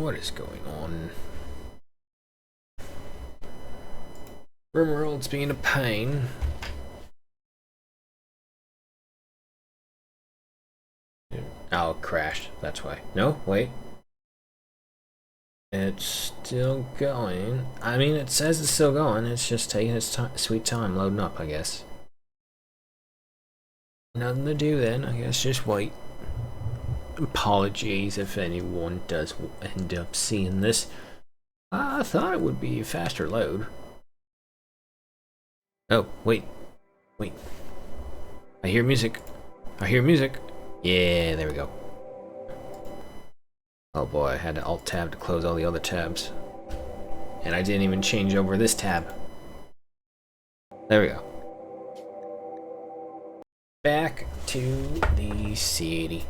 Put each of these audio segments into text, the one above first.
What is going on? Rimworld's being a pain. Oh, it crashed. That's why. No, wait. It's still going. I mean, it says it's still going. It's just taking its sweet time loading up, I guess. Nothing to do then. I guess just wait. Apologies if anyone does end up seeing this. I thought it would be a faster load. Oh, wait. Wait. I hear music. I hear music. Yeah, there we go. Oh boy, I had to alt tab to close all the other tabs. And I didn't even change over this tab. There we go. Back to the city.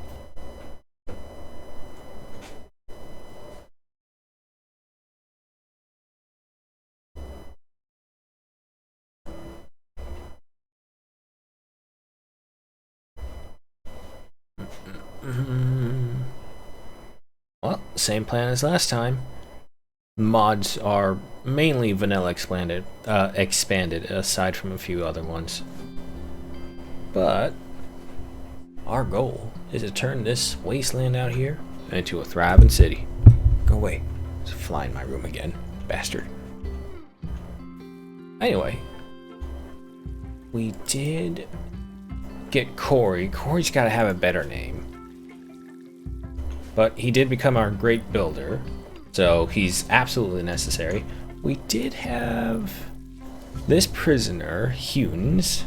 Well, same plan as last time. Mods are mainly vanilla expanded, aside from a few other ones. But our goal is to turn this wasteland out here into a thriving city. Go away. It's fly in my room again, bastard. Anyway, we did get Corey. Corey's got to have a better name. But he did become our great builder, so he's absolutely necessary. We did have this prisoner, Hunes.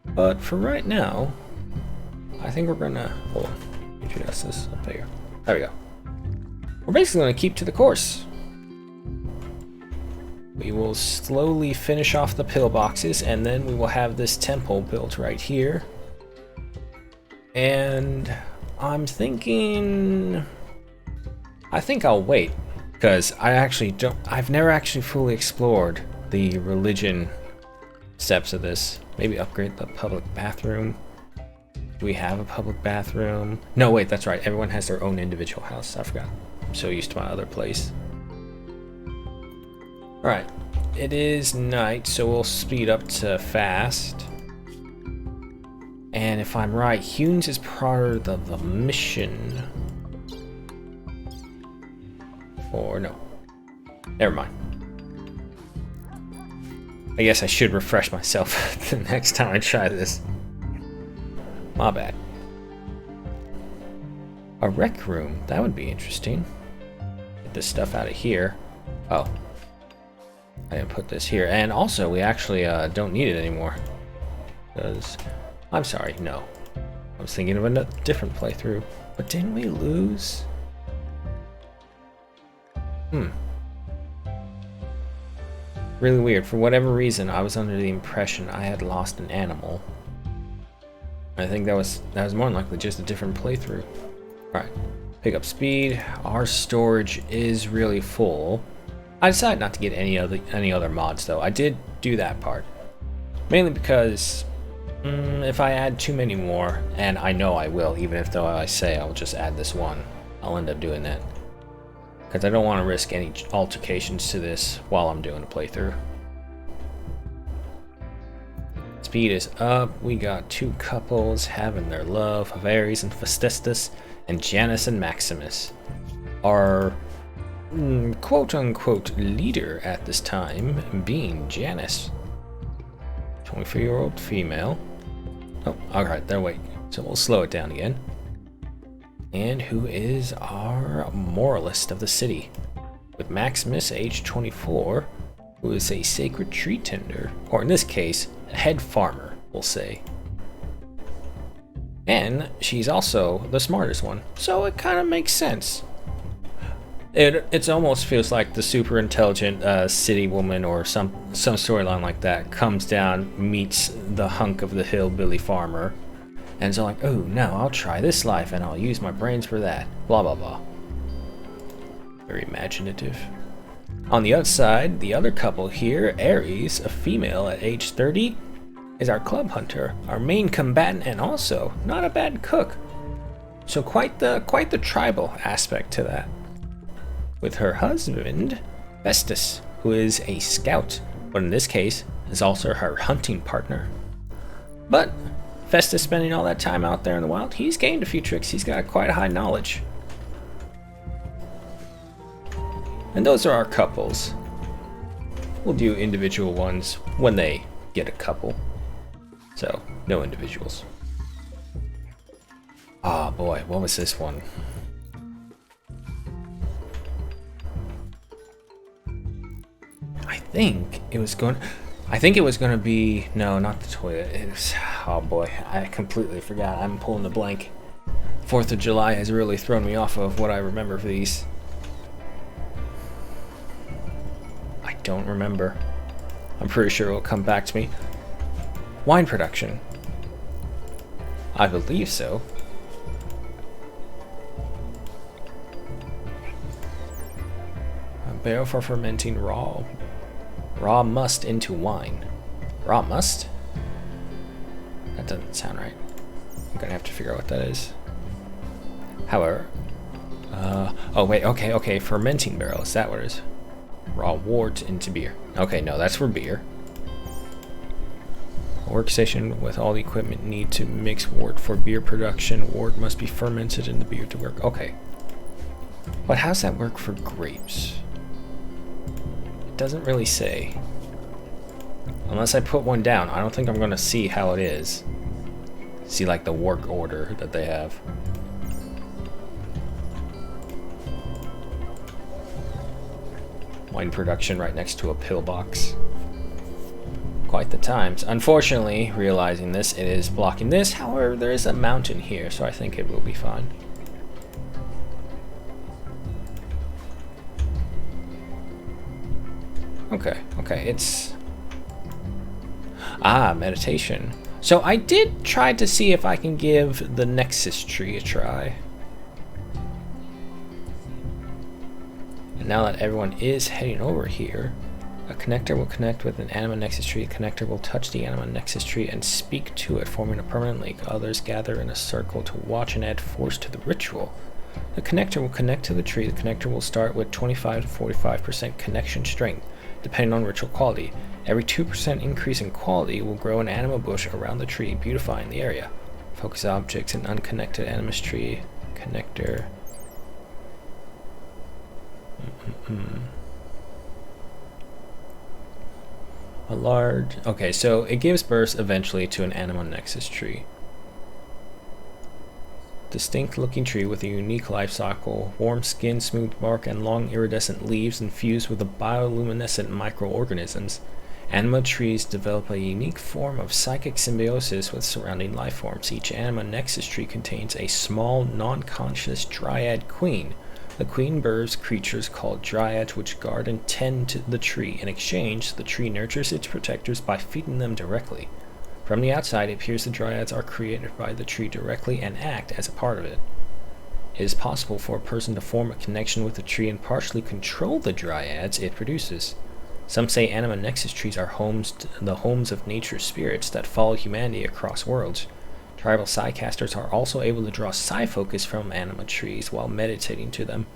But for right now, I think we're gonna, hold on, adjust this up here. There we go. We're basically gonna keep to the course. We will slowly finish off the pillboxes, and then we will have this temple built right here. And I'm thinking, I think I'll wait, because I've never actually fully explored the religion steps of this. Maybe upgrade the public bathroom. Do we have a public bathroom? No, wait, that's right. Everyone has their own individual house. I forgot. I'm so used to my other place. Alright, it is night, so we'll speed up to fast. And if I'm right, Hunes is part of the mission. Or no. Never mind. I guess I should refresh myself the next time I try this. My bad. A rec room. That would be interesting. Get this stuff out of here. Oh. I didn't put this here. And also, we actually don't need it anymore. Because... I'm sorry, no. I was thinking of a different playthrough. But didn't we lose? Really weird. For whatever reason, I was under the impression I had lost an animal. I think that was more than likely just a different playthrough. Alright. Pick up speed. Our storage is really full. I decided not to get any other mods though. I did do that part. Mainly because if I add too many more, and I know I will, even if though I say I'll just add this one, I'll end up doing that. Because I don't want to risk any altercations to this while I'm doing a playthrough. Speed is up. We got two couples having their love. Ares and Festistus, and Janus and Maximus. Our quote-unquote leader at this time being Janus. 24-year-old female. Oh, alright, there, wait. So we'll slow it down again. And who is our moralist of the city? With Maximus, age 24, who is a sacred tree tender, or in this case, a head farmer, we'll say. And she's also the smartest one, so it kind of makes sense. It almost feels like the super intelligent city woman or some storyline like that comes down, meets the hunk of the hillbilly farmer, and so like, oh no, I'll try this life and I'll use my brains for that. Blah blah blah. Very imaginative. On the outside, the other couple here, Ares, a female at age 30, is our club hunter, our main combatant, and also not a bad cook. So quite the tribal aspect to that. With her husband, Festus, who is a scout, but in this case is also her hunting partner. But Festus spending all that time out there in the wild, he's gained a few tricks. He's got quite a high knowledge. And those are our couples. We'll do individual ones when they get a couple. So, no individuals. Oh boy, what was this one? I think it was going to be, no, not the toilet. It was, oh boy, I completely forgot. I'm pulling the blank. 4th of July has really thrown me off of what I remember for these. I don't remember. I'm pretty sure it will come back to me. Wine production. I believe so. A barrel for fermenting raw must into wine. Raw must? That doesn't sound right. I'm gonna have to figure out what that is. However, oh wait, okay, fermenting barrel, is that what it is? Raw wort into beer. Okay, no, that's for beer. A workstation with all the equipment need to mix wort for beer production. Wort must be fermented in the beer to work. Okay. But how's that work for grapes? It doesn't really say. Unless I put one down, I don't think I'm gonna see how it is. See like the work order that they have. Wine production right next to a pillbox. Quite the times. Unfortunately, realizing this, it is blocking this. However, there is a mountain here, so I think it will be fine. Okay, it's... Ah, meditation. So I did try to see if I can give the Nexus tree a try. And now that everyone is heading over here, a connector will connect with an Anima Nexus tree. The connector will touch the Anima Nexus tree and speak to it, forming a permanent link. Others gather in a circle to watch and add force to the ritual. The connector will connect to the tree. The connector will start with 25 to 45% connection strength, depending on ritual quality. Every 2% increase in quality will grow an anima bush around the tree, beautifying the area. Focus objects in unconnected animus tree. Connector. A large... Okay, so it gives birth eventually to an Anima Nexus tree. Distinct looking tree with a unique life cycle. Warm skin, smooth bark, and long iridescent leaves infused with bioluminescent microorganisms. Anima trees develop a unique form of psychic symbiosis with surrounding life forms. Each Anima Nexus tree contains a small, non-conscious dryad queen. The queen births creatures called dryads which guard and tend to the tree. In exchange, the tree nurtures its protectors by feeding them directly. From the outside, it appears the dryads are created by the tree directly and act as a part of it. It is possible for a person to form a connection with the tree and partially control the dryads it produces. Some say Anima Nexus trees are the homes of nature's spirits that follow humanity across worlds. Tribal Psycasters are also able to draw Psi focus from anima trees while meditating to them.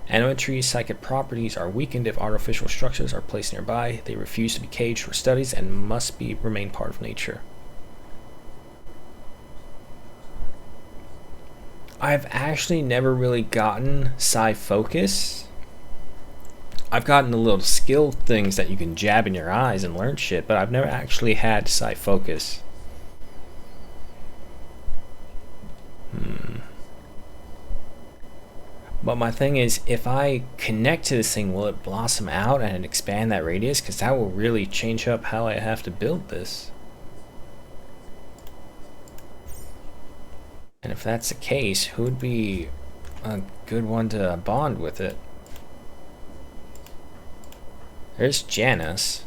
Anima trees' psychic properties are weakened if artificial structures are placed nearby. They refuse to be caged for studies and must remain part of nature. I've actually never really gotten Psi focus. I've gotten the little skill things that you can jab in your eyes and learn shit, but I've never actually had Psi focus. But my thing is, if I connect to this thing, will it blossom out and expand that radius? Because that will really change up how I have to build this. And if that's the case, who would be a good one to bond with it? There's Janus.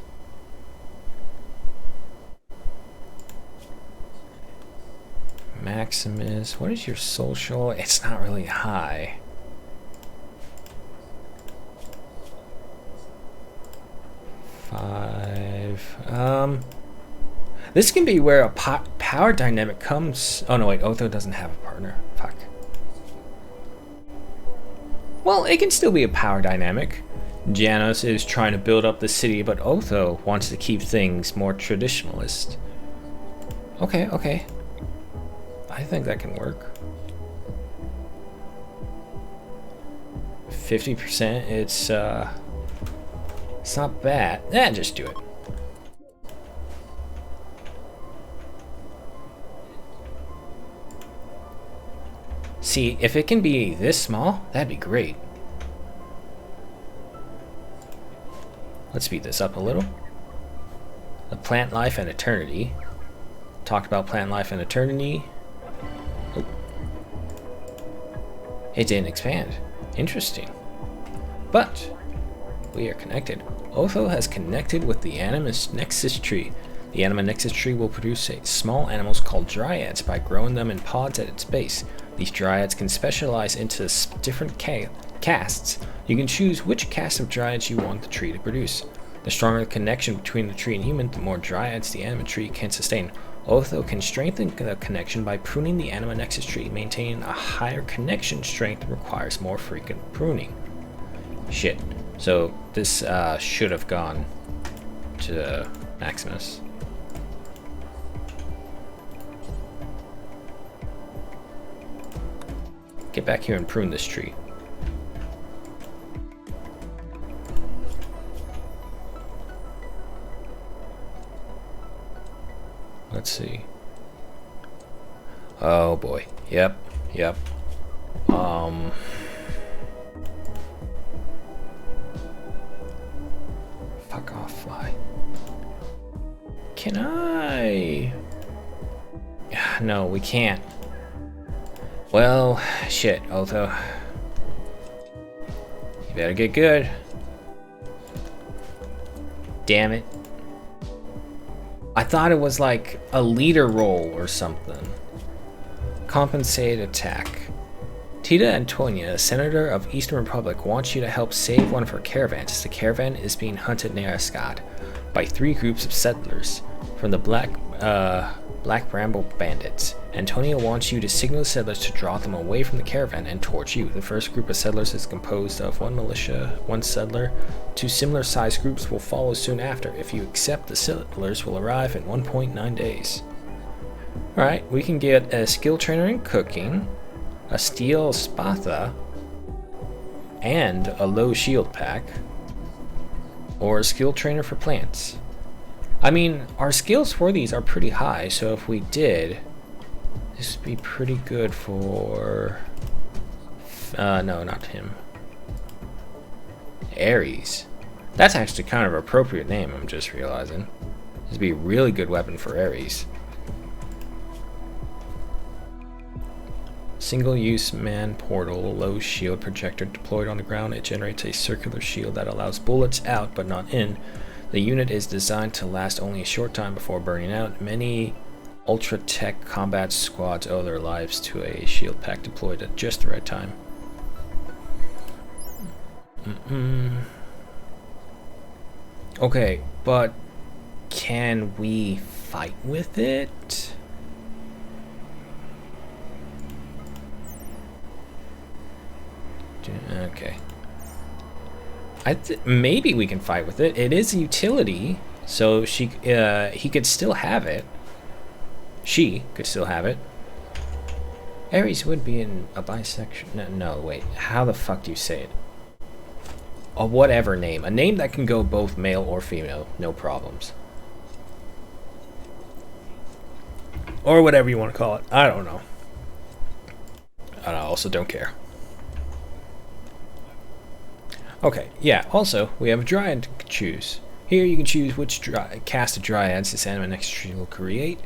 Maximus. What is your social? It's not really high. This can be where a power dynamic comes. Oh no, wait, Otho doesn't have a partner. Fuck. Well, it can still be a power dynamic. Janos is trying to build up the city, but Otho wants to keep things more traditionalist. Okay, okay. I think that can work. 50%, it's not bad. Just do it. See, if it can be this small, that'd be great. Let's speed this up a little. The plant life and eternity. Talked about plant life and eternity. Oh. It didn't expand. Interesting. But we are connected. Otho has connected with the Anima Nexus tree. The Anima Nexus tree will produce small animals called dryads by growing them in pods at its base. These dryads can specialize into different castes. You can choose which caste of dryads you want the tree to produce. The stronger the connection between the tree and human, the more dryads the anima tree can sustain. Otho can strengthen the connection by pruning the anima nexus tree. Maintaining a higher connection strength requires more frequent pruning. Shit. So this should have gone to Maximus. Get back here and prune this tree. Let's see. Oh boy. Yep. Fuck off, fly. Can I? No, we can't. Well, shit, Otho. You better get good. Damn it. I thought it was like a leader role or something. Compensate attack. Tita Antonia, Senator of Eastern Republic, wants you to help save one of her caravans. The caravan is being hunted near Ascad by 3 groups of settlers from the Black Bramble Bandits. Antonia wants you to signal the settlers to draw them away from the caravan and towards you. The first group of settlers is composed of 1 militia, 1 settler. 2 similar sized groups will follow soon after. If you accept, the settlers will arrive in 1.9 days. Alright, we can get a skill trainer in cooking, a steel spatha, and a low shield pack, or a skill trainer for plants. I mean, our skills for these are pretty high, so if we did, this would be pretty good for... no, not him. Ares. That's actually kind of an appropriate name, I'm just realizing. This would be a really good weapon for Ares. Single-use man portal, low shield projector deployed on the ground. It generates a circular shield that allows bullets out but not in. The unit is designed to last only a short time before burning out. Many ultra-tech combat squads owe their lives to a shield pack deployed at just the right time. Okay, but can we fight with it? Okay. Maybe we can fight with it. It is a utility, so he could still have it. She could still have it. Ares would be in a bisection. No, wait. How the fuck do you say it? A whatever name. A name that can go both male or female. No problems. Or whatever you want to call it. I don't know. And I also don't care. Okay, yeah, also, we have a dryad to choose. Here you can choose which cast of dryads this anima next tree will create.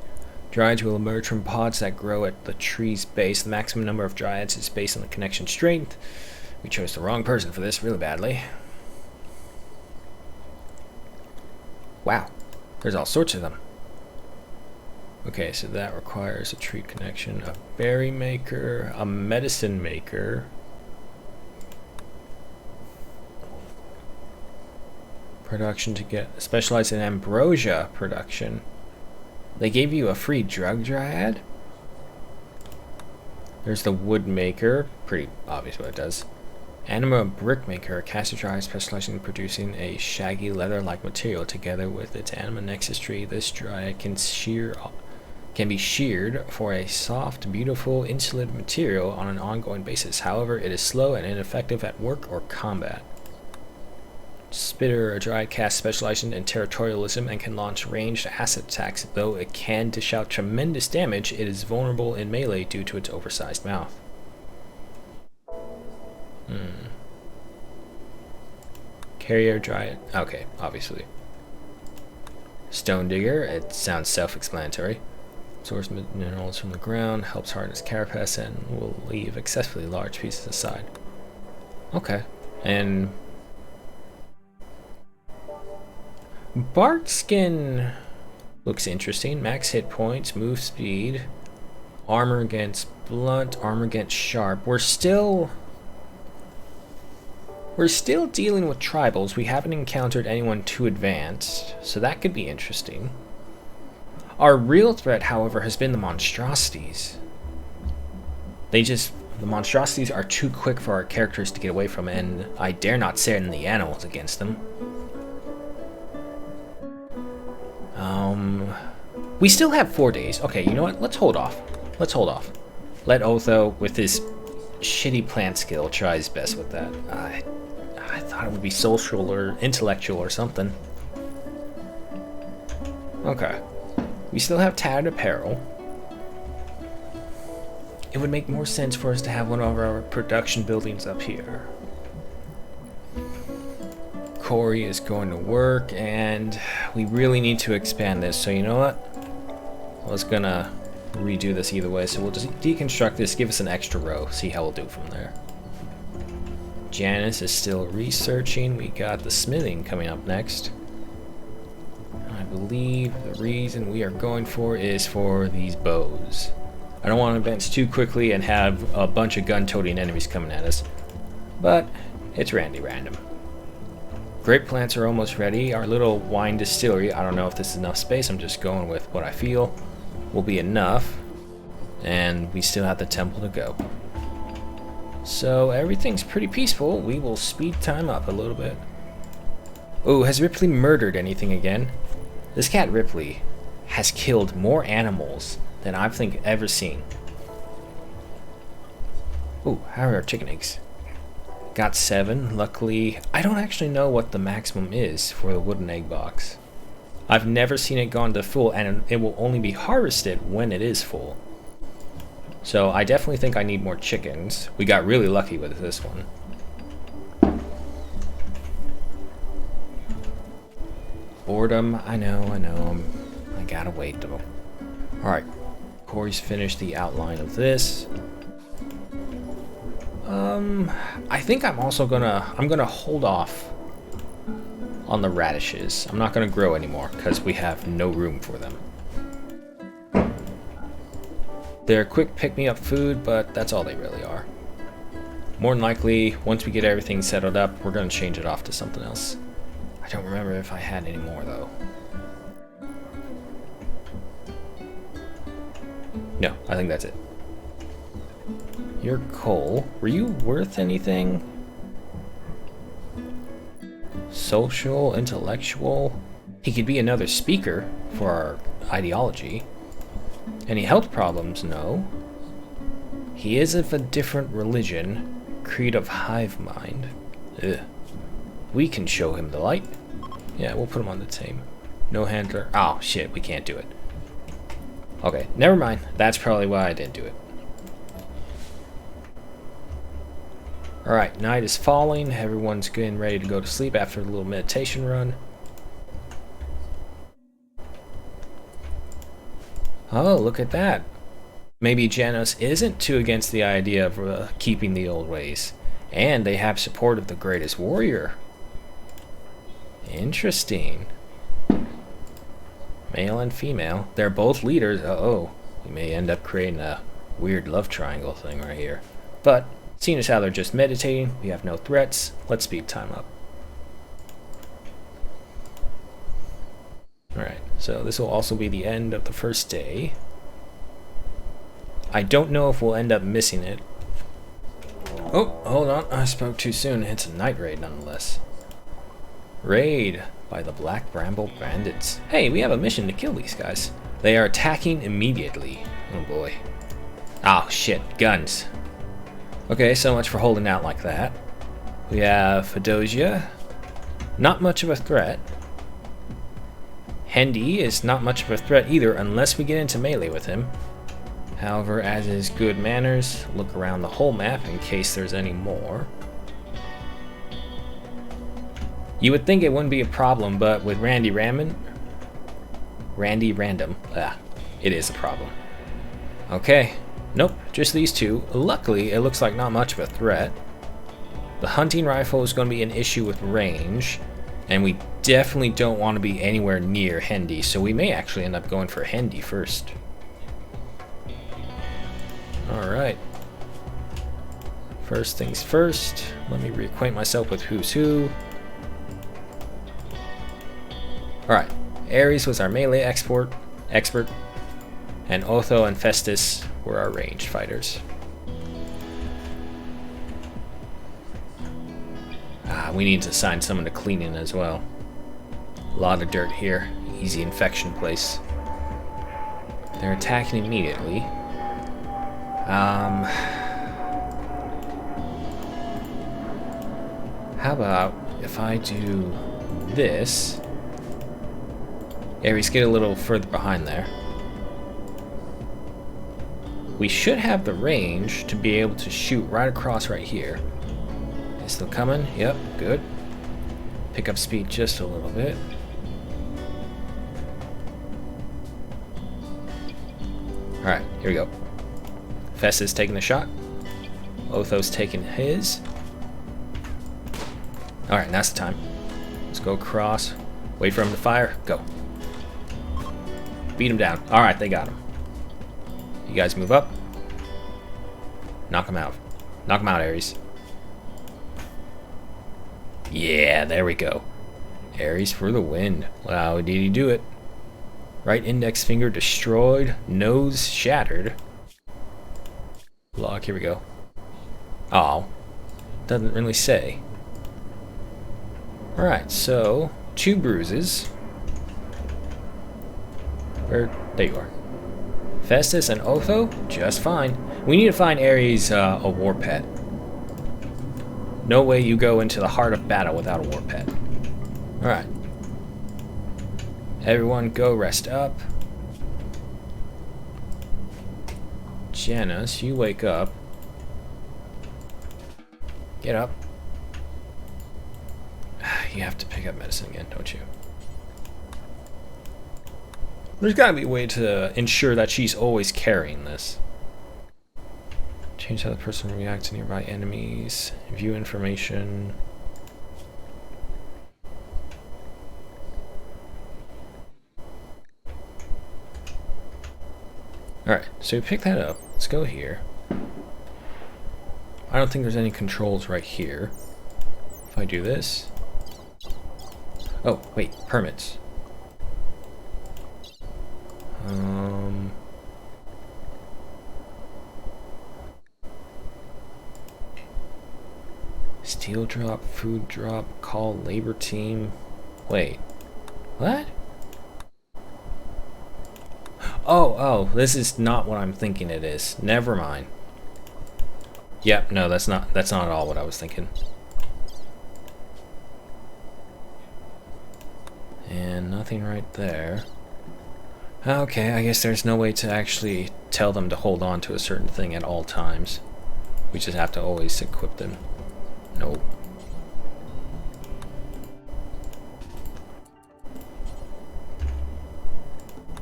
Dryads will emerge from pods that grow at the tree's base. The maximum number of dryads is based on the connection strength. We chose the wrong person for this really badly. Wow, there's all sorts of them. Okay, so that requires a tree connection, a berry maker, a medicine maker, production to get specialized in ambrosia production. They gave you a free drug dryad. There's the wood maker, pretty obvious what it does. Anima Brickmaker, a caster dryad specializing in producing a shaggy leather-like material. Together with its Anima Nexus tree, this dryad can be sheared for a soft, beautiful, insulated material on an ongoing basis. However, it is slow and ineffective at work or combat. Spitter, a dryad cast specializing in territorialism and can launch ranged acid attacks. Though it can dish out tremendous damage, it is vulnerable in melee due to its oversized mouth. Carrier dryad. Okay, obviously. Stone digger. It sounds self-explanatory. Source minerals from the ground, helps harden its carapace, and will leave excessively large pieces aside. Okay. And bark skin looks interesting. Max hit points, move speed, armor against blunt, armor against sharp. We're still dealing with tribals. We haven't encountered anyone too advanced, so that could be interesting. Our real threat, however, has been the monstrosities. The monstrosities are too quick for our characters to get away from, and I dare not send the animals against them. We still have 4 days. Okay, you know what? Let's hold off. Let Otho, with his shitty plant skill, try his best with that. I thought it would be social or intellectual or something. Okay. We still have tattered apparel. It would make more sense for us to have one of our production buildings up here. Corey is going to work, and we really need to expand this. So you know what? I was gonna redo this either way, so we'll just deconstruct this, give us an extra row, see how we'll do from there. Janice is still researching. We got the smithing coming up next. I believe the reason we are going for is for these bows. I don't want to advance too quickly and have a bunch of gun-toting enemies coming at us, but it's random. Grape plants are almost ready. Our little wine distillery, I don't know if this is enough space, I'm just going with what I feel will be enough, and we still have the temple to go. So everything's pretty peaceful. We will speed time up a little bit. Oh, has Ripley murdered anything again? This cat Ripley has killed more animals than I've ever seen. Oh, how are our chicken eggs? Got 7. Luckily, I don't actually know what the maximum is for the wooden egg box. I've never seen it gone to full, and it will only be harvested when it is full. So I definitely think I need more chickens. We got really lucky with this one. Boredom, I know. I gotta wait though. Alright, Corey's finished the outline of this. I think I'm also gonna hold off on the radishes. I'm not gonna grow anymore because we have no room for them. They're quick pick-me-up food, but that's all they really are. More than likely, once we get everything settled up, we're gonna change it off to something else. I don't remember if I had any more though. No, I think that's it. Your coal. Were you worth anything? Social, intellectual. He could be another speaker for our ideology. Any health problems? No. He is of a different religion. Creed of hive mind. Ugh. We can show him the light. Yeah, we'll put him on the team. No handler. Oh, shit, we can't do it. Okay, never mind. That's probably why I didn't do it. Alright, night is falling. Everyone's getting ready to go to sleep after a little meditation run. Oh, look at that. Maybe Janos isn't too against the idea of keeping the old ways. And they have support of the greatest warrior. Interesting. Male and female. They're both leaders. Uh-oh. We may end up creating a weird love triangle thing right here. But seeing as how they're just meditating, we have no threats, let's speed time up. Alright, so this will also be the end of the first day. I don't know if we'll end up missing it. Oh, hold on. I spoke too soon. It's a night raid nonetheless. Raid by the Black Bramble Bandits. Hey, we have a mission to kill these guys. They are attacking immediately. Oh boy. Oh shit, guns. Okay, so much for holding out like that. We have Fedosia. Not much of a threat. Hendy is not much of a threat either unless we get into melee with him. However, as is good manners, look around the whole map in case there's any more. You would think it wouldn't be a problem, but with Randy Random, it is a problem. Okay, nope, just these two. Luckily, it looks like not much of a threat. The hunting rifle is going to be an issue with range, and we definitely don't want to be anywhere near Hendy, so we may actually end up going for Hendy first. Alright. First things first, let me reacquaint myself with who's who. Alright, Ares was our melee expert, and Otho and Festus were our ranged fighters. We need to assign someone to cleaning as well. A lot of dirt here, easy infection place. They're attacking immediately. How about if I do this? Ares, get a little further behind there. We should have the range to be able to shoot right across right here. It's still coming. Yep, good. Pick up speed just a little bit. Alright, here we go. Festus taking the shot. Otho's taking his. Alright, now's the time. Let's go across. Wait for him to fire. Go. Beat him down. Alright, they got him. You guys move up. Knock him out. Knock him out, Ares. Yeah, there we go. Ares for the win. Wow, did he do it? Right index finger destroyed. Nose shattered. Log, here we go. Oh. Doesn't really say. Alright, so 2 bruises. There you are. Festus and Otho, just fine. We need to find Ares a war pet. No way you go into the heart of battle without a war pet. Alright. Everyone go rest up. Janice, you wake up. Get up. You have to pick up medicine again, don't you? There's gotta be a way to ensure that she's always carrying this. Change how the person reacts to nearby enemies. View information. Alright, so pick that up. Let's go here. I don't think there's any controls right here. If I do this. Oh, wait, permits. Steel drop, food drop, call labor team. Wait, what? Oh, this is not what I'm thinking it is. Never mind. Yep, no, that's not at all what I was thinking. And nothing right there. Okay, I guess there's no way to actually tell them to hold on to a certain thing at all times. We just have to always equip them. Nope.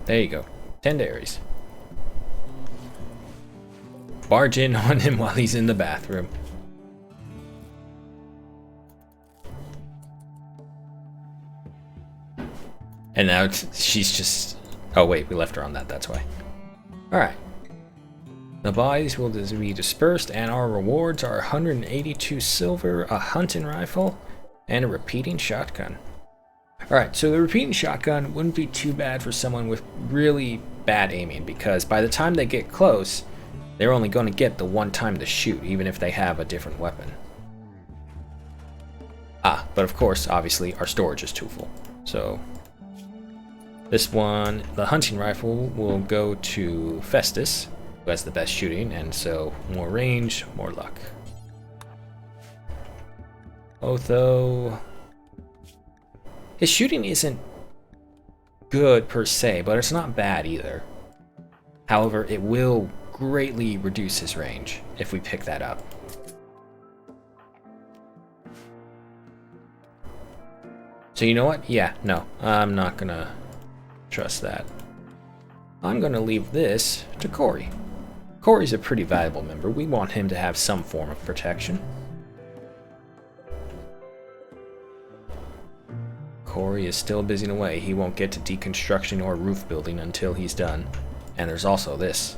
There you go. 10 Ares. Barge in on him while he's in the bathroom. And now she's just... Oh wait, we left her on that, that's why. Alright. The bodies will be dispersed, and our rewards are 182 silver, a hunting rifle, and a repeating shotgun. Alright, so the repeating shotgun wouldn't be too bad for someone with really bad aiming, because by the time they get close, they're only going to get the one time to shoot, even if they have a different weapon. Ah, but of course, obviously, our storage is too full. So, this one, the hunting rifle, will go to Festus, who has the best shooting, and so more range, more luck. Otho, his shooting isn't good per se, but it's not bad either. However, it will greatly reduce his range if we pick that up. So you know what? Yeah, no, I'm not gonna trust that. I'm gonna leave this to Corey. Corey's a pretty valuable member. We want him to have some form of protection. Corey is still busying away. He won't get to deconstruction or roof building until he's done. And there's also this.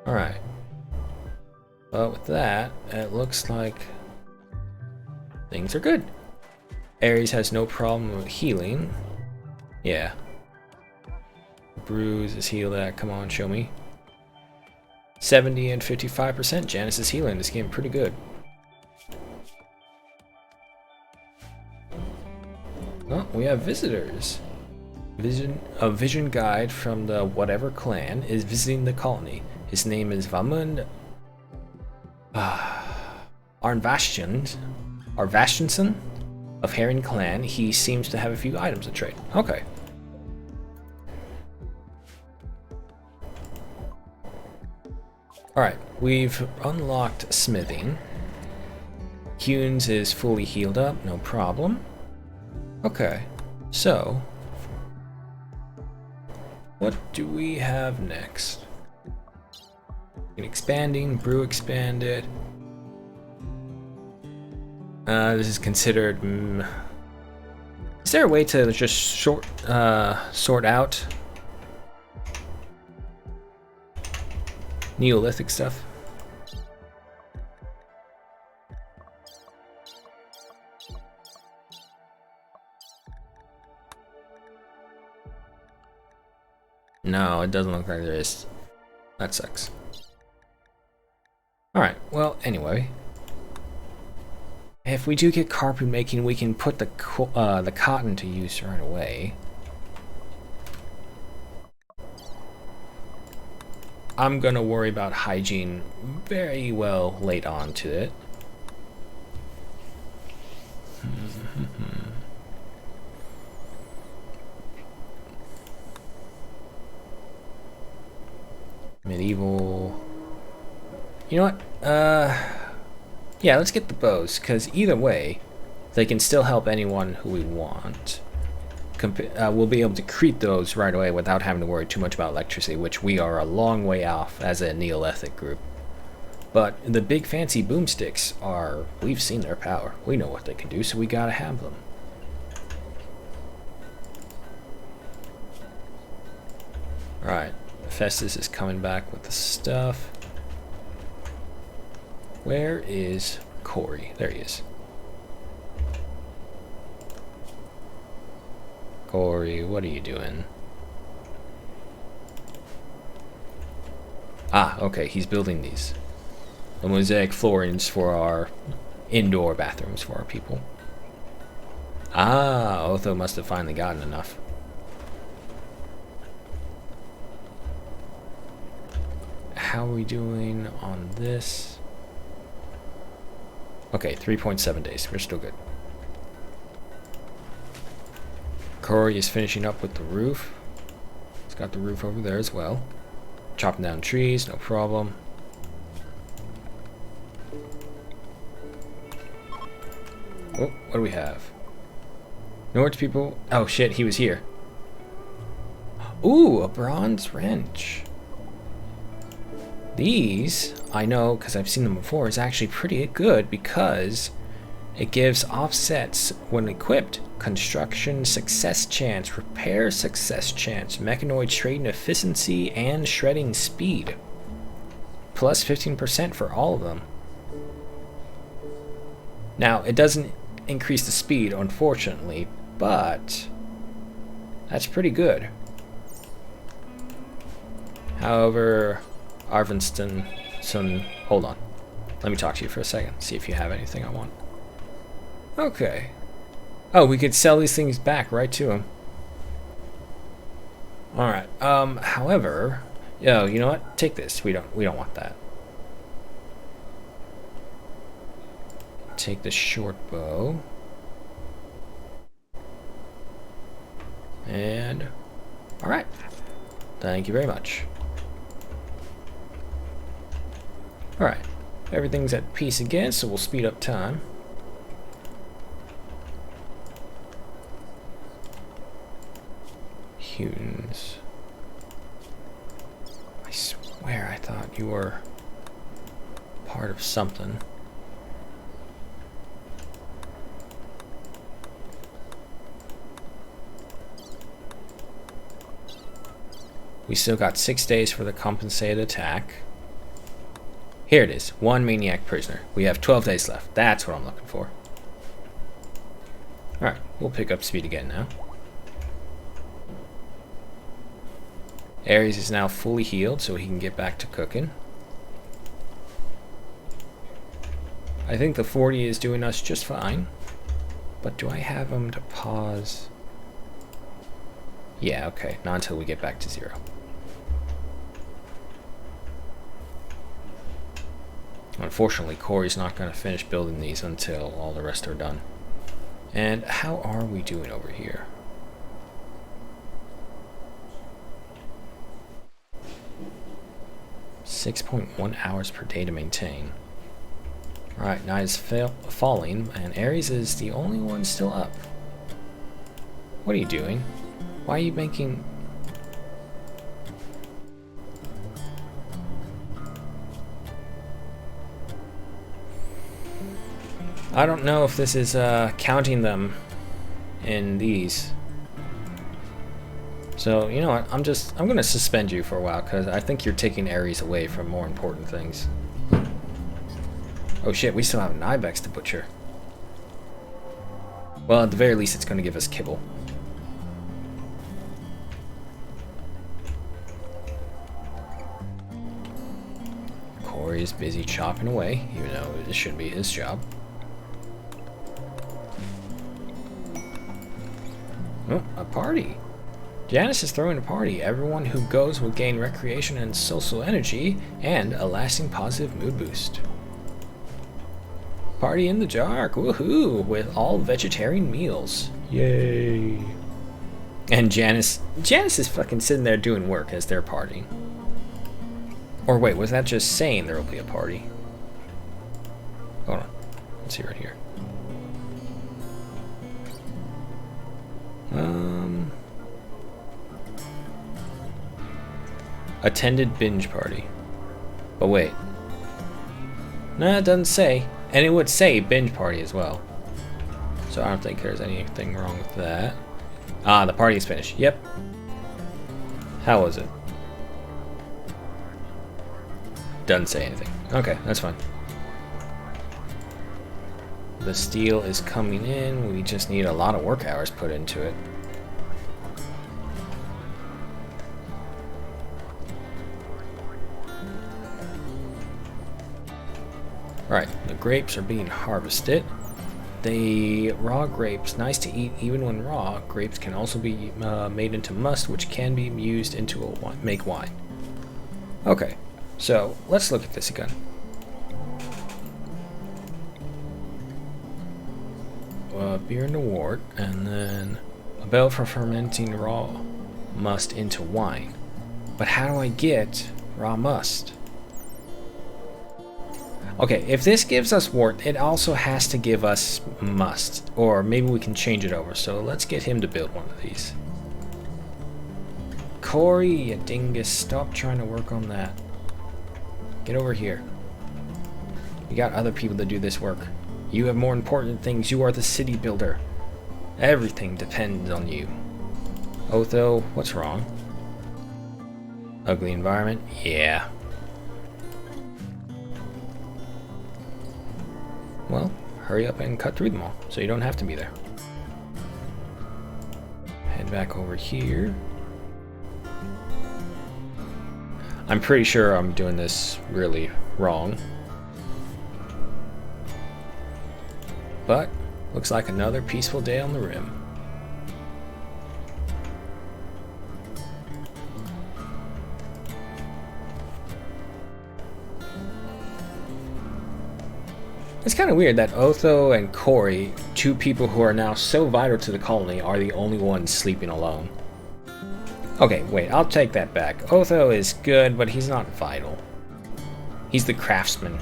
Alright. But with that, it looks like things are good. Ares has no problem with healing. Yeah. Bruise is healed at. Come on, show me. 70 and 55%. Janice is healing. This game pretty good. Oh, we have visitors. A vision guide from the whatever clan is visiting the colony. His name is Vamund Arvastianson of Herring clan. He seems to have a few items to trade. Okay. Alright, we've unlocked smithing. Hunes is fully healed up, no problem. Okay, so what do we have next? Expanding, brew expanded. This is considered. Is there a way to just sort out Neolithic stuff? No, it doesn't look like there is. That sucks. Alright, well, anyway. If we do get carpet making, we can put the cotton to use right away. I'm gonna worry about hygiene very well late on to it. Medieval. You know what? Yeah, let's get the bows, because either way, they can still help anyone who we want. We'll be able to create those right away without having to worry too much about electricity, which we are a long way off as a Neolithic group. But the big fancy boomsticks are, we've seen their power. We know what they can do, so we gotta have them. Alright, Festus is coming back with the stuff. Where is Corey? There he is. Corey, what are you doing? Ah, okay, he's building these. The mosaic floorings for our indoor bathrooms for our people. Ah, Otho must have finally gotten enough. How are we doing on this? Okay, 3.7 days. We're still good. Corey is finishing up with the roof. He's got the roof over there as well. Chopping down trees, no problem. Oh, what do we have? Norwich people. Oh shit, he was here. Ooh, a bronze wrench. These, I know because I've seen them before, is actually pretty good because it gives offsets when equipped. Construction success chance, repair success chance, mechanoid trading efficiency, and shredding speed. Plus 15% for all of them. Now, it doesn't increase the speed, unfortunately, but That's pretty good. However, Arvinston, hold on. Let me talk to you for a second, see if you have anything I want. Okay. Oh, we could sell these things back right to him. Alright, however, yo, you know what? Take this. We don't want that. Take the short bow. And alright. Thank you very much. Alright. Everything's at peace again, so we'll speed up time. Hunes. I swear I thought you were part of something. We still got 6 days for the compensated attack. Here it is. 1 maniac prisoner. We have 12 days left. That's what I'm looking for. Alright, we'll pick up speed again now. Ares is now fully healed, so he can get back to cooking. I think the 40 is doing us just fine. But do I have him to pause? Yeah, okay. Not until we get back to 0. Unfortunately, Corey's not going to finish building these until all the rest are done. And how are we doing over here? .1 hours per day to maintain. Alright, night is falling, and Ares is the only one still up. What are you doing? Why are you making... I don't know if this is counting them in these. So, you know what, I'm gonna suspend you for a while, because I think you're taking Ares away from more important things. Oh shit, we still have an ibex to butcher. Well, at the very least, it's gonna give us kibble. Corey is busy chopping away, even though it shouldn't be his job. Oh, a party. Janice is throwing a party. Everyone who goes will gain recreation and social energy and a lasting positive mood boost. Party in the dark, woohoo, with all vegetarian meals. Yay. And Janice is fucking sitting there doing work as they're partying. Or wait, was that just saying there will be a party? Hold on. Let's see right here. Attended binge party. But wait. Nah, it doesn't say. And it would say binge party as well. So I don't think there's anything wrong with that. Ah, the party is finished. Yep. How was it? Doesn't say anything. Okay, that's fine. The steel is coming in. We just need a lot of work hours put into it. Alright, the grapes are being harvested. The raw grapes, nice to eat even when raw. Grapes can also be made into must, which can be used into make wine. Okay, so let's look at this again. Beer in the wort, and then a bell for fermenting raw must into wine. But how do I get raw must? Okay, if this gives us wort, it also has to give us must. Or maybe we can change it over. So let's get him to build one of these. Corey, you dingus, stop trying to work on that. Get over here. We got other people to do this work. You have more important things. You are the city builder. Everything depends on you. Otho, what's wrong? Ugly environment? Yeah. Well, hurry up and cut through them all, so you don't have to be there. Head Head back over here. I'm pretty sure I'm doing this really wrong. But looks like another peaceful day on the rim. It's kind of weird that Otho and Corey, two people who are now so vital to the colony, are the only ones sleeping alone. Okay, wait, I'll take that back. Otho is good, but he's not vital. He's the craftsman.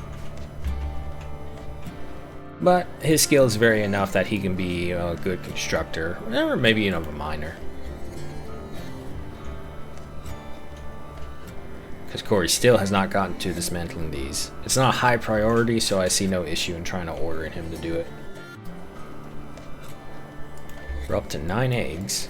But his skill is very enough that he can be a good constructor, or maybe, you know, a miner. Because Corey still has not gotten to dismantling these. It's not a high priority, so I see no issue in trying to order him to do it. We're up to 9 eggs.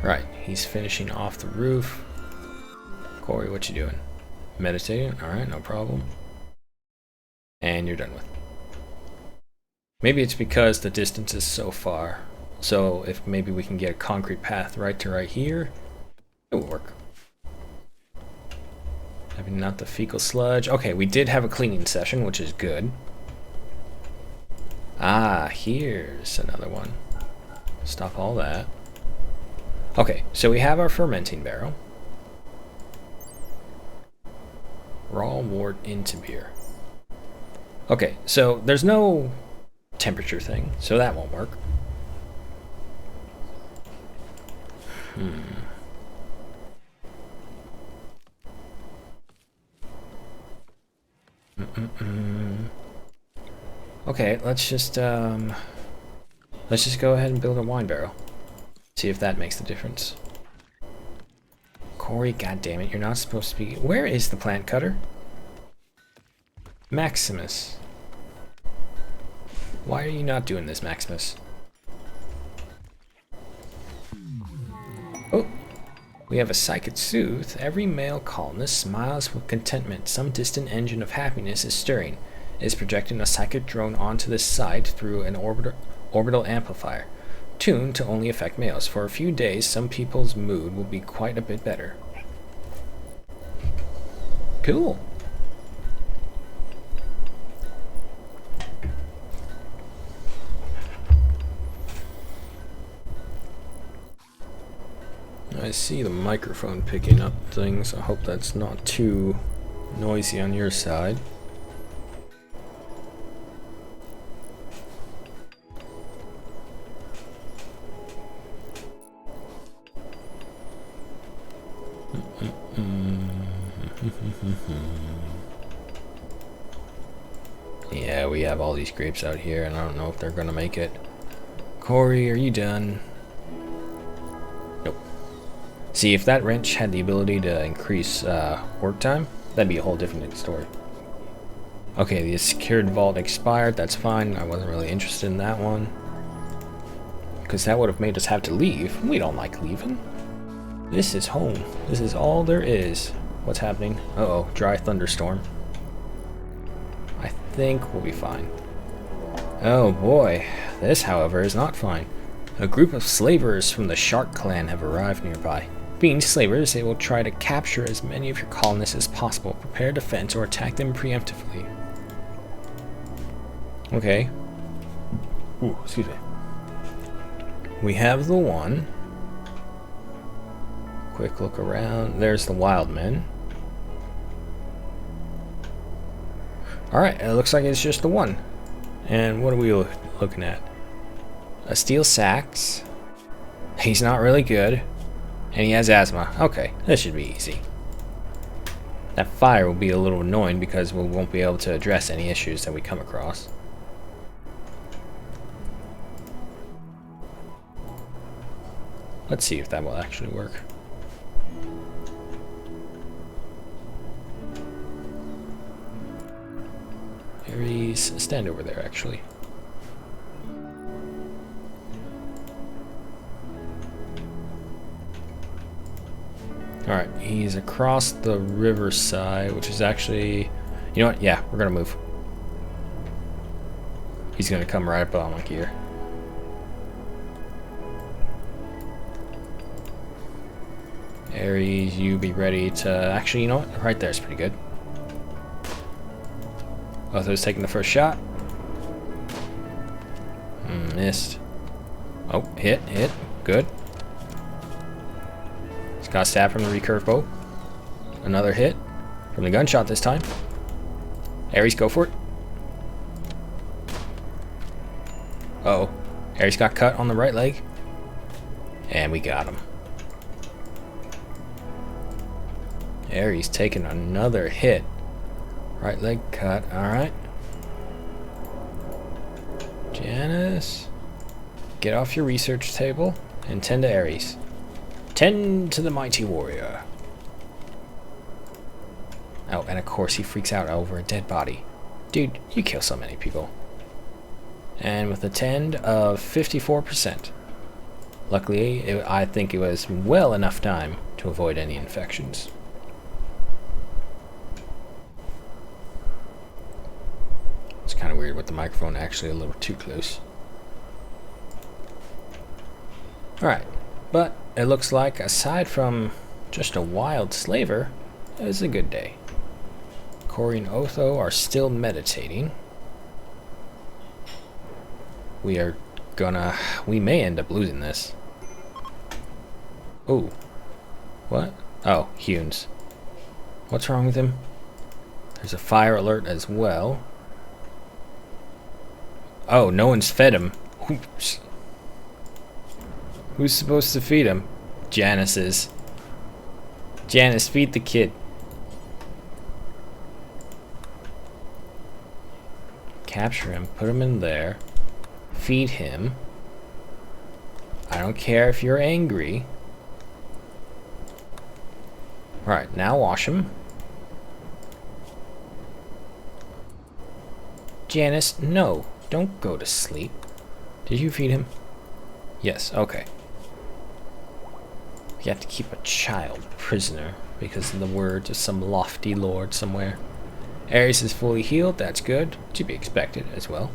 Right, he's finishing off the roof. Corey, what you doing? Meditating? Alright, no problem. And you're done with. Maybe it's because the distance is so far. So if maybe we can get a concrete path right to right here, it will work. Having not the fecal sludge. Okay, we did have a cleaning session, which is good. Ah, here's another one. Stop all that. Okay, so we have our fermenting barrel. Raw wort into beer. Okay, so there's no temperature thing, so that won't work. Okay, let's just go ahead and build a wine barrel. See if that makes the difference. Corey, goddammit, you're not supposed to be... Where is the plant cutter? Maximus. Why are you not doing this, Maximus? Oh, we have a psychic soothe. Every male colonist smiles with contentment. Some distant engine of happiness is stirring. It is projecting a psychic drone onto the site through an orbital amplifier, tuned to only affect males. For a few days, some people's mood will be quite a bit better. Cool. I see the microphone picking up things. I hope that's not too noisy on your side. Yeah, we have all these grapes out here, and I don't know if they're gonna make it. Corey, are you done? Nope. See, if that wrench had the ability to increase work time, that'd be a whole different story. Okay, the secured vault expired. That's fine. I wasn't really interested in that one, because that would have made us have to leave. We don't like leaving. This is home. This is all there is. What's happening? Uh-oh, dry thunderstorm. I think we'll be fine. Oh boy. This, however, is not fine. A group of slavers from the Shark clan have arrived nearby. Being slavers, they will try to capture as many of your colonists as possible. Prepare defense or attack them preemptively. Okay. Ooh, excuse me. We have the one. Quick look around. There's the wild men. Alright, it looks like it's just the one. And what are we looking at? A steel sax. He's not really good. And he has asthma. Okay, this should be easy. That fire will be a little annoying because we won't be able to address any issues that we come across. Let's see if that will actually work. Aries, stand over there actually. Alright, he's across the riverside, which is actually... You know what? Yeah, we're gonna move. He's gonna come right up on like here. Ares, you be ready to... Actually, you know what? Right there's pretty good. Otho's taking the first shot. Missed. Oh, hit. Good. He's got a stab from the recurve bow. Another hit from the gunshot this time. Ares, go for it. Uh-oh. Ares got cut on the right leg. And we got him. Ares taking another hit. Right leg cut. Alright. Janice. Get off your research table and tend to Ares. Tend to the mighty warrior. Oh, and of course he freaks out over a dead body. Dude, you kill so many people. And with a tend of 54%. Luckily, I think it was well enough time to avoid any infections. It's kind of weird with the microphone actually a little too close. Alright, but it looks like aside from just a wild slaver, it was a good day. Corey and Otho are still meditating. We may end up losing this. Ooh. What? Oh, Hunes. What's wrong with him? There's a fire alert as well. Oh, no one's fed him. Oops. Who's supposed to feed him? Janice is. Janice, feed the kid. Capture him, put him in there. Feed him. I don't care if you're angry. Alright, now wash him. Janice, no. Don't go to sleep. Did you feed him? Yes, okay. You have to keep a child prisoner because of the words of some lofty lord somewhere. Ares is fully healed, that's good. To be expected as well.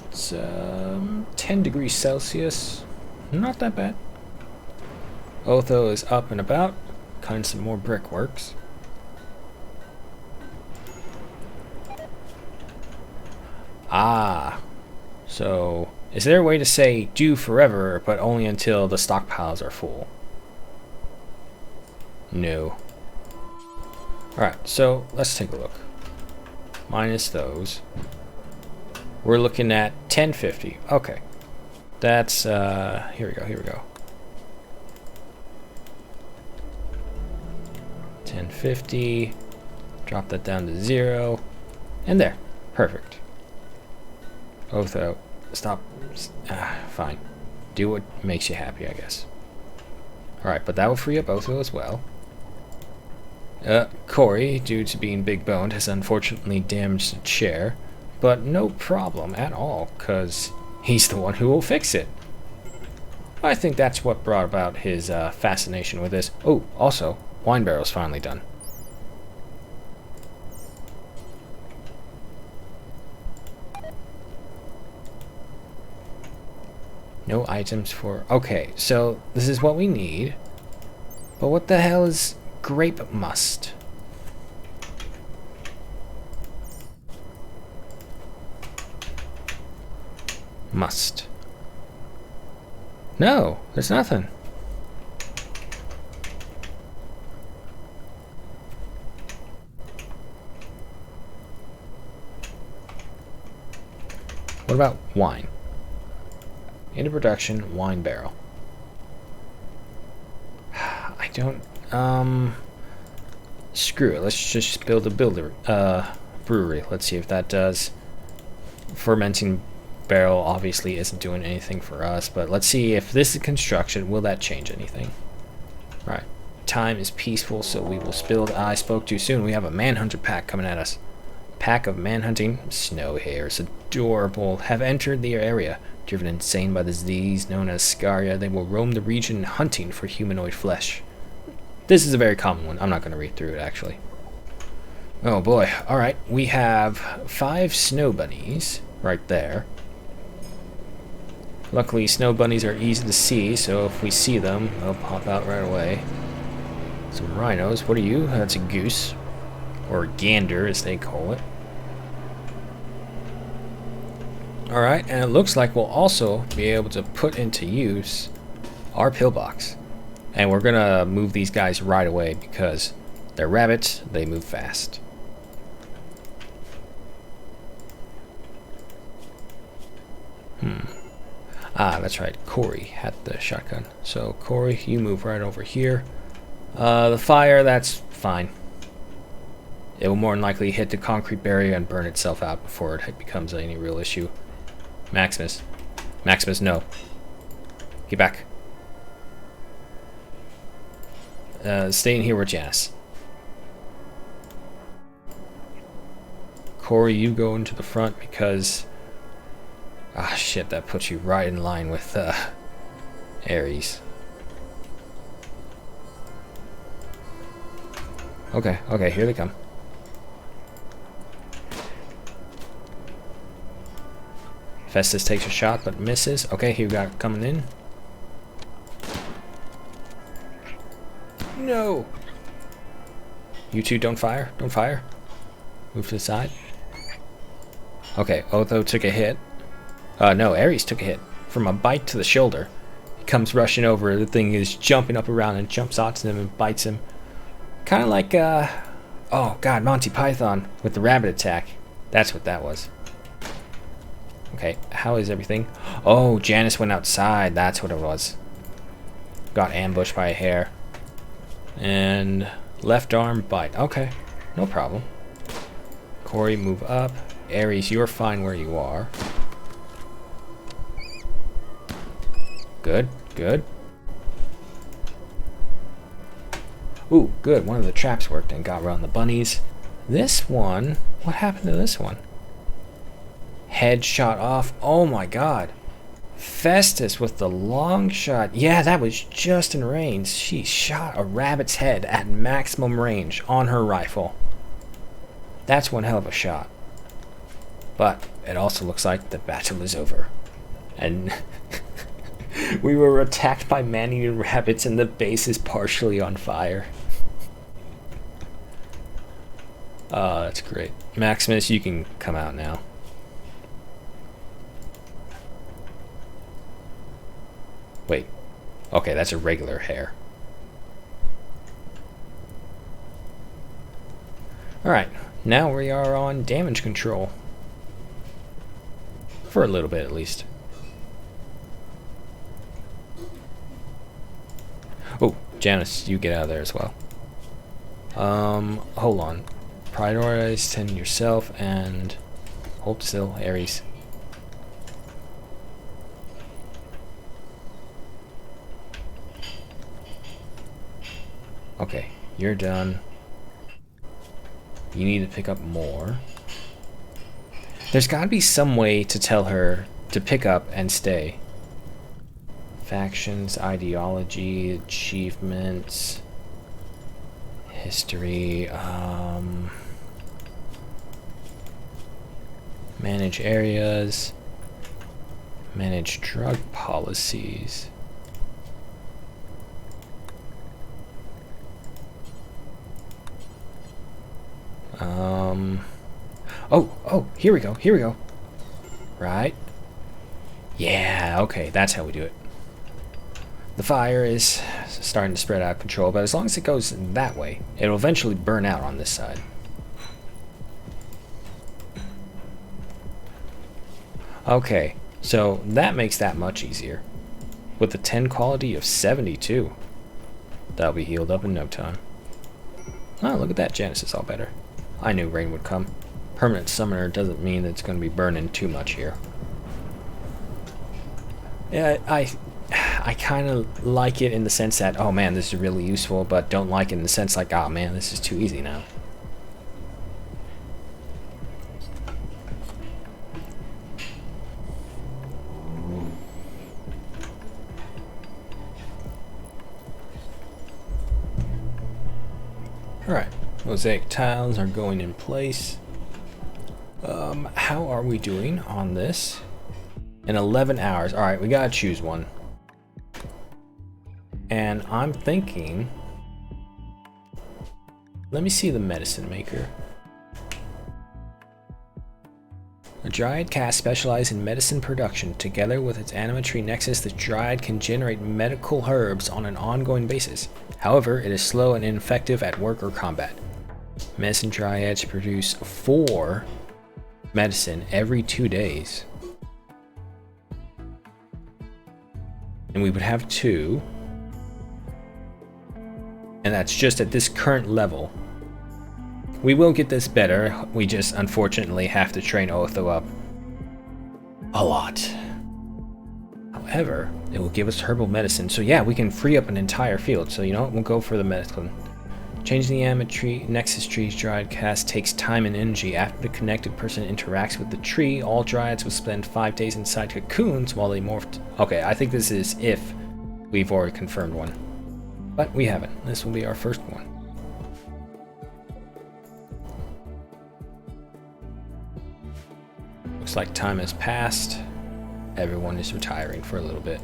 It's 10 degrees Celsius. Not that bad. Otho is up and about, cutting some more brickworks. Ah, so is there a way to say do forever, but only until the stockpiles are full? No. Alright, so let's take a look. Minus those. We're looking at 1050. Okay. That's, here we go. 1050. Drop that down to 0. And there. Perfect. Otho, stop. Fine. Do what makes you happy, I guess. Alright, but that will free up Otho as well. Corey, due to being big boned, has unfortunately damaged the chair. But no problem at all, because he's the one who will fix it. I think that's what brought about his fascination with this. Oh, also, wine barrel's finally done. No items for... Okay, so this is what we need. But what the hell is grape must? Must. No, there's nothing. What about wine? Into production, wine barrel. I don't, screw it. Let's just build a brewery. Let's see if that does. Fermenting barrel obviously isn't doing anything for us, but let's see if this is construction. Will that change anything? Right. Time is peaceful, so we will spill. I spoke too soon. We have a manhunter pack coming at us. pack of man-hunting snow hares, adorable, have entered the area. Driven insane by the disease known as Scaria, they will roam the region hunting for humanoid flesh. This is a very common one. I'm not going to read through it, actually. Oh boy. Alright, we have 5 snow bunnies right there. Luckily, snow bunnies are easy to see, so if we see them, they'll pop out right away. Some rhinos. What are you? That's a goose. Or gander, as they call it. Alright, and it looks like we'll also be able to put into use our pillbox. And we're gonna move these guys right away because they're rabbits, they move fast. Ah, that's right, Corey had the shotgun. So Corey, you move right over here. The fire, that's fine. It will more than likely hit the concrete barrier and burn itself out before it becomes any real issue. Maximus. Maximus, no. Get back. Stay in here with Janice. Corey, you go into the front because... Ah, shit, that puts you right in line with, Ares. Okay, okay, here they come. Festus takes a shot but misses. Okay, here we got it coming in. No! You two don't fire. Don't fire. Move to the side. Okay, Otho took a hit. No, Ares took a hit. From a bite to the shoulder. He comes rushing over. The thing is jumping up around and jumps onto him and bites him. Kind of like, oh god, Monty Python with the rabbit attack. That's what that was. Okay, how is everything? Oh, Janice went outside. That's what it was. Got ambushed by a hare. And left arm bite. Okay, no problem. Corey, move up. Ares, you're fine where you are. Good, good. Ooh, good. One of the traps worked and got around the bunnies. This one, what happened to this one? Head shot off. Oh my god. Festus with the long shot. Yeah, that was just in range. She shot a rabbit's head at maximum range on her rifle. That's one hell of a shot. But it also looks like the battle is over. And we were attacked by man-eating rabbits and the base is partially on fire. Oh, that's great. Maximus, you can come out now. Wait. Okay, that's a regular hare. Alright, now we are on damage control. For a little bit, at least. Oh, Janice, you get out of there as well. Hold on. Prioritize tend yourself and hold still, Ares. Okay, you're done. You need to pick up more. There's gotta be some way to tell her to pick up and stay. Factions, ideology, achievements, history, manage areas, manage drug policies. Oh, here we go, here we go. Right? Yeah, okay, that's how we do it. The fire is starting to spread out of control, but as long as it goes that way, it'll eventually burn out on this side. Okay, so that makes that much easier. With the 10 quality of 72, that'll be healed up in no time. Oh, look at that, Janice is all better. I knew rain would come. Permanent summoner doesn't mean that it's going to be burning too much here. Yeah, I kind of like it in the sense that, oh man, this is really useful, but don't like it in the sense like, oh man, this is too easy now. Mosaic tiles are going in place. How are we doing on this? In 11 hours. Alright, we gotta choose one. And I'm thinking... Let me see the medicine maker. A Dryad caste specializes in medicine production. Together with its animatry nexus, the Dryad can generate medical herbs on an ongoing basis. However, it is slow and ineffective at work or combat. Medicine Dryads produce 4 medicine every 2 days. And we would have 2. And that's just at this current level. We will get this better, we just unfortunately have to train Otho up a lot. However, it will give us herbal medicine, so yeah, we can free up an entire field. So you know what, we'll go for the medicine. Changing the animate nexus tree's Dryad cast takes time and energy. After the connected person interacts with the tree, all Dryads will spend 5 days inside cocoons while they morph. Okay, I think this is if we've already confirmed one. But we haven't. This will be our first one. Looks like time has passed. Everyone is retiring for a little bit.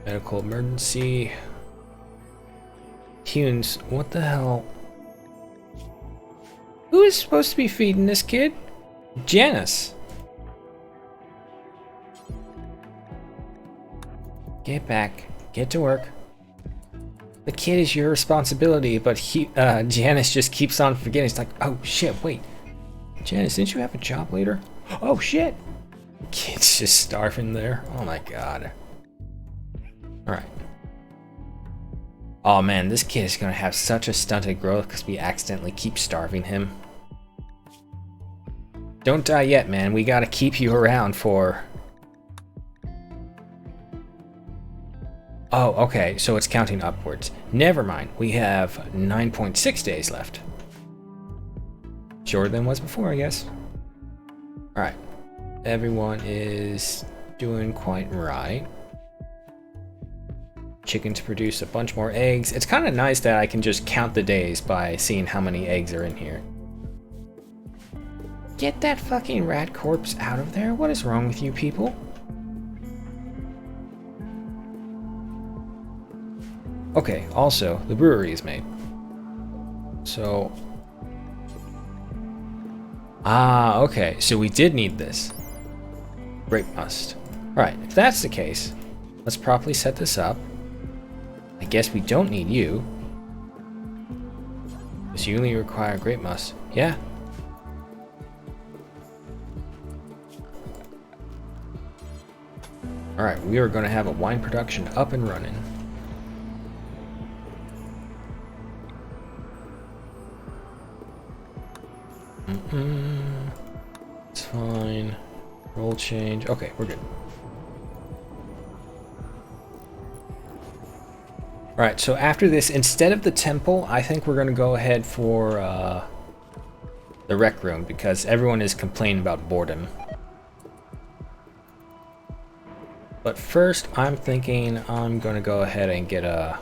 Medical emergency. Tunes, what the hell? Who is supposed to be feeding this kid? Janice. Get back. Get to work. The kid is your responsibility, but Janice just keeps on forgetting. It's like, oh shit, wait. Janice, didn't you have a job later? Oh shit! Kid's just starving there. Oh my god. Alright. Oh man, this kid is gonna have such a stunted growth because we accidentally keep starving him. Don't die yet, man. We gotta keep you around for... Oh, okay, so it's counting upwards. Never mind, we have 9.6 days left. Shorter than was before, I guess. Alright, everyone is doing quite right. Chickens produce a bunch more eggs. It's kind of nice that I can just count the days by seeing how many eggs are in here. Get that fucking rat corpse out of there. What is wrong with you people? Okay, also, the brewery is made. So... Ah, okay, so we did need this. Grape must. Alright, if that's the case, let's properly set this up. I guess we don't need you. Because you only require grape must. Yeah. Alright, we are going to have a wine production up and running. It's fine. Roll change. Okay, we're good. Alright, so after this, instead of the temple, I think we're going to go ahead for the rec room because everyone is complaining about boredom. But first, I'm thinking I'm going to go ahead and get a...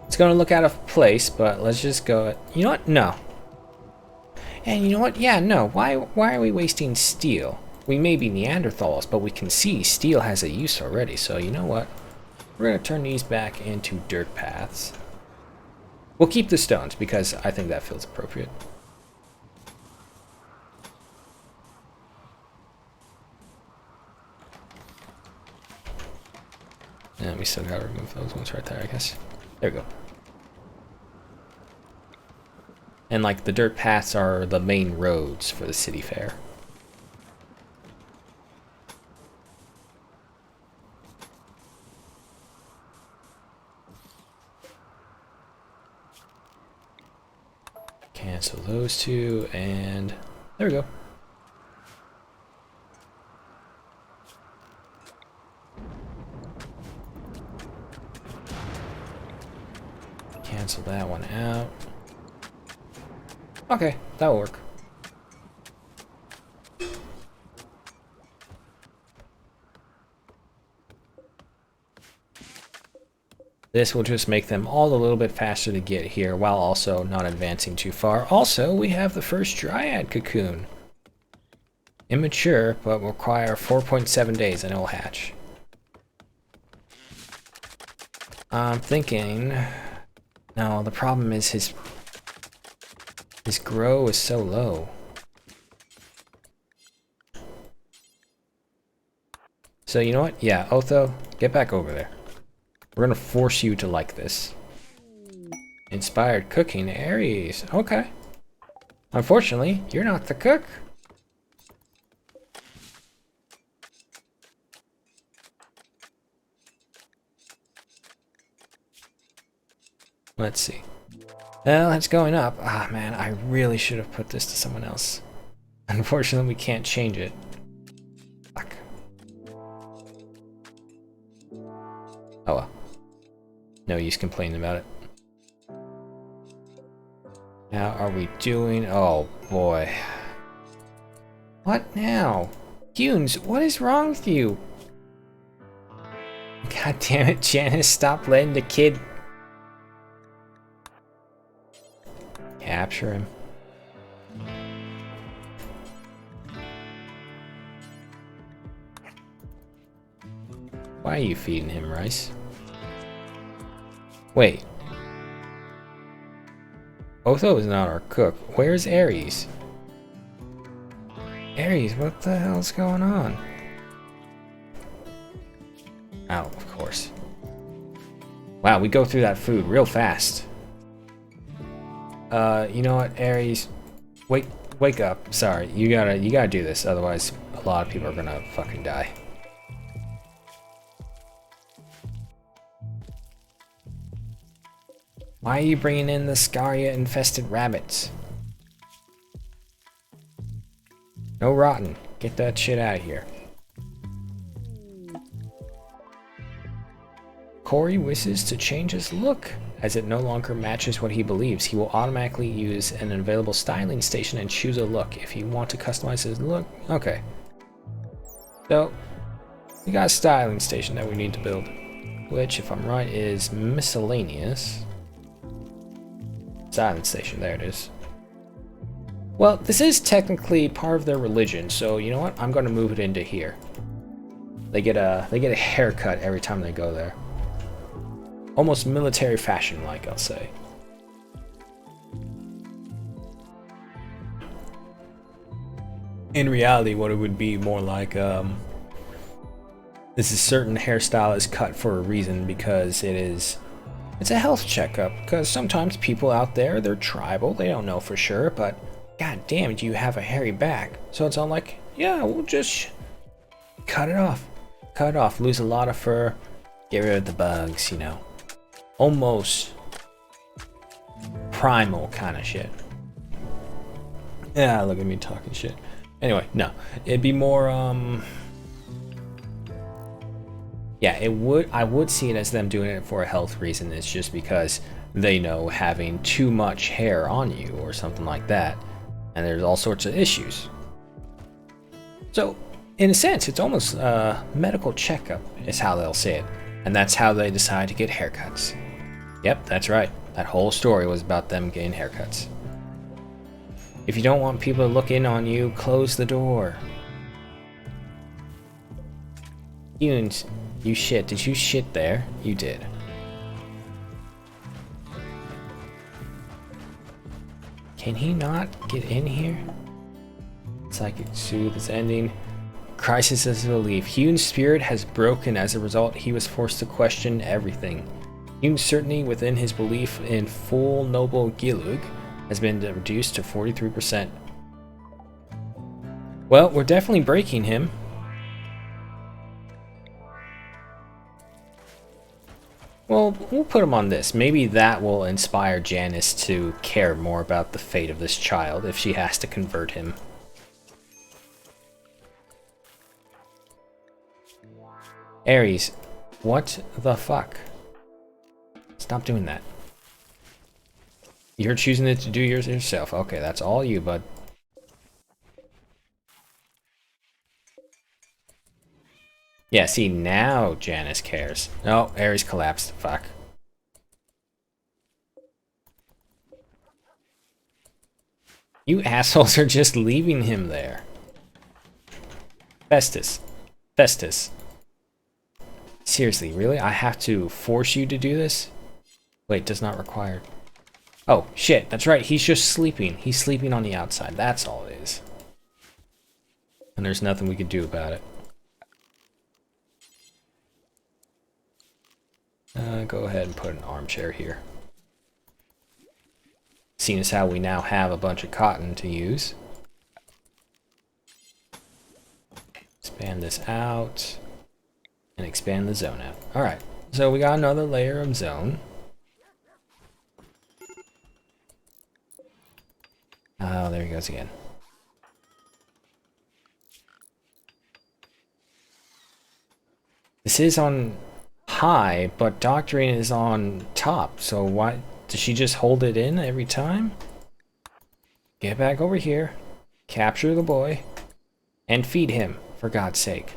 It's going to look out of place, but let's just go... You know what? No. And you know what? Yeah, no. Why are we wasting steel? We may be Neanderthals, but we can see steel has a use already. So you know what? We're going to turn these back into dirt paths. We'll keep the stones because I think that feels appropriate. And we still got to remove those ones right there, I guess. There we go. And like the dirt paths are the main roads for the city fair. Cancel those two, and there we go. Cancel that one out. Okay, that'll work. This will just make them all a little bit faster to get here while also not advancing too far. Also, we have the first Dryad cocoon. Immature, but will require 4.7 days and it will hatch. I'm thinking... No, the problem is his grow is so low. So you know what? Yeah, Otho, get back over there. We're gonna force you to like this. Inspired cooking, Aries. Okay. Unfortunately, you're not the cook. Let's see. Well, it's going up. Ah, man, I really should have put this to someone else. Unfortunately, we can't change it. Fuck. Oh well. No use complaining about it. How are we doing? Oh, boy. What now? Hunes, what is wrong with you? God damn it, Janice, stop letting the kid... Capture him. Why are you feeding him rice? Wait. Otho is not our cook. Where's Aries? Aries, what the hell's going on? Oh, of course. Wow, we go through that food real fast. You know what, Aries? Wake up. Sorry, you gotta do this, otherwise a lot of people are gonna fucking die. Why are you bringing in the Scaria-infested rabbits? No rotten. Get that shit out of here. Corey wishes to change his look. As it no longer matches what he believes, he will automatically use an available styling station and choose a look. If you want to customize his look, okay. So, we got a styling station that we need to build, which, if I'm right, is miscellaneous. Styling station, there it is. Well, this is technically part of their religion, so you know what? I'm going to move it into here. They get a haircut every time they go there. Almost military fashion, like I'll say. In reality, what it would be more like, this is certain hairstyle is cut for a reason because it's a health checkup. Because sometimes people out there, they're tribal, they don't know for sure, but god damn it, you have a hairy back. So it's all like, yeah, we'll just cut it off. Cut it off, lose a lot of fur, get rid of the bugs, you know. Almost primal kind of shit. Yeah, look at me talking shit. Anyway, no, it'd be more yeah, I would see it as them doing it for a health reason. It's just because they know having too much hair on you or something like that, and there's all sorts of issues. So in a sense, it's almost a medical checkup is how they'll say it, and that's how they decide to get haircuts. Yep, that's right. That whole story was about them getting haircuts. If you don't want people to look in on you, close the door. Hunes, you shit. Did you shit there? You did. Can he not get in here? Psychic soothe is ending. Crisis as a belief. Hune's spirit has broken. As a result, he was forced to question everything. Hune's certainty within his belief in full noble Gilug has been reduced to 43%. Well, we're definitely breaking him. Well, we'll put him on this. Maybe that will inspire Janice to care more about the fate of this child if she has to convert him. Aries, what the fuck? Stop doing that. You're choosing it to do yours yourself. Okay, that's all you, bud. Yeah, see, now Janice cares. Oh, Aries collapsed. Fuck. You assholes are just leaving him there. Festus. Festus. Seriously, really? I have to force you to do this? Wait, does not require. Oh, shit. That's right. He's just sleeping. He's sleeping on the outside. That's all it is. And there's nothing we could do about it. Go ahead and put an armchair here. Seeing as how we now have a bunch of cotton to use. Expand this out. And expand the zone out. Alright, so we got another layer of zone. Oh, there he goes again. This is on high, but doctoring is on top. So why does she just hold it in every time? Get back over here, capture the boy, and feed him, for God's sake.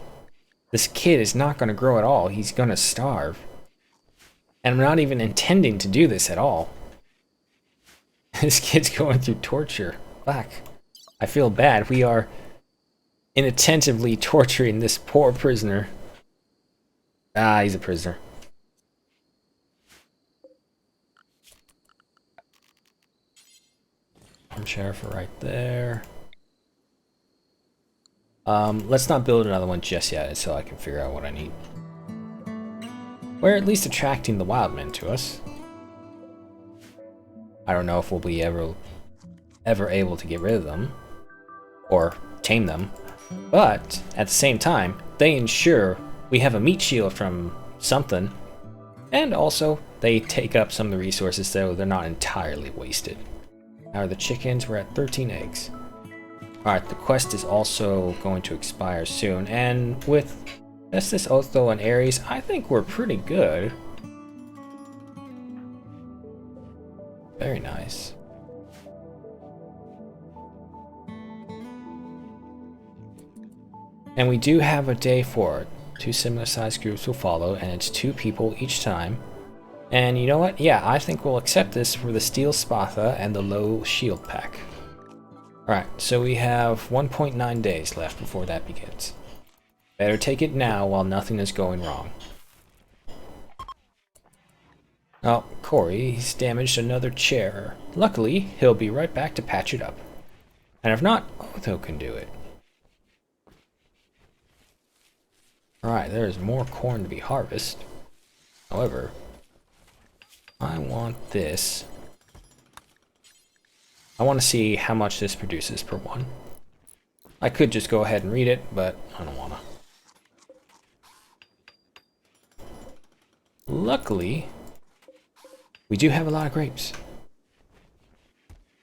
This kid is not going to grow at all. He's going to starve. And I'm not even intending to do this at all. This kid's going through torture. Fuck. I feel bad. We are inattentively torturing this poor prisoner. Ah, he's a prisoner. Armchair for right there. Let's not build another one just yet until I can figure out what I need. We're at least attracting the wild men to us. I don't know if we'll be ever able to get rid of them or tame them, but at the same time, they ensure we have a meat shield from something, and also they take up some of the resources so they're not entirely wasted. Now the chickens, we're at 13 eggs. Alright, the quest is also going to expire soon, and with Festus, Otho, and Ares, I think we're pretty good. Very nice. And we do have a day for it. 2 similar sized groups will follow, and it's 2 people each time. And you know what? Yeah, I think we'll accept this for the Steel Spatha and the Low Shield Pack. Alright, so we have 1.9 days left before that begins. Better take it now while nothing is going wrong. Oh, Corey, he's damaged another chair. Luckily, he'll be right back to patch it up. And if not, Otho can do it. Alright, there is more corn to be harvested. However, I want this. I want to see how much this produces per one. I could just go ahead and read it, but I don't want to. Luckily, we do have a lot of grapes.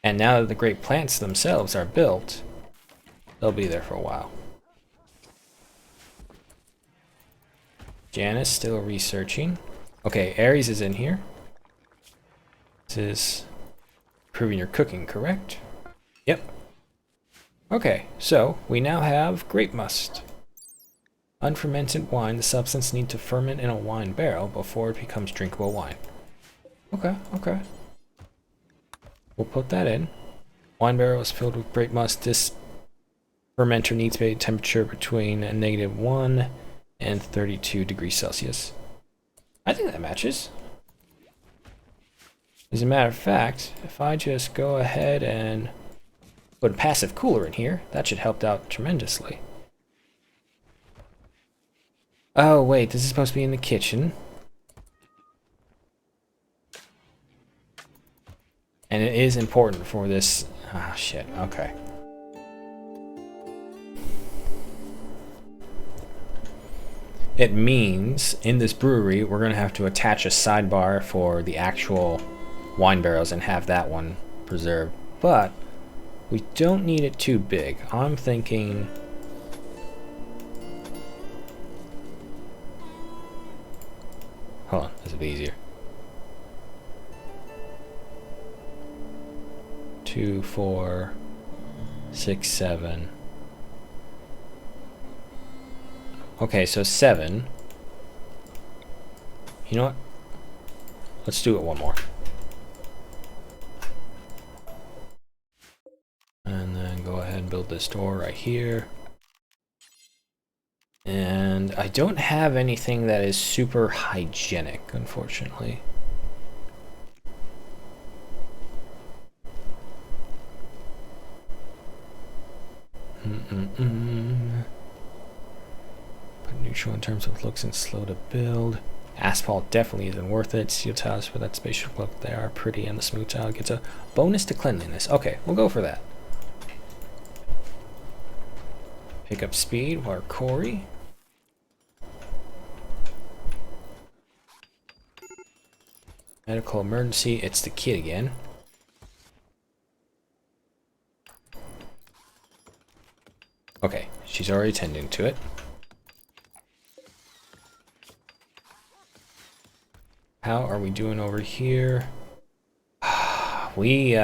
And now that the grape plants themselves are built, they'll be there for a while. Janice still researching. Okay, Ares is in here. This is improving your cooking, correct? Yep. Okay, so we now have grape must. Unfermented wine, the substance needs to ferment in a wine barrel before it becomes drinkable wine. Okay, okay. We'll put that in. Wine barrel is filled with grape must. This fermenter needs a temperature between -1 and 32 degrees Celsius. I think that matches. As a matter of fact, if I just go ahead and put a passive cooler in here, that should help out tremendously. Oh wait, this is supposed to be in the kitchen. And it is important for this. Ah, shit, okay. It means in this brewery, we're going to have to attach a sidebar for the actual wine barrels and have that one preserved. But we don't need it too big. I'm thinking... Hold on, this will be easier. 2, 4, 6, 7. Okay, so 7. You know what? Let's do it one more. and build this door right here. And I don't have anything that is super hygienic, unfortunately. But neutral in terms of looks and slow to build. Asphalt definitely isn't worth it. Steel tiles for that spaceship look, they are pretty, and the smooth tile gets a bonus to cleanliness. Okay, we'll go for that. Pick up speed while Corey. Medical emergency, it's the kid again. Okay, she's already tending to it. How are we doing over here? We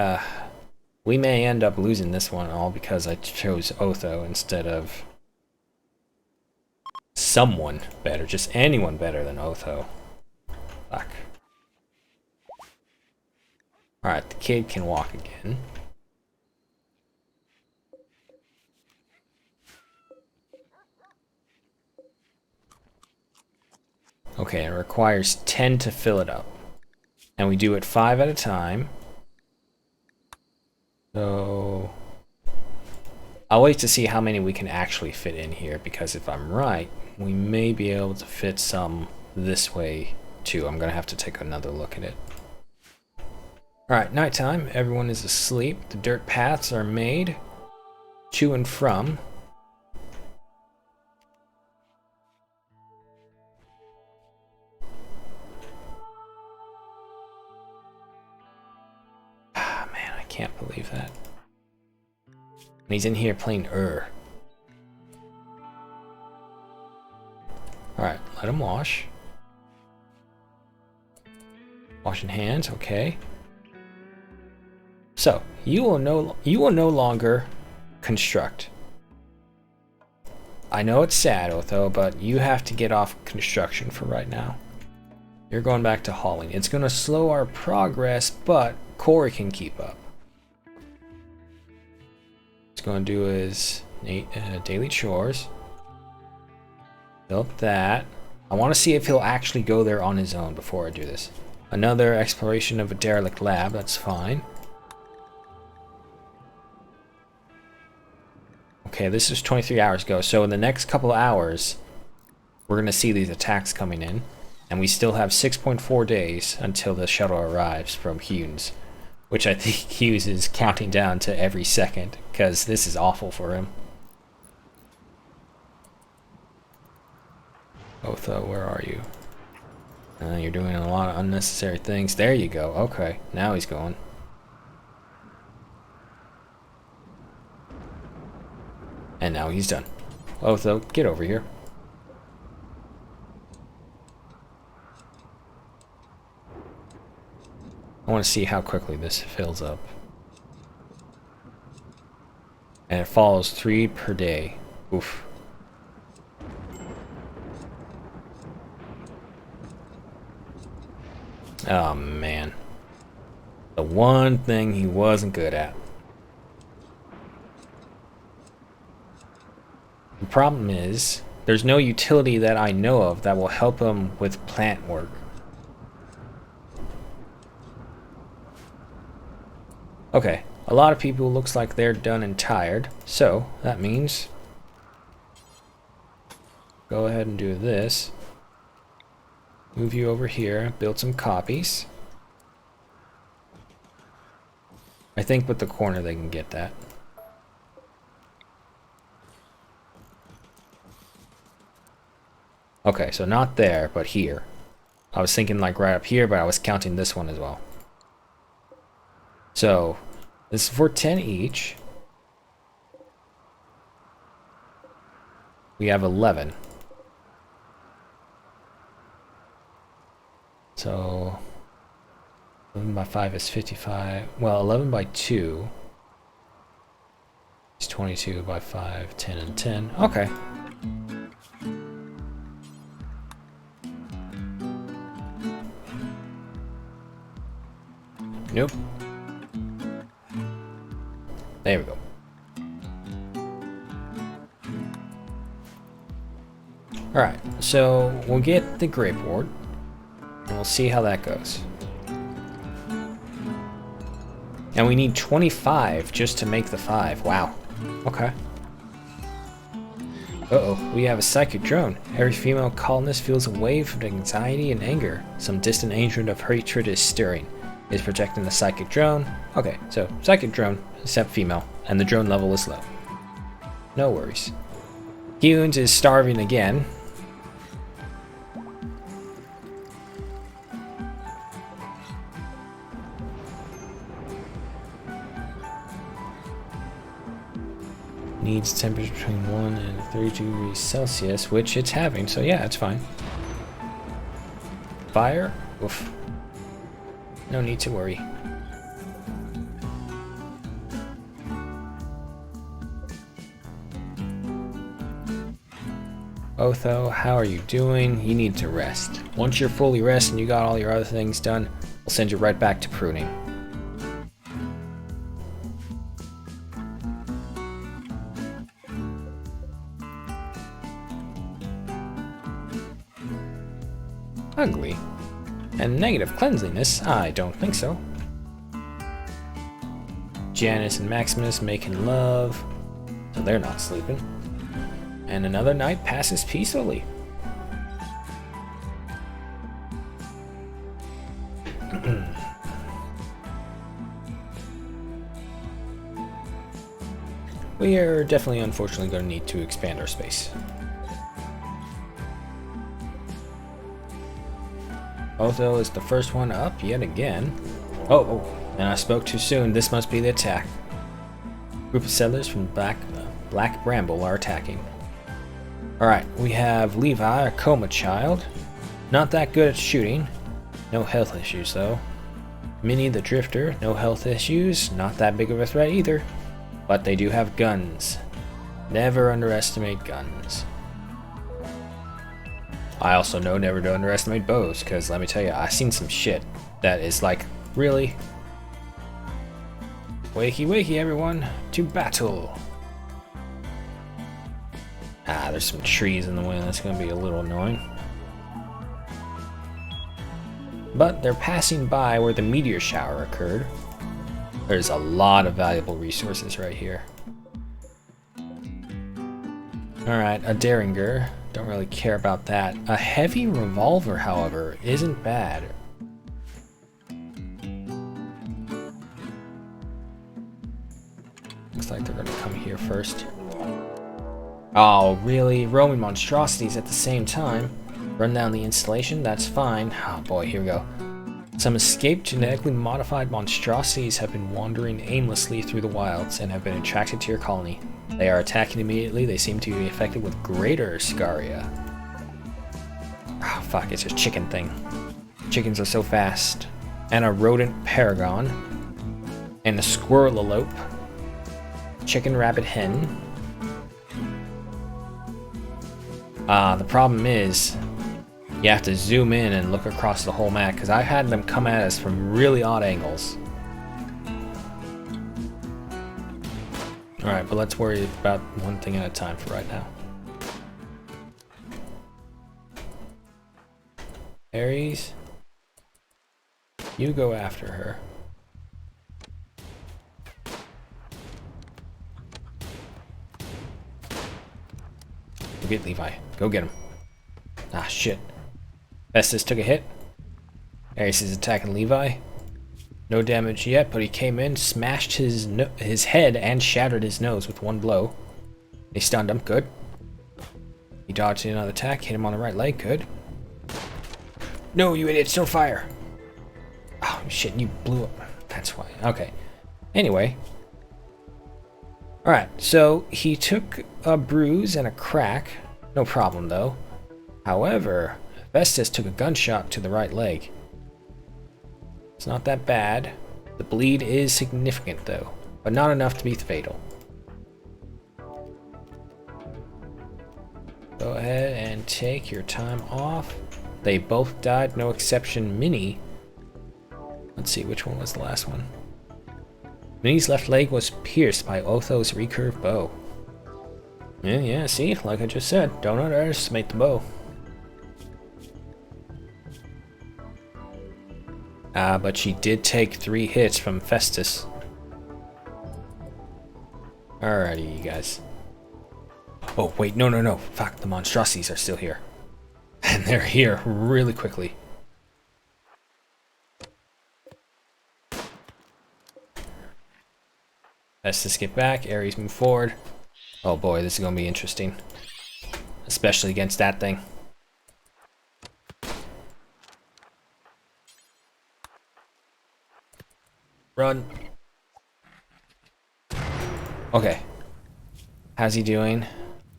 may end up losing this one all because I chose Otho instead of someone better, just anyone better than Otho. Fuck. Alright, the kid can walk again. Okay, it requires 10 to fill it up. And we do it 5 at a time. So I'll wait to see how many we can actually fit in here, because if I'm right, we may be able to fit some this way too. I'm gonna have to take another look at it. Alright, nighttime. Everyone is asleep. The dirt paths are made to and from. Ah, man, I can't believe that. And he's in here playing Alright, let him wash. Washing hands, okay. So, you will no longer construct. I know it's sad, Otho, but you have to get off construction for right now. You're going back to hauling. It's going to slow our progress, but Corey can keep up. What's going to do is daily chores. Build that. I want to see if he'll actually go there on his own before I do this. Another exploration of a derelict lab, that's fine. Okay, this is 23 hours ago, so in the next couple of hours, we're going to see these attacks coming in, and we still have 6.4 days until the shuttle arrives from Hughes, which I think Hughes is counting down to every second, because this is awful for him. Otho, where are you? You're doing a lot of unnecessary things. There you go. Okay, now he's going. And now he's done. Otho, get over here. I want to see how quickly this fills up. And it follows 3 per day. Oof. Oh man. The one thing he wasn't good at. The problem is, there's no utility that I know of that will help him with plant work. Okay, a lot of people looks like they're done and tired, so that means go ahead and do this. Move you over here, build some copies. I think with the corner they can get that. Okay, so not there, but here. I was thinking like right up here, but I was counting this one as well. So, this is for 10 each. We have 11. So, 11 by 5 is 55. Well, 11 by 2 is 22 by 5, 10 and 10. Okay. Nope. There we go. Alright, so we'll get the grape wort, and we'll see how that goes. And we need 25 just to make the 5. Wow. Okay. Uh-oh, we have a psychic drone. Every female colonist feels a wave of anxiety and anger. Some distant agent of hatred is stirring. Is projecting the psychic drone. Okay, so psychic drone, except female, and the drone level is low. No worries. Hewens is starving again. Needs temperature between 1 and 32 degrees Celsius, which it's having, so yeah, it's fine. Fire? Oof. No need to worry. Otho, how are you doing? You need to rest. Once you're fully rested and you got all your other things done, we'll send you right back to pruning. Ugly. And negative cleanliness? I don't think so. Janice and Maximus making love, so they're not sleeping. And another night passes peacefully. We are definitely, unfortunately, going to need to expand our space. Otho is the first one up yet again. Oh, and I spoke too soon. This must be the attack. Group of settlers from Black Bramble are attacking. Alright, we have Levi, a coma child. Not that good at shooting. No health issues, though. Minnie the Drifter, no health issues. Not that big of a threat either. But they do have guns. Never underestimate guns. I also know never to underestimate bows, because let me tell you, I've seen some shit that is like, really? Wakey wakey everyone, to battle! Ah, there's some trees in the way, that's going to be a little annoying. But they're passing by where the meteor shower occurred. There's a lot of valuable resources right here. Alright, a Derringer. Don't really care about that. A heavy revolver, however, isn't bad. Looks like they're gonna come here first. Oh, really? Roman monstrosities at the same time? Run down the installation? That's fine. Oh boy, here we go. Some escaped genetically modified monstrosities have been wandering aimlessly through the wilds and have been attracted to your colony. They are attacking immediately. They seem to be affected with greater scaria. Oh, fuck, it's a chicken thing. Chickens are so fast. And a rodent paragon. And a squirrelope. Chicken rabbit hen. The problem is, you have to zoom in and look across the whole map, because I had them come at us from really odd angles. Alright, but let's worry about one thing at a time for right now. Ares, you go after her. Go get Levi. Go get him. Ah, shit. Festus took a hit. Ares is attacking Levi. No damage yet, but he came in, smashed his head, and shattered his nose with one blow. He stunned him. Good. He dodged another attack, hit him on the right leg. Good. No, you idiots, don't fire. Oh, shit, you blew up. That's why. Okay. Anyway. Alright, so he took a bruise and a crack. No problem, though. However, Festus took a gunshot to the right leg. It's not that bad. The bleed is significant, though, but not enough to be fatal. Go ahead and take your time off. They both died, no exception Minnie. Let's see, which one was the last one? Minnie's left leg was pierced by Otho's recurved bow. Yeah, see? Like I just said, don't underestimate the bow. But she did take 3 hits from Festus. Alrighty, you guys. Oh, wait, no. Fuck, the monstrosities are still here. And they're here really quickly. Festus, get back. Ares, move forward. Oh boy, this is gonna be interesting. Especially against that thing. Run. Okay. How's he doing?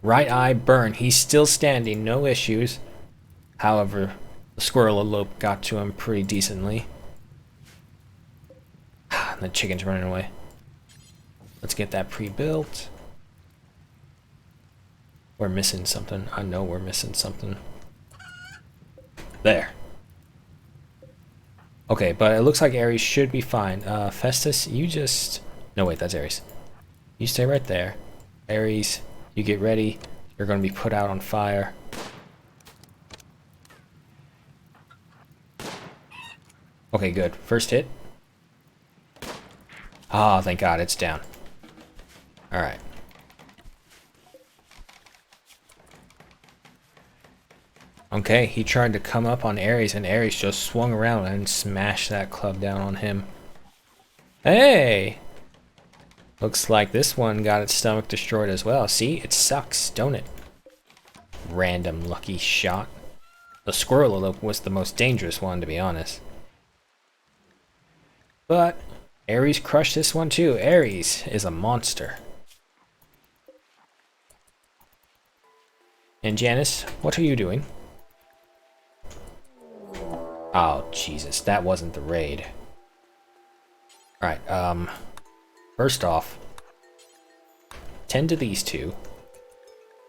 Right eye burn. He's still standing, no issues. However, the squirrel elope got to him pretty decently. And the chicken's running away. Let's get that pre-built. We're missing something. I know we're missing something. There. Okay, but it looks like Ares should be fine. Festus, you just... No, wait, that's Ares. You stay right there. Ares, you get ready. You're going to be put out on fire. Okay, good. First hit. Ah, oh, thank God, it's down. Alright. Okay, he tried to come up on Ares, and Ares just swung around and smashed that club down on him. Hey! Looks like this one got its stomach destroyed as well. See? It sucks, don't it? Random lucky shot. The squirrel elope was the most dangerous one, to be honest. But Ares crushed this one too. Ares is a monster. And Janice, what are you doing? Oh, Jesus, that wasn't the raid. Alright, first off, tend to these two.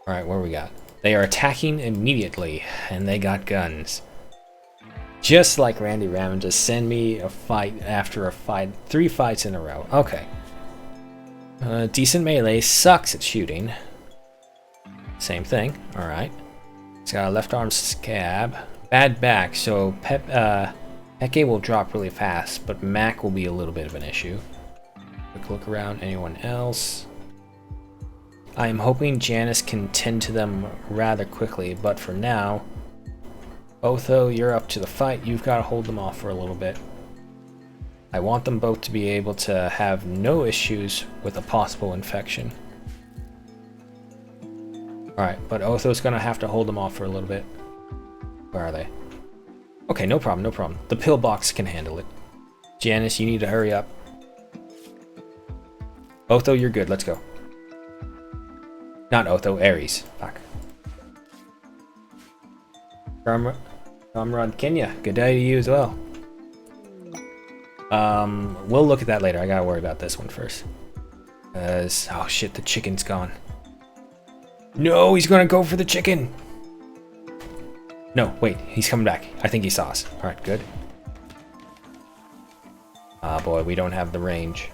Alright, what do we got? They are attacking immediately, and they got guns. Just like Randy Rammon, just send me a fight after a fight. 3 fights in a row. Okay. Decent melee, sucks at shooting. Same thing, alright. It's got a left arm scab. Bad back, so Peke will drop really fast, but Mac will be a little bit of an issue. Quick look around, anyone else? I am hoping Janice can tend to them rather quickly, but for now, Otho, you're up to the fight. You've got to hold them off for a little bit. I want them both to be able to have no issues with a possible infection. Alright, but Otho's going to have to hold them off for a little bit. Where are they? Okay, no problem, no problem. The pillbox can handle it. Janice, you need to hurry up. Otho, you're good. Let's go. Not Otho, Ares. Fuck. Comrade Kenya, good day to you as well. We'll look at that later. I gotta worry about this one first. Oh shit, the chicken's gone. No, he's gonna go for the chicken! No, wait, he's coming back. I think he saw us. Alright, good. Ah, boy, we don't have the range.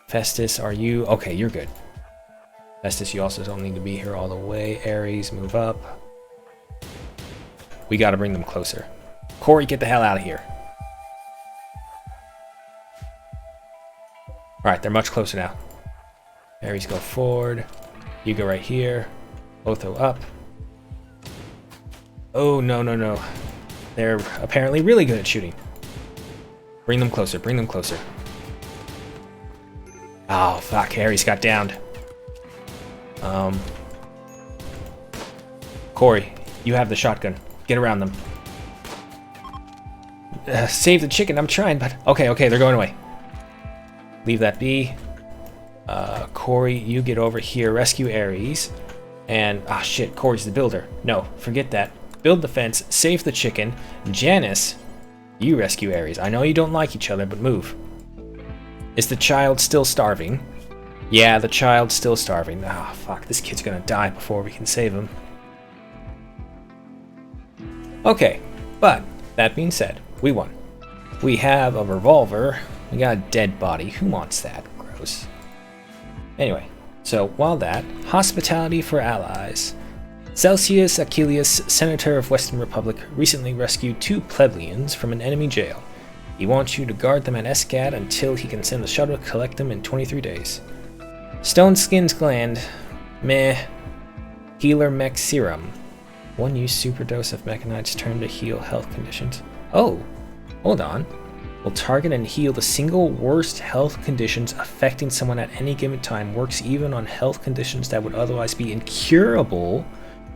Festus, are you... Okay, you're good. Festus, you also don't need to be here all the way. Ares, move up. We gotta bring them closer. Corey, get the hell out of here. Alright, they're much closer now. Ares, go forward. You go right here. Otho up. Oh, no, no, no. They're apparently really good at shooting. Bring them closer, bring them closer. Oh, fuck, Ares got downed. Corey, you have the shotgun. Get around them. Save the chicken, I'm trying, but... Okay, they're going away. Leave that be. Corey, you get over here, rescue Ares. And, ah shit, Corey's the builder. No, forget that. Build the fence, save the chicken. Janice, you rescue Ares. I know you don't like each other, but move. Is the child still starving? Yeah, the child's still starving. Ah, fuck, this kid's gonna die before we can save him. Okay, but, that being said, we won. We have a revolver. We got a dead body. Who wants that? Gross. Anyway, so while that, hospitality for allies. Celsius Achilles, senator of Western Republic, recently rescued 2 plebeians from an enemy jail. He wants you to guard them at Escad until he can send a shuttle to collect them in 23 days. Stone Skin's Gland. Meh. Healer Mech Serum. 1 use superdose of Mechanite's turn to heal health conditions. Oh, hold on. Will target and heal the single worst health conditions affecting someone at any given time. Works even on health conditions that would otherwise be incurable.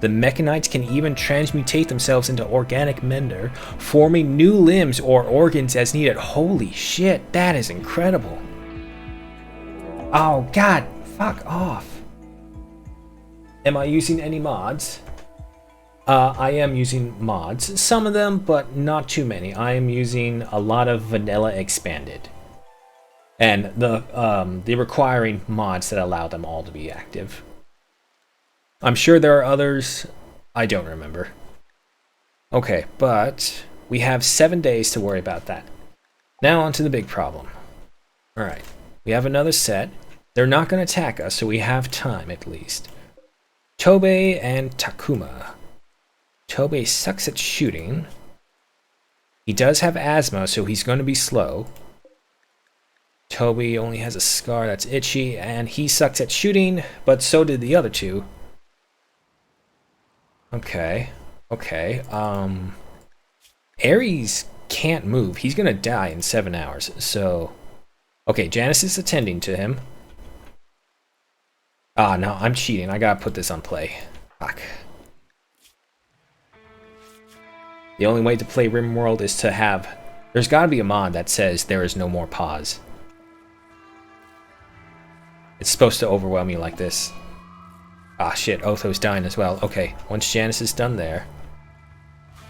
The Mechanites can even transmutate themselves into organic mender, forming new limbs or organs as needed. Holy shit, that is incredible. Oh god, fuck off. Am I using any mods? I am using mods. Some of them, but not too many. I am using a lot of vanilla expanded. And the requiring mods that allow them all to be active. I'm sure there are others. I don't remember. Okay, but we have 7 days to worry about that. Now on to the big problem. Alright, we have another set. They're not going to attack us, so we have time at least. Tobey and Takuma. Tobey sucks at shooting. He does have asthma, so he's going to be slow. Tobey only has a scar that's itchy, and he sucks at shooting, but so did the other 2. Okay. Ares can't move. He's gonna die in 7 hours, so... Okay, Janice is attending to him. Ah, no, I'm cheating. I gotta put this on play. Fuck. The only way to play Rimworld is to have... There's gotta be a mod that says there is no more pause. It's supposed to overwhelm you like this. Ah, shit, Otho's dying as well. Okay, once Janice is done there.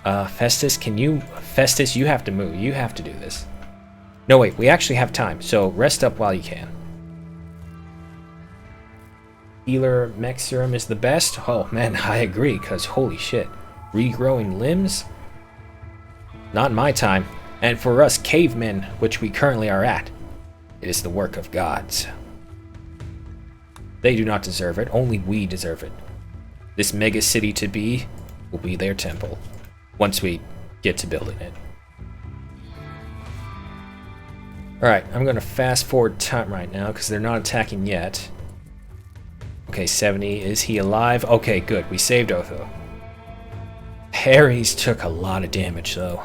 Festus, Festus, you have to move. You have to do this. No, wait, we actually have time, so rest up while you can. Healer Mech Serum is the best? Oh, man, I agree, because holy shit. Regrowing limbs? Not in my time. And for us cavemen, which we currently are at, it is the work of gods. They do not deserve it, only we deserve it. This mega city to be will be their temple, once we get to building it. Alright, I'm going to fast forward time right now, because they're not attacking yet. Okay, 70, is he alive? Okay, good, we saved Otho. Ares took a lot of damage, though.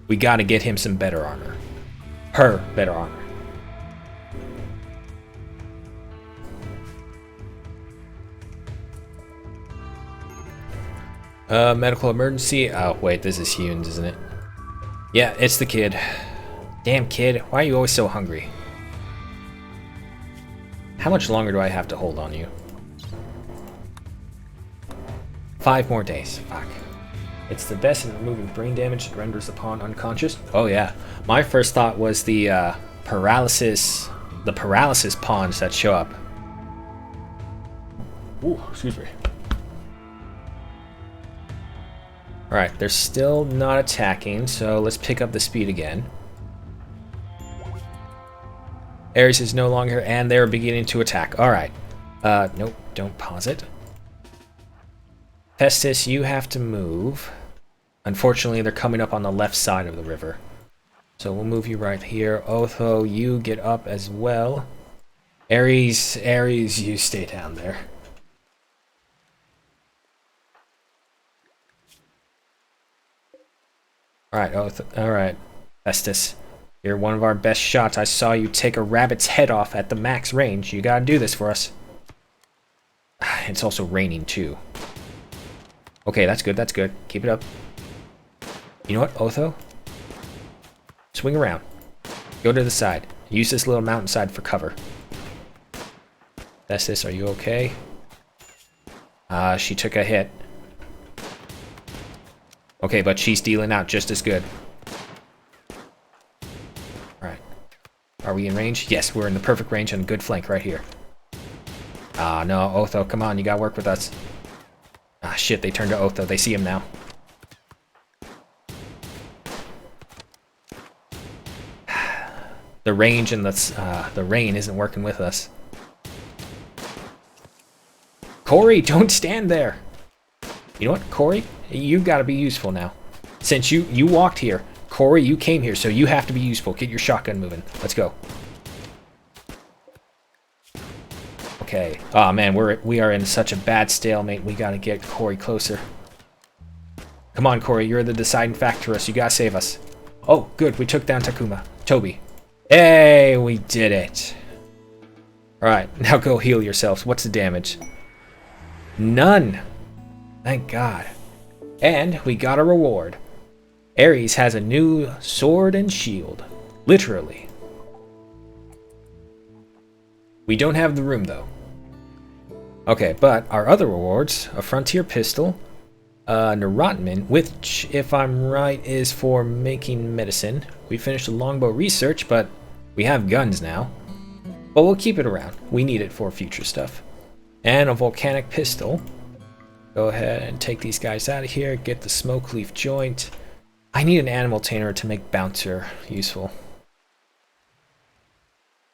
We gotta get him some better armor. Her better armor. Medical emergency. Oh, wait, this is Hunes, isn't it? Yeah, it's the kid. Damn kid, why are you always so hungry? How much longer do I have to hold on you? 5 more days. Fuck. It's the best in removing brain damage that renders the pawn unconscious. Oh yeah. My first thought was the paralysis pawns that show up. Ooh, excuse me. Alright, they're still not attacking, so let's pick up the speed again. Ares is no longer, and they're beginning to attack. Alright. Nope, don't pause it. Festus, you have to move. Unfortunately, they're coming up on the left side of the river. So we'll move you right here. Otho, you get up as well. Ares, you stay down there. Alright, Otho, alright. Festus, you're one of our best shots. I saw you take a rabbit's head off at the max range. You gotta do this for us. It's also raining too. Okay, that's good, that's good. Keep it up. You know what, Otho? Swing around. Go to the side. Use this little mountainside for cover. Festus, are you okay? She took a hit. Okay, but she's dealing out just as good. Alright. Are we in range? Yes, we're in the perfect range and good flank right here. Ah, no, Otho, come on, you gotta work with us. Ah, shit, they turned to Otho. They see him now. The range and the rain isn't working with us. Corey, don't stand there. You know what, Corey? You gotta be useful now. Since you walked here. Corey, you came here, so you have to be useful. Get your shotgun moving. Let's go. Okay. Oh man, we are in such a bad stalemate. We gotta get Corey closer. Come on, Corey. You're the deciding factor for us. You gotta save us. Oh, good. We took down Toby. Hey, we did it. Alright, now go heal yourselves. What's the damage? None. Thank God. And we got a reward. Ares has a new sword and shield. Literally. We don't have the room, though. Okay, but our other rewards, a frontier pistol, Neurotman, which, if I'm right, is for making medicine. We finished the longbow research, but we have guns now. But we'll keep it around. We need it for future stuff. And a volcanic pistol. Go ahead and take these guys out of here. Get the smoke leaf joint. I need an animal tamer to make Bouncer useful.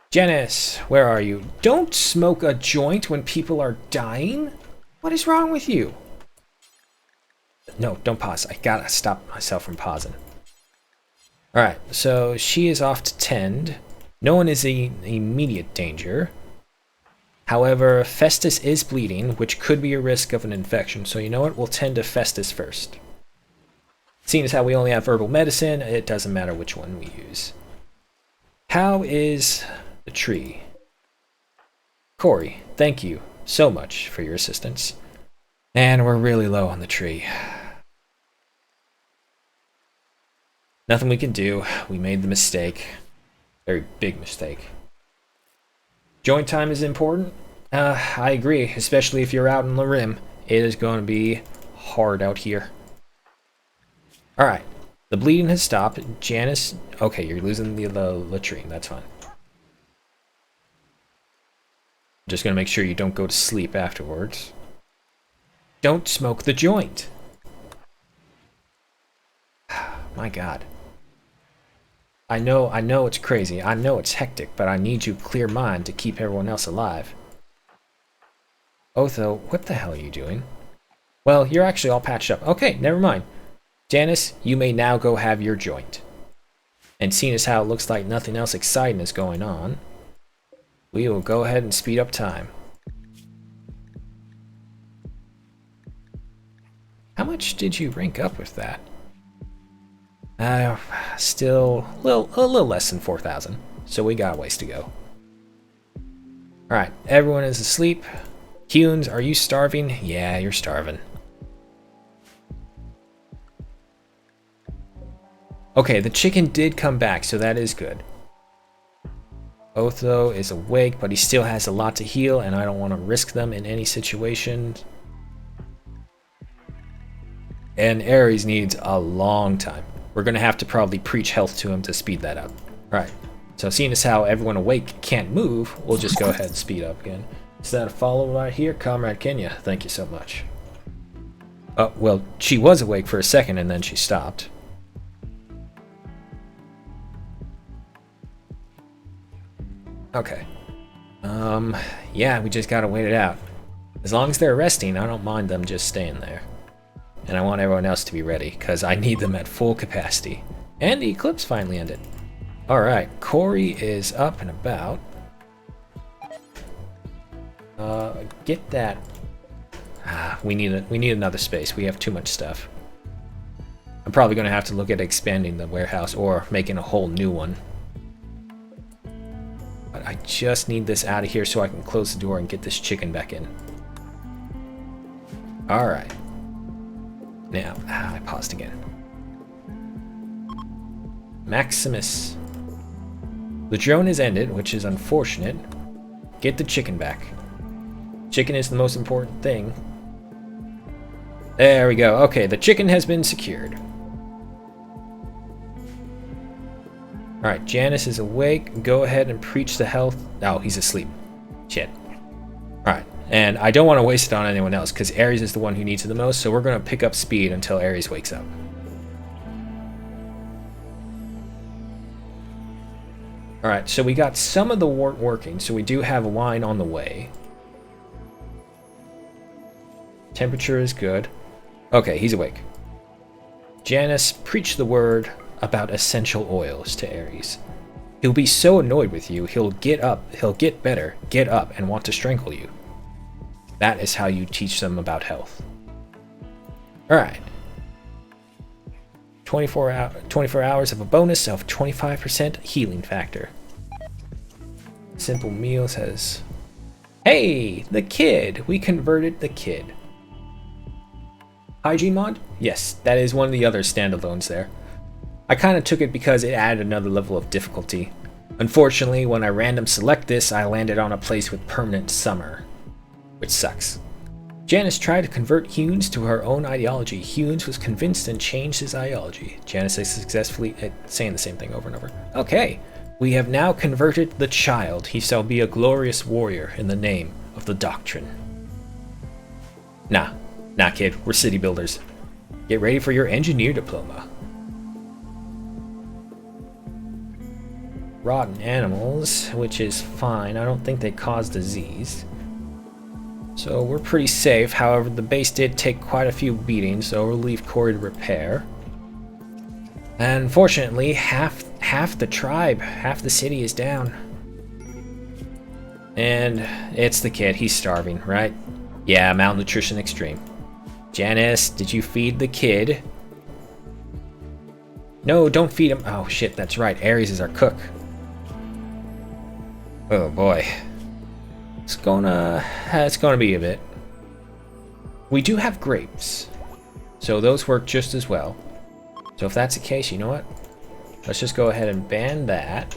Janice, where are you? Don't smoke a joint when people are dying. What is wrong with you? No, don't pause. I gotta stop myself from pausing. Alright, so she is off to tend. No one is in immediate danger. However, Festus is bleeding, which could be a risk of an infection. So you know what? We'll tend to Festus first. Seeing as how we only have herbal medicine, it doesn't matter which one we use. How is the tree? Corey, thank you so much for your assistance. And we're really low on the tree. Nothing we can do. We made the mistake. Very big mistake. Joint time is important. I agree, especially if you're out in the rim. It is going to be hard out here. Alright, the bleeding has stopped. Janice, okay, you're losing the latrine, that's fine. Just gonna make sure you don't go to sleep afterwards. Don't smoke the joint. My God. I know it's crazy. I know it's hectic, but I need you clear mind to keep everyone else alive. Otho, what the hell are you doing? Well, you're actually all patched up. Okay, never mind. Janice, you may now go have your joint. And seeing as how it looks like nothing else exciting is going on, we will go ahead and speed up time. How much did you rank up with that? Still a little less than 4,000, so we got a ways to go. Alright, everyone is asleep. Hunes, are you starving? Yeah, you're starving. Okay, the chicken did come back, so that is good. Otho is awake, but he still has a lot to heal, and I don't want to risk them in any situation. And Ares needs a long time. We're going to have to probably preach health to him to speed that up. Alright, so seeing as how everyone awake can't move, we'll just go ahead and speed up again. Is that a follow right here? Comrade Kenya, thank you so much. Oh, well, she was awake for a second and then she stopped. Okay. Yeah, we just gotta wait it out. As long as they're resting, I don't mind them just staying there. And I want everyone else to be ready, because I need them at full capacity. And the eclipse finally ended. Alright, Corey is up and about. Get that. We need another space. We have too much stuff. I'm probably going to have to look at expanding the warehouse or making a whole new one. But I just need this out of here so I can close the door and get this chicken back in. Alright. Now, I paused again. Maximus. The drone is ended, which is unfortunate. Get the chicken back. Chicken is the most important thing. There we go. Okay, the chicken has been secured. Alright, Janice is awake. Go ahead and preach the health. Oh, he's asleep. Shit. Alright, and I don't want to waste it on anyone else, because Ares is the one who needs it the most, so we're going to pick up speed until Ares wakes up. Alright, so we got some of the wort working, so we do have wine on the way. Temperature is good. Okay, he's awake. Janice, preach the word about essential oils to Ares. He'll be so annoyed with you, he'll get better, get up, and want to strangle you. That is how you teach them about health. Alright. 24 hours of a bonus of 25% healing factor. Simple Meal says, hey, the kid! We converted the kid. Hygiene mod? Yes, that is one of the other standalones there. I kind of took it because it added another level of difficulty. Unfortunately, when I random select this, I landed on a place with permanent summer, which sucks. Janice tried to convert Hunes to her own ideology. Hunes was convinced and changed his ideology. Janice is successfully saying the same thing over and over. Okay, we have now converted the child. He shall be a glorious warrior in the name of the doctrine. Nah, kid, we're city builders. Get ready for your engineer diploma. Rotten animals, which is fine. I don't think they cause disease. So we're pretty safe. However, the base did take quite a few beatings, so we'll leave Corey to repair. And unfortunately, half the tribe, half the city is down. And it's the kid. He's starving, right? Yeah, malnutrition extreme. Janice, did you feed the kid? No, don't feed him. Oh shit, that's right. Ares is our cook. Oh boy. It's gonna be a bit. We do have grapes, so those work just as well. So if that's the case, you know what? Let's just go ahead and ban that.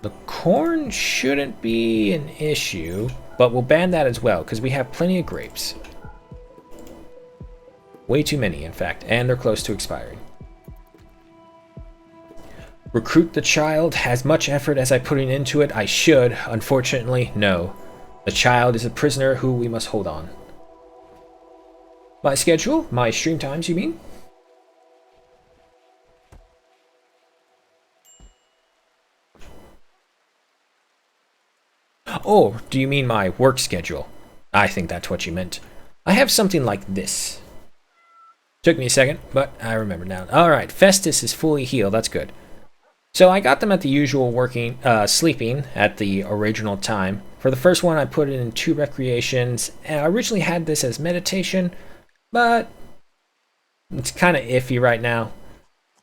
The corn shouldn't be an issue, but we'll ban that as well because we have plenty of grapes. Way too many, in fact, and they're close to expiring. Recruit the child. As much effort as I put into it, I should. Unfortunately, no. The child is a prisoner who we must hold on. My schedule? My stream times, you mean? Oh, do you mean my work schedule? I think that's what you meant. I have something like this. Took me a second, but I remember now. Alright, Festus is fully healed. That's good. So I got them at the usual sleeping at the original time. For the first one, I put it in 2 recreations. And I originally had this as meditation, but it's kind of iffy right now.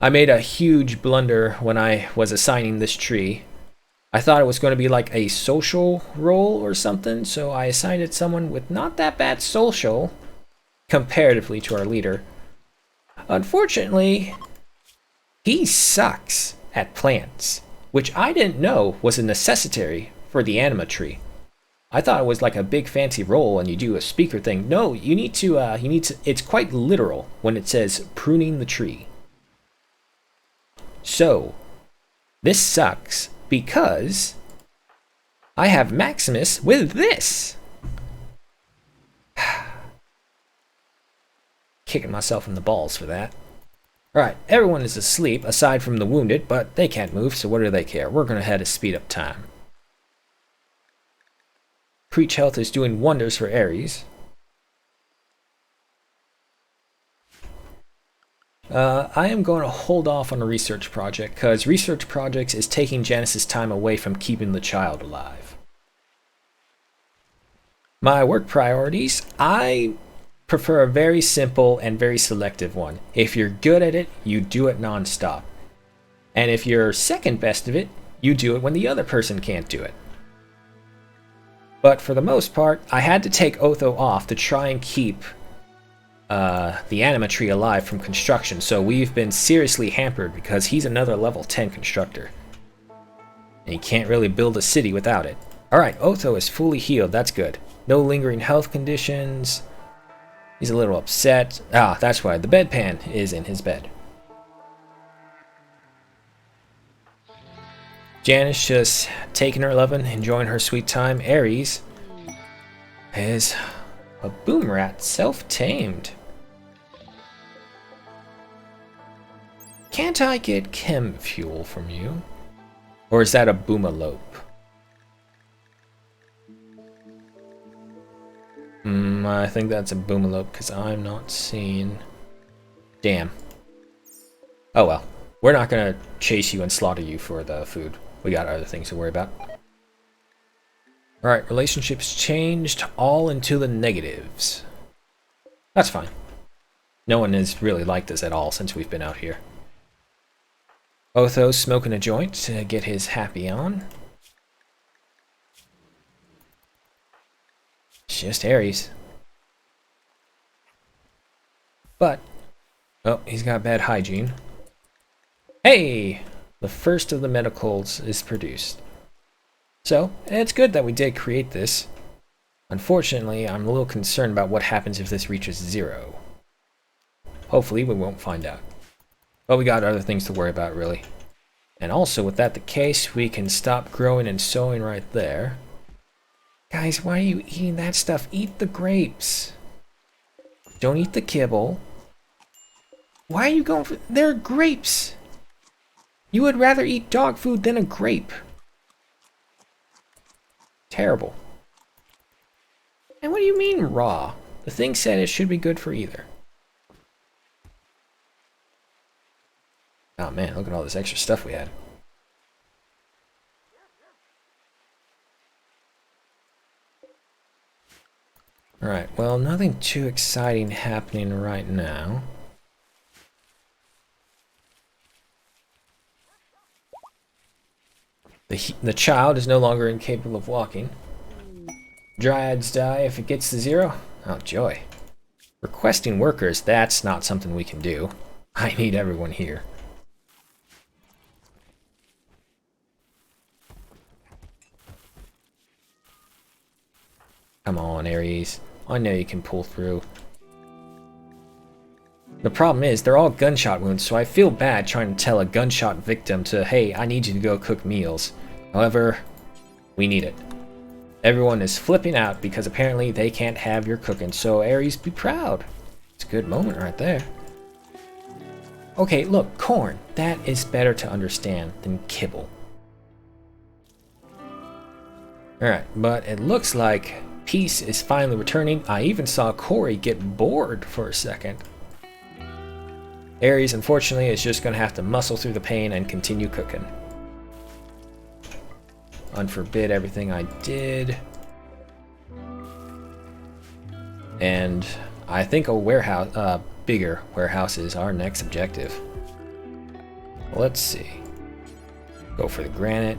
I made a huge blunder when I was assigning this tree. I thought it was going to be like a social role or something, so I assigned it someone with not that bad social, comparatively to our leader. Unfortunately, he sucks at plants, which I didn't know was a necessity for the anima tree. I thought it was like a big fancy role and you do a speaker thing. No, you need to, it's quite literal when it says pruning the tree. So, this sucks because I have Maximus with this. Kicking myself in the balls for that. Alright, everyone is asleep aside from the wounded, but they can't move, so what do they care? We're going to head to speed up time. Preach Health is doing wonders for Ares. I am going to hold off on a research project, because research projects is taking Janice's time away from keeping the child alive. My work priorities, I prefer a very simple and very selective one. If you're good at it, you do it non-stop. And if you're second best of it, you do it when the other person can't do it. But for the most part, I had to take Otho off to try and keep the anima tree alive from construction, so we've been seriously hampered because he's another level 10 constructor. And you can't really build a city without it. Alright, Otho is fully healed, that's good. No lingering health conditions. He's a little upset. Ah, that's why. The bedpan is in his bed. Janice just taking her lovin', enjoying her sweet time. Ares is a boom rat, self-tamed. Can't I get chem fuel from you? Or is that a boomalope? I think that's a boomalope because I'm not seeing... Damn. Oh well. We're not gonna chase you and slaughter you for the food. We got other things to worry about. Alright, relationships changed all into the negatives. That's fine. No one has really liked us at all since we've been out here. Otho's smoking a joint to get his happy on. It's just Ares. But, oh, he's got bad hygiene. Hey! The first of the medicals is produced. So, it's good that we did create this. Unfortunately, I'm a little concerned about what happens if this reaches 0. Hopefully, we won't find out. But we got other things to worry about, really. And also, with that the case, we can stop growing and sowing right there. Guys, why are you eating that stuff? Eat the grapes. Don't eat the kibble. Why are you going for... They're grapes! You would rather eat dog food than a grape. Terrible. And what do you mean raw? The thing said it should be good for either. Oh man, look at all this extra stuff we had. Alright, well, nothing too exciting happening right now. The child is no longer incapable of walking. Dryads die if it gets to 0. Oh, joy. Requesting workers, that's not something we can do. I need everyone here. Come on, Ares. I know you can pull through. The problem is, they're all gunshot wounds, so I feel bad trying to tell a gunshot victim to, hey, I need you to go cook meals. However, we need it. Everyone is flipping out because apparently they can't have your cooking, so Ares, be proud. It's a good moment right there. Okay, look, corn. That is better to understand than kibble. Alright, but it looks like peace is finally returning. I even saw Corey get bored for a second. Ares, unfortunately, is just going to have to muscle through the pain and continue cooking. Unforbid everything I did. And I think a warehouse, bigger warehouse is our next objective. Let's see. Go for the granite.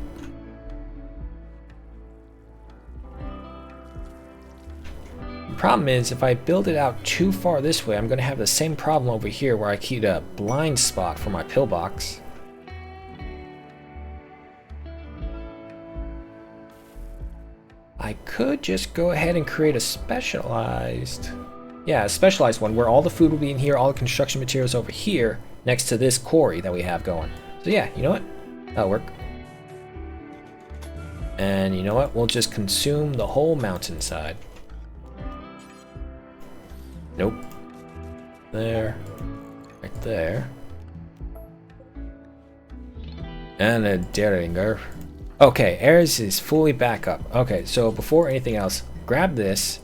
The problem is, if I build it out too far this way, I'm going to have the same problem over here where I keep a blind spot for my pillbox. I could just go ahead and create a specialized... Yeah, a specialized one where all the food will be in here, all the construction materials over here, next to this quarry that we have going. So yeah, you know what? That'll work. And you know what? We'll just consume the whole mountainside. Nope. There. Right there. And a Derringer. Okay, Ares is fully back up. Okay, so before anything else, grab this.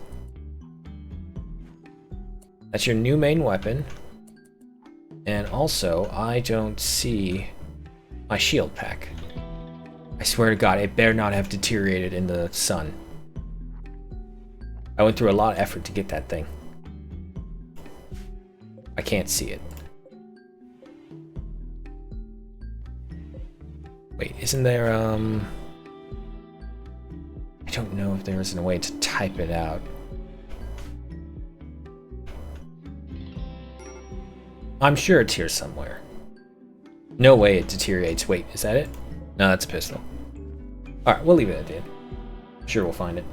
That's your new main weapon. And also, I don't see my shield pack. I swear to God, it better not have deteriorated in the sun. I went through a lot of effort to get that thing. I can't see it. Wait, isn't there, I don't know if there isn't a way to type it out. I'm sure it's here somewhere. No way it deteriorates. Wait, is that it? No, that's a pistol. Alright, we'll leave it at that. Sure, we'll find it.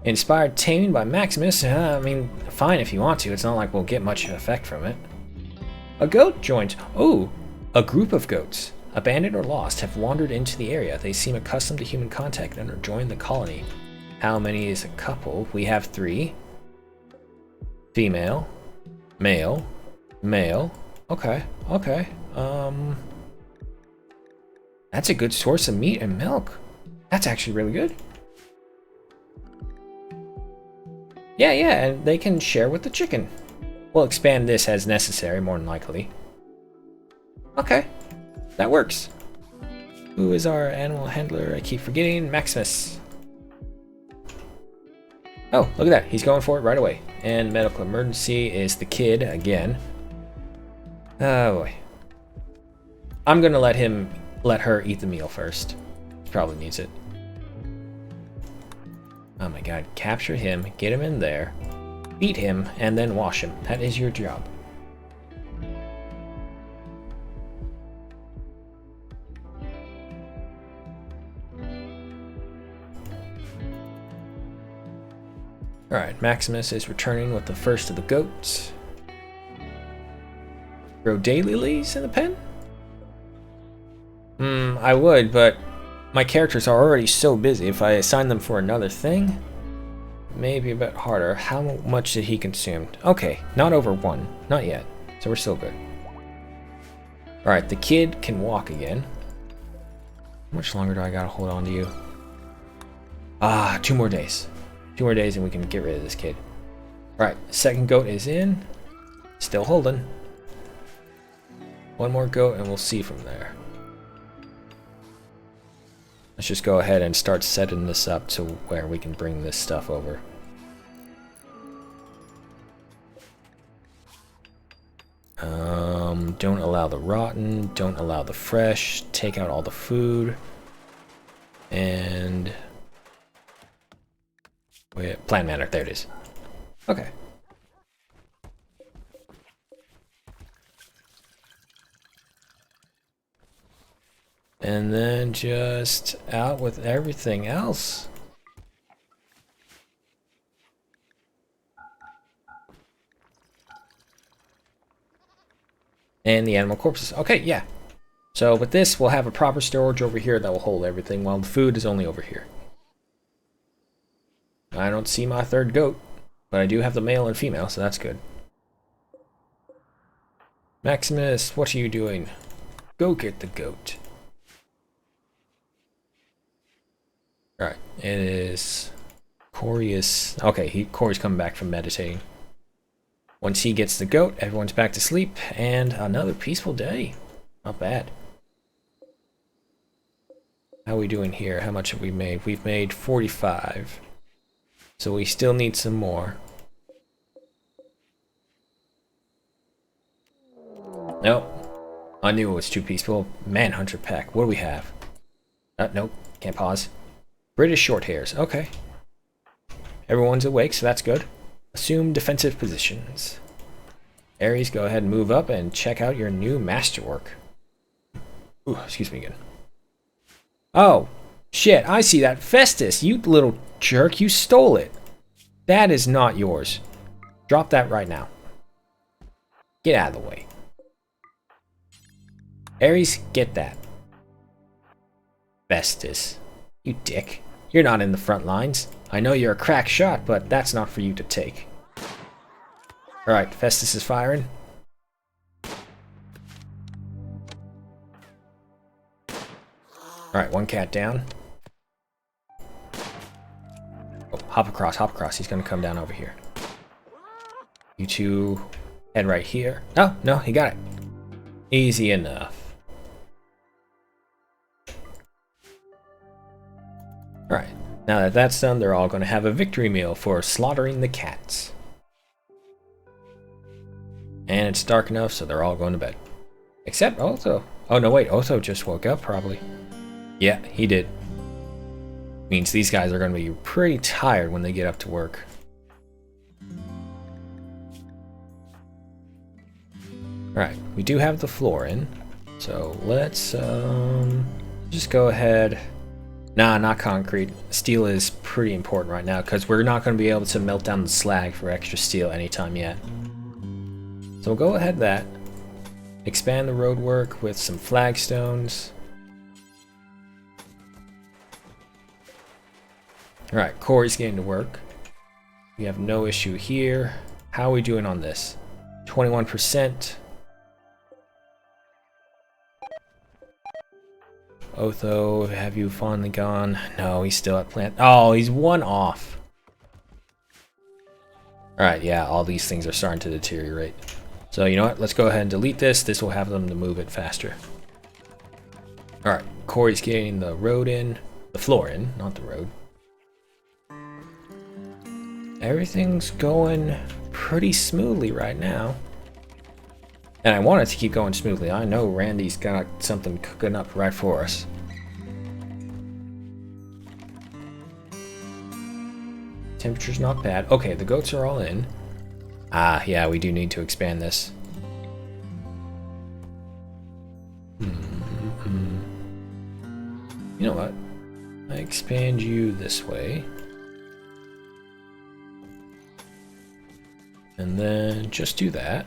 Inspired taming by Maximus. I mean, fine if you want to. It's not like we'll get much effect from it. A goat joins. Oh, a group of goats. Abandoned or lost, have wandered into the area. They seem accustomed to human contact and are joined the colony. How many is a couple? We have 3. Female. Male. Male. Okay, okay. That's a good source of meat and milk. That's actually really good. Yeah, yeah, and they can share with the chicken. We'll expand this as necessary, more than likely. Okay, that works. Who is our animal handler? I keep forgetting. Maximus. Oh, look at that. He's going for it right away. And medical emergency is the kid again. Oh boy. I'm gonna let her eat the meal first. She probably needs it. Oh my god. Capture him, get him in there, beat him, and then wash him. That is your job. Alright, Maximus is returning with the first of the goats. Grow daylilies in the pen? I would, but my characters are already so busy. If I assign them for another thing, maybe a bit harder. How much did he consume? Okay, not over 1. Not yet. So we're still good. Alright, the kid can walk again. How much longer do I gotta hold on to you? 2 more days. 2 more days and we can get rid of this kid. Alright, second goat is in. Still holding. 1 more goat and we'll see from there. Let's just go ahead and start setting this up to where we can bring this stuff over. Don't allow the rotten, don't allow the fresh, take out all the food, and wait, plant matter, there it is. Okay. And then just out with everything else. And the animal corpses. Okay, yeah. So with this, we'll have a proper storage over here that will hold everything, while the food is only over here. I don't see my third goat, but I do have the male and female, so that's good. Maximus, what are you doing? Go get the goat. Alright, it is... Corey is... Okay, Corey's coming back from meditating. Once he gets the goat, everyone's back to sleep, and another peaceful day. Not bad. How are we doing here? How much have we made? We've made 45. So we still need some more. Nope. I knew it was too peaceful. Manhunter pack. What do we have? Nope. Can't pause. British short hairs. Okay. Everyone's awake, so that's good. Assume defensive positions. Ares, go ahead and move up and check out your new masterwork. Ooh, excuse me again. Oh, shit, I see that. Festus, you little jerk, you stole it. That is not yours. Drop that right now. Get out of the way. Ares, get that. Festus, you dick. You're not in the front lines. I know you're a crack shot, but that's not for you to take. Alright, Festus is firing. Alright, 1 cat down. Oh, hop across, hop across. He's gonna come down over here. You two head right here. Oh, no, he got it. Easy enough. Alright, now that that's done, they're all gonna have a victory meal for slaughtering the cats. And it's dark enough, so they're all going to bed. Except Otho. Oh, no, wait. Otho just woke up, probably. Yeah, he did. Means these guys are going to be pretty tired when they get up to work. Alright, we do have the floor in. So let's just go ahead. Nah, not concrete. Steel is pretty important right now, because we're not going to be able to melt down the slag for extra steel anytime yet. So we'll go ahead that. Expand the road work with some flagstones. Alright, Corey's getting to work. We have no issue here. How are we doing on this? 21%. Otho, have you finally gone? No, he's still at plant. Oh, he's 1 off. Alright, yeah, all these things are starting to deteriorate. So you know what, let's go ahead and delete this. This will have them to move it faster. Alright, Corey's getting the road in. The floor in, not the road. Everything's going pretty smoothly right now. And I want it to keep going smoothly. I know Randy's got something cooking up right for us. Temperature's not bad. Okay, the goats are all in. Ah, yeah, we do need to expand this. You know what? I expand you this way. And then just do that.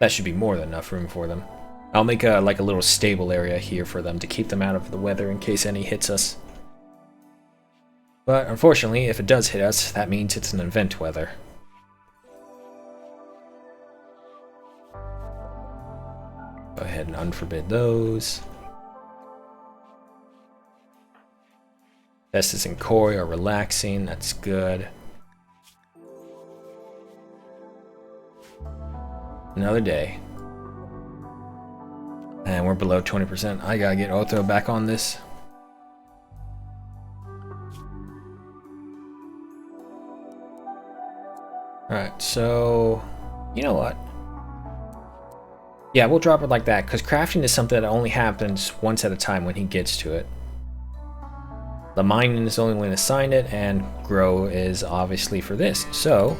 That should be more than enough room for them. I'll make a like a little stable area here for them to keep them out of the weather in case any hits us. But unfortunately, if it does hit us, that means it's an event weather. Go ahead and unforbid those. Festus and Corey are relaxing, that's good. Another day. And we're below 20%. I gotta get Otho back on this. Alright, so you know what? Yeah, we'll drop it like that, because crafting is something that only happens once at a time when he gets to it. The mining is the only way to assign it, and grow is obviously for this. So,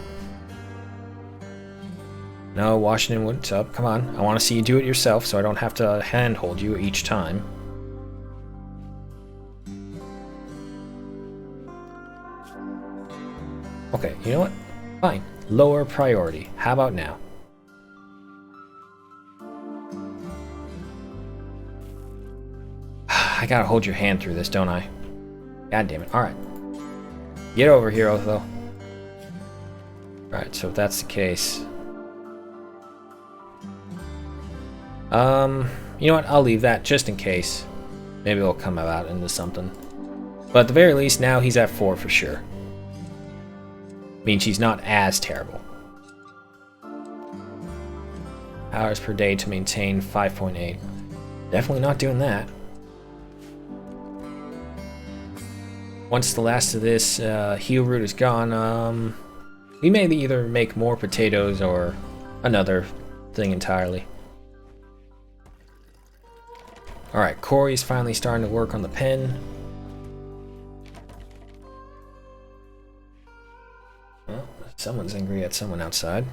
no, Washington, what's up? Come on, I want to see you do it yourself, so I don't have to handhold you each time. Okay, you know what? Fine. Lower priority. How about now? I gotta hold your hand through this, don't I? God damn it. Alright. Get over here, Otho. Alright, so if that's the case... you know what? I'll leave that just in case. Maybe it'll come out into something. But at the very least, now he's at 4 for sure. Means he's not as terrible. Hours per day to maintain 5.8. Definitely not doing that. Once the last of this heel root is gone, we may either make more potatoes or another thing entirely. Alright, Corey's finally starting to work on the pen. Well, someone's angry at someone outside.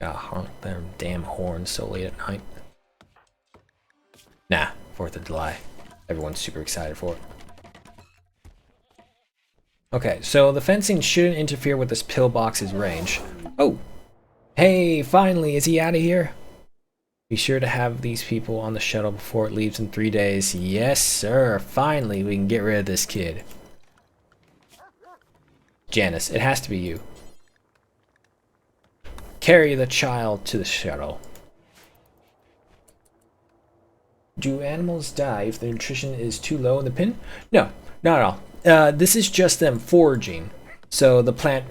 Gotta honk their damn horns so late at night. Nah, 4th of July. Everyone's super excited for it. Okay, so the fencing shouldn't interfere with this pillbox's range. Oh! Hey, finally, is he out of here? Be sure to have these people on the shuttle before it leaves in 3 days. Yes, sir. Finally, we can get rid of this kid. Janice, it has to be you. Carry the child to the shuttle. Do animals die if the nutrition is too low in the pen? No, not at all. This is just them foraging. So the plant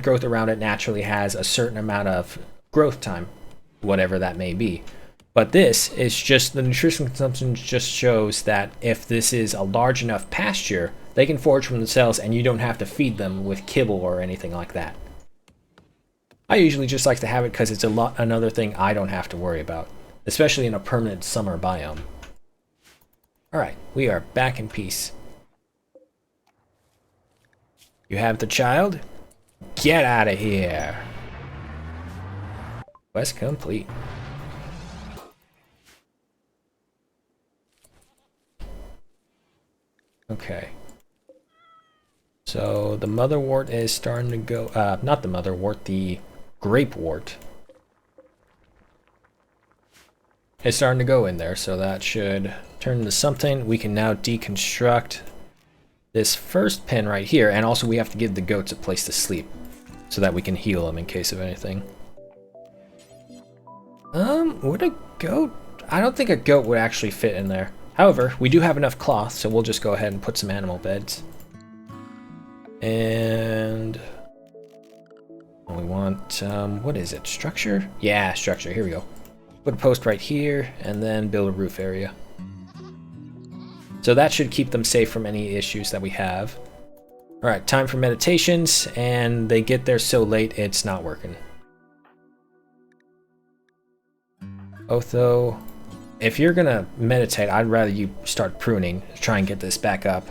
growth around it naturally has a certain amount of growth time, whatever that may be. But this is just, the nutrition consumption just shows that if this is a large enough pasture, they can forage from themselves and you don't have to feed them with kibble or anything like that. I usually just like to have it because it's another thing I don't have to worry about, especially in a permanent summer biome. Alright, we are back in peace. You have the child? Get out of here! Quest complete. Okay. So the motherwort is starting to go, not the motherwort, the grapewort. It's starting to go in there, so that should turn into something. We can now deconstruct this first pen right here, and also we have to give the goats a place to sleep so that we can heal them in case of anything. Would a goat? I don't think a goat would actually fit in there. However, we do have enough cloth, so we'll just go ahead and put some animal beds. And we want, what is it? Structure? Yeah, structure. Here we go. Put a post right here, and then build a roof area. So that should keep them safe from any issues that we have. Alright, time for meditations, and they get there so late it's not working. Otho, if you're gonna meditate, I'd rather you start pruning to try and get this back up.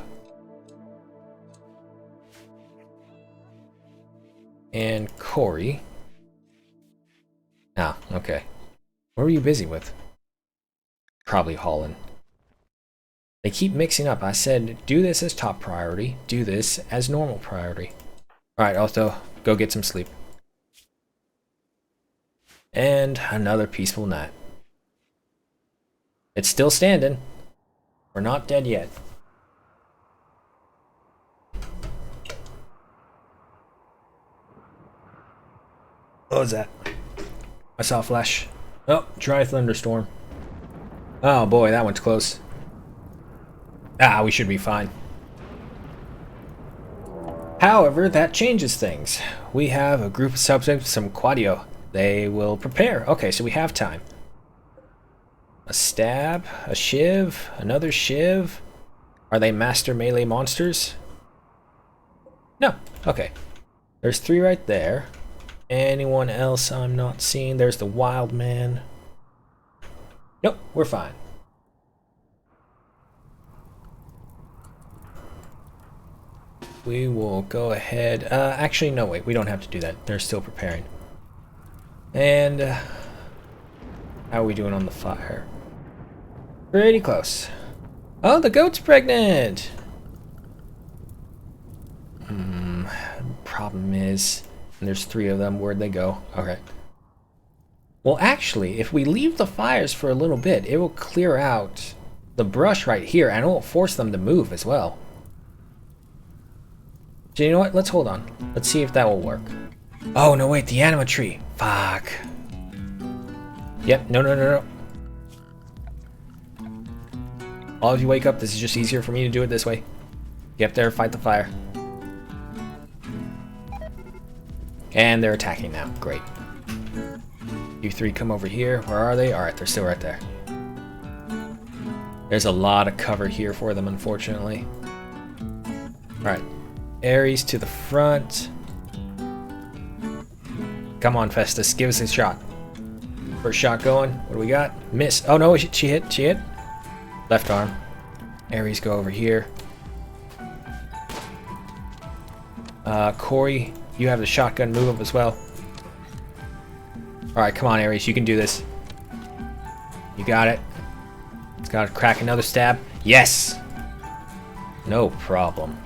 And Corey. Ah, okay. What were you busy with? Probably hauling. They keep mixing up. I said, do this as top priority. Do this as normal priority. Alright, Otho, go get some sleep. And another peaceful night. It's still standing. We're not dead yet. What was that? I saw a flash. Oh, dry thunderstorm. Oh boy, that one's close. Ah, we should be fine. However, that changes things. We have a group of subjects, some Quadio. They will prepare. Okay, so we have time. A stab, a shiv, another shiv. Are they master melee monsters? No. Okay. There's 3 right there. Anyone else I'm not seeing? There's the wild man. Nope, we're fine. We will go ahead. Actually, no, wait. We don't have to do that. They're still preparing. And how are we doing on the fire? Pretty close. Oh, the goat's pregnant! Problem is, there's 3 of them. Where'd they go? Okay. Well, actually, if we leave the fires for a little bit, it will clear out the brush right here, and it will force them to move as well. So you know what? Let's hold on. Let's see if that will work. Oh, no, wait. The anima tree. Fuck. Yep. No. All of you wake up. This is just easier for me to do it this way. Get up there, fight the fire. And they're attacking now. Great. You 3 come over here. Where are they? Alright, they're still right there. There's a lot of cover here for them, unfortunately. Alright. Ares to the front. Come on, Festus. Give us a shot. First shot going. What do we got? Miss. Oh, no. She hit. She hit. Left arm. Ares, go over here. Corey, you have the shotgun. Move up as well. Alright, come on, Ares. You can do this. You got it. It's got to crack another stab. Yes! No problem.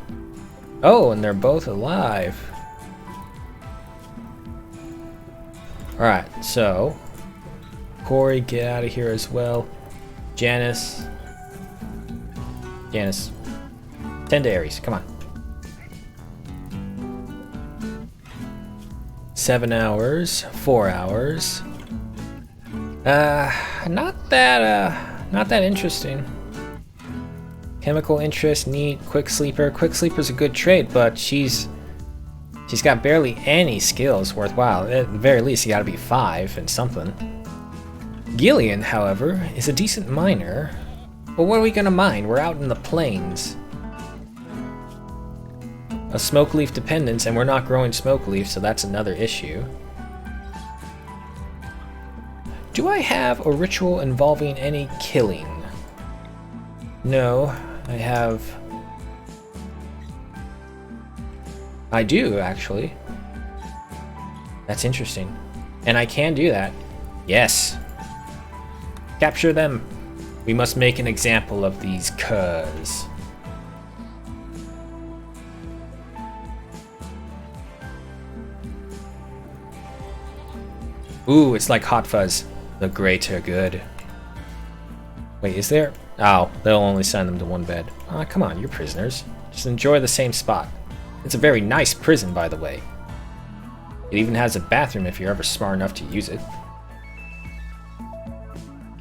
Oh, and they're both alive. Alright, so Corey, get out of here as well. Janice. 10 to Ares. Come on. 7 hours. 4 hours. Not that interesting. Chemical interest, neat, quick sleeper. Quick sleeper's a good trait, but she's got barely any skills worthwhile. At the very least, you gotta be 5 and something. Gillian, however, is a decent miner. But what are we gonna mine? We're out in the plains. A smoke leaf dependence, and we're not growing smoke leaf, so that's another issue. Do I have a ritual involving any killing? No, I do, actually. That's interesting. And I can do that. Yes. Capture them. We must make an example of these curs. Ooh, it's like Hot Fuzz. The greater good. Wait, is there? Oh, they'll only send them to one bed. Ah, come on, you're prisoners. Just enjoy the same spot. It's a very nice prison, by the way. It even has a bathroom if you're ever smart enough to use it.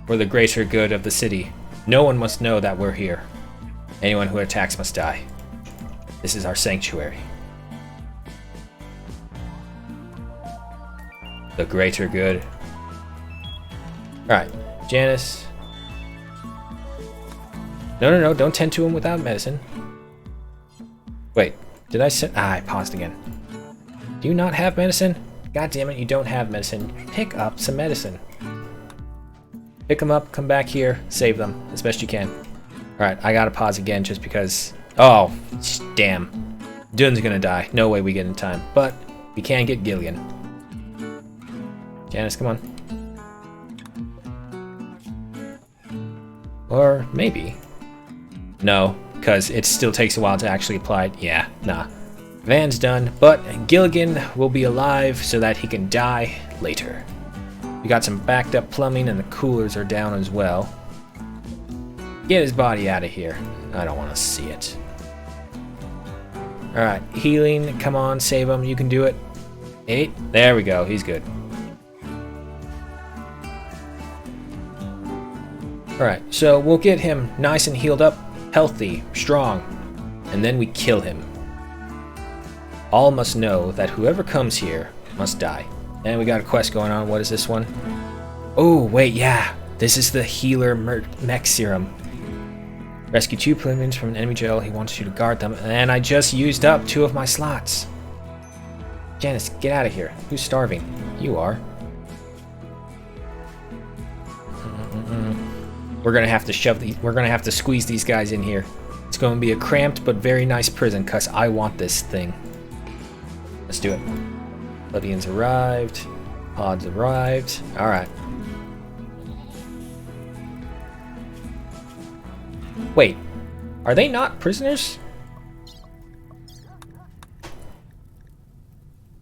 For the greater good of the city, no one must know that we're here. Anyone who attacks must die. This is our sanctuary. The greater good. Alright, Janice. No, don't tend to him without medicine. Wait, did I set... I paused again. Do you not have medicine? God damn it, you don't have medicine. Pick up some medicine. Pick them up, come back here, save them as best you can. Alright, I gotta pause again just because... Oh, damn. Dun's gonna die. No way we get in time. But we can get Gilligan. Janice, come on. Or maybe. No, because it still takes a while to actually apply it. Yeah, nah. Van's done, but Gilligan will be alive so that he can die later. We got some backed up plumbing and the coolers are down as well. Get his body out of here. I don't want to see it. Alright, healing. Come on, save him. You can do it. 8. There we go. He's good. Alright, so we'll get him nice and healed up, healthy, strong, and then we kill him. All must know that whoever comes here must die. And we got a quest going on. What is this one? Oh, wait, yeah. This is the healer mech serum. Rescue 2 plymins from an enemy jail. He wants you to guard them. And I just used up 2 of my slots. Janice, get out of here. Who's starving? You are. We're gonna have to shove these. We're gonna have to squeeze these guys in here. It's going to be a cramped but very nice prison because I want this thing. Let's do it. Lydians arrived. Pods arrived. All right. Wait, are they not prisoners?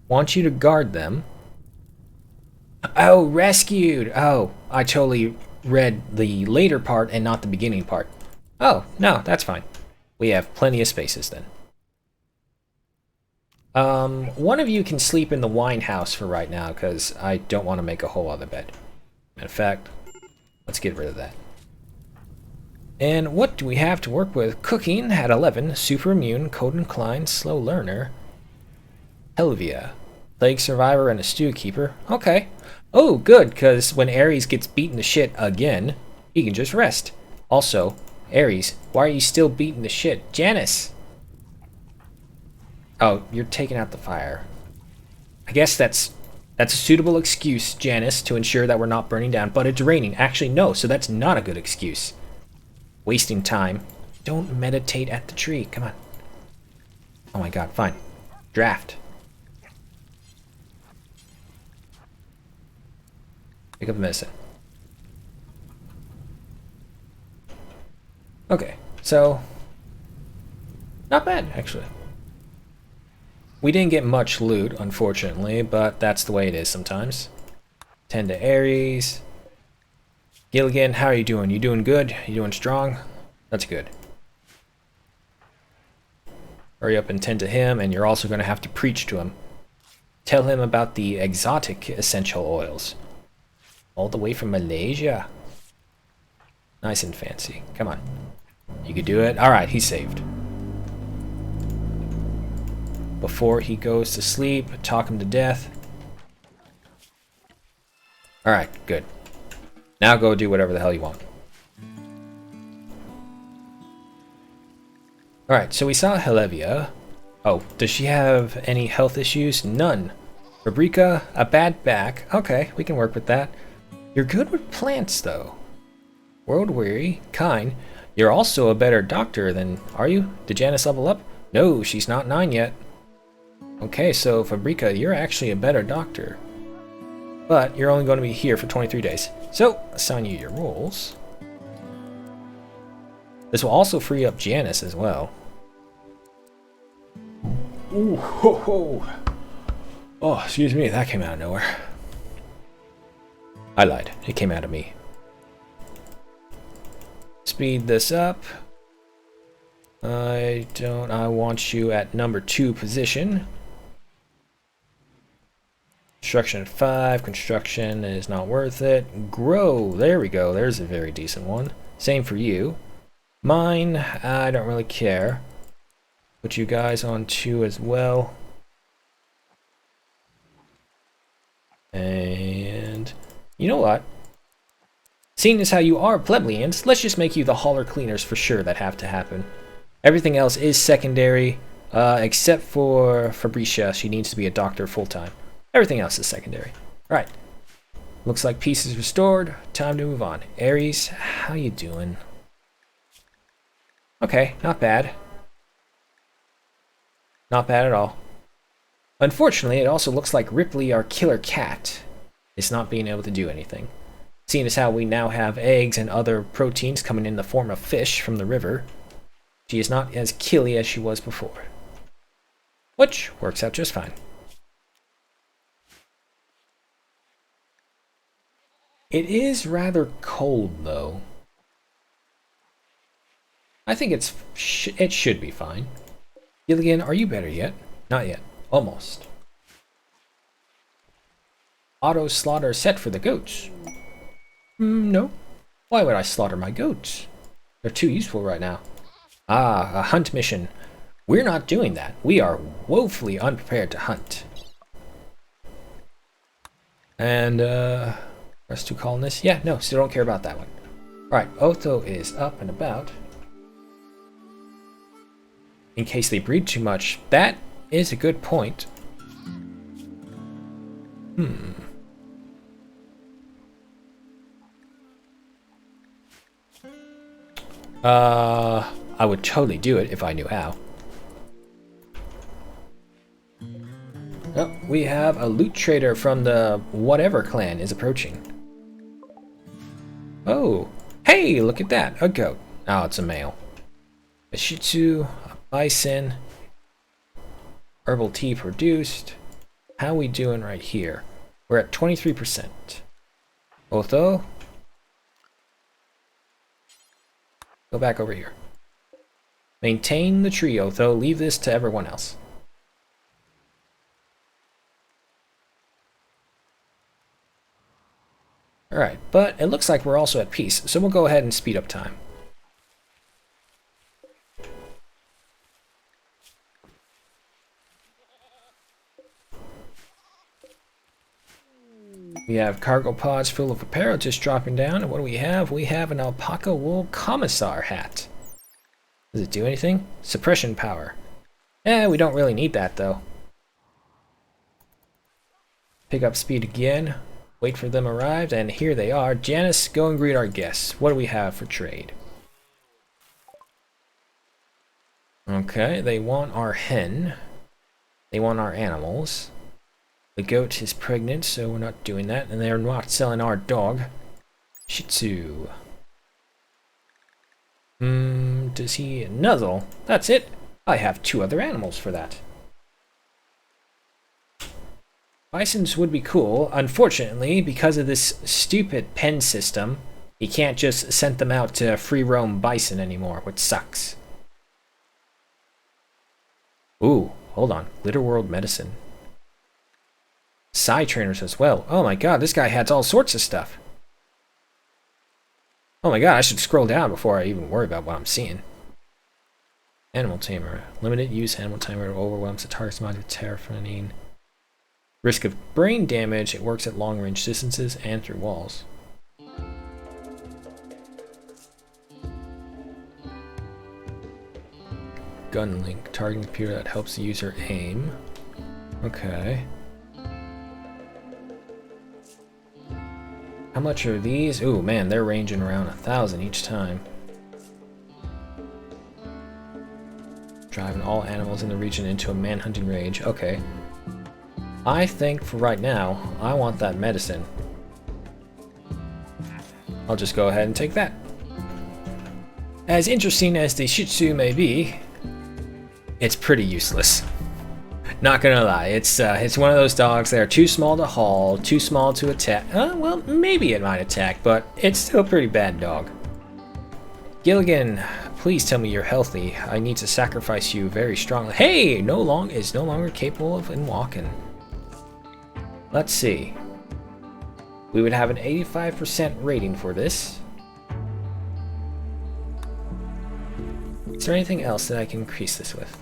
Want you to guard them. Oh, rescued. Oh, I totally read the later part and not the beginning part. Oh, no, that's fine. We have plenty of spaces then. One of you can sleep in the wine house for right now because I don't want to make a whole other bed. In fact, let's get rid of that. And what do we have to work with? Cooking at 11, super immune, code inclined, slow learner. Helvia, plague survivor and a stew keeper. Okay. Oh, good, because when Ares gets beaten to shit again, he can just rest. Also, Ares, why are you still beating the shit? Janice! Oh, you're taking out the fire. I guess that's a suitable excuse, Janice, to ensure that we're not burning down, but it's raining. Actually, no, so that's not a good excuse. Wasting time. Don't meditate at the tree. Come on. Oh my god, fine. Draft. Pick up medicine. Okay, so not bad, actually. We didn't get much loot, unfortunately, but that's the way it is sometimes. Tend to Ares. Gilligan, how are you doing? You doing good? You doing strong? That's good. Hurry up and tend to him, and you're also going to have to preach to him. Tell him about the exotic essential oils. All the way from Malaysia. Nice and fancy. Come on. You could do it. Alright, he's saved. Before he goes to sleep, talk him to death. Alright, good. Now go do whatever the hell you want. Alright, so we saw Helvia. Oh, does she have any health issues? None. Fabrica, a bad back. Okay, we can work with that. You're good with plants, though. World weary, kind. You're also a better doctor than... Are you? Did Janice level up? No, she's not 9 yet. Okay, so Fabrica, you're actually a better doctor. But you're only going to be here for 23 days. So, assign you your roles. This will also free up Janice as well. Ooh, ho, ho. Oh, excuse me, that came out of nowhere. I lied. It came out of me. Speed this up. I want you at number 2 position. Construction at 5. Construction is not worth it. Grow. There we go. There's a very decent one. Same for you. Mine, I don't really care. Put you guys on 2 as well. And You know what? Seeing as how you are plebeians, let's just make you the hauler cleaners for sure that have to happen. Everything else is secondary, except for Fabricia. She needs to be a doctor full-time. Everything else is secondary. Alright. Looks like peace is restored. Time to move on. Ares, how you doing? Okay, not bad. Not bad at all. Unfortunately, it also looks like Ripley, our killer cat, is not being able to do anything. Seeing as how we now have eggs and other proteins coming in the form of fish from the river, she is not as killy as she was before. Which works out just fine. It is rather cold, though. I think it should be fine. Gilligan, are you better yet? Not yet. Almost. Auto slaughter set for the goats. No. Why would I slaughter my goats? They're too useful right now. Ah, a hunt mission. We're not doing that. We are woefully unprepared to hunt. And, rest 2 colonists? Yeah, no, still don't care about that one. Alright, Otho is up and about. In case they breed too much. That is a good point. I would totally do it if I knew how. Oh, we have a loot trader from the whatever clan is approaching. Oh, hey, look at that, a goat. Oh, it's a male. A Shih Tzu, a bison, herbal tea produced. How we doing right here? We're at 23%. Otho, go back over here. Maintain the tree, Otho. Leave this to everyone else. Alright, but it looks like we're also at peace, so we'll go ahead and speed up time. We have cargo pods full of apparel just dropping down, and what do we have? We have an alpaca wool commissar hat. Does it do anything? Suppression power. We don't really need that though. Pick up speed again. Wait for them arrived, and here they are. Janice, go and greet our guests. What do we have for trade? Okay, they want our hen. They want our animals. The goat is pregnant, so we're not doing that. And they're not selling our dog. Shih Tzu. Does he nuzzle? That's it. I have 2 other animals for that. Bisons would be cool. Unfortunately, because of this stupid pen system, you can't just send them out to free roam bison anymore, which sucks. Ooh, hold on. Rimworld medicine. Psi trainers as well. Oh my god, this guy has all sorts of stuff. Oh my god, I should scroll down before I even worry about what I'm seeing. Animal tamer. Limited use animal tamer overwhelms the target's mind with terrifying. Risk of brain damage. It works at long range distances and through walls. Gun link. Targeting computer that helps the user aim. Okay. How much are these? Ooh, man, they're ranging around 1,000 each time. Driving all animals in the region into a manhunting rage. Okay. I think for right now, I want that medicine. I'll just go ahead and take that. As interesting as the Shih Tzu may be, it's pretty useless. Not gonna lie, it's one of those dogs that are too small to haul, too small to attack. Well, maybe it might attack, but it's still a pretty bad dog. Gilligan, please tell me you're healthy. I need to sacrifice you very strongly. Hey, is no longer capable of walking. Let's see. We would have an 85% rating for this. Is there anything else that I can increase this with?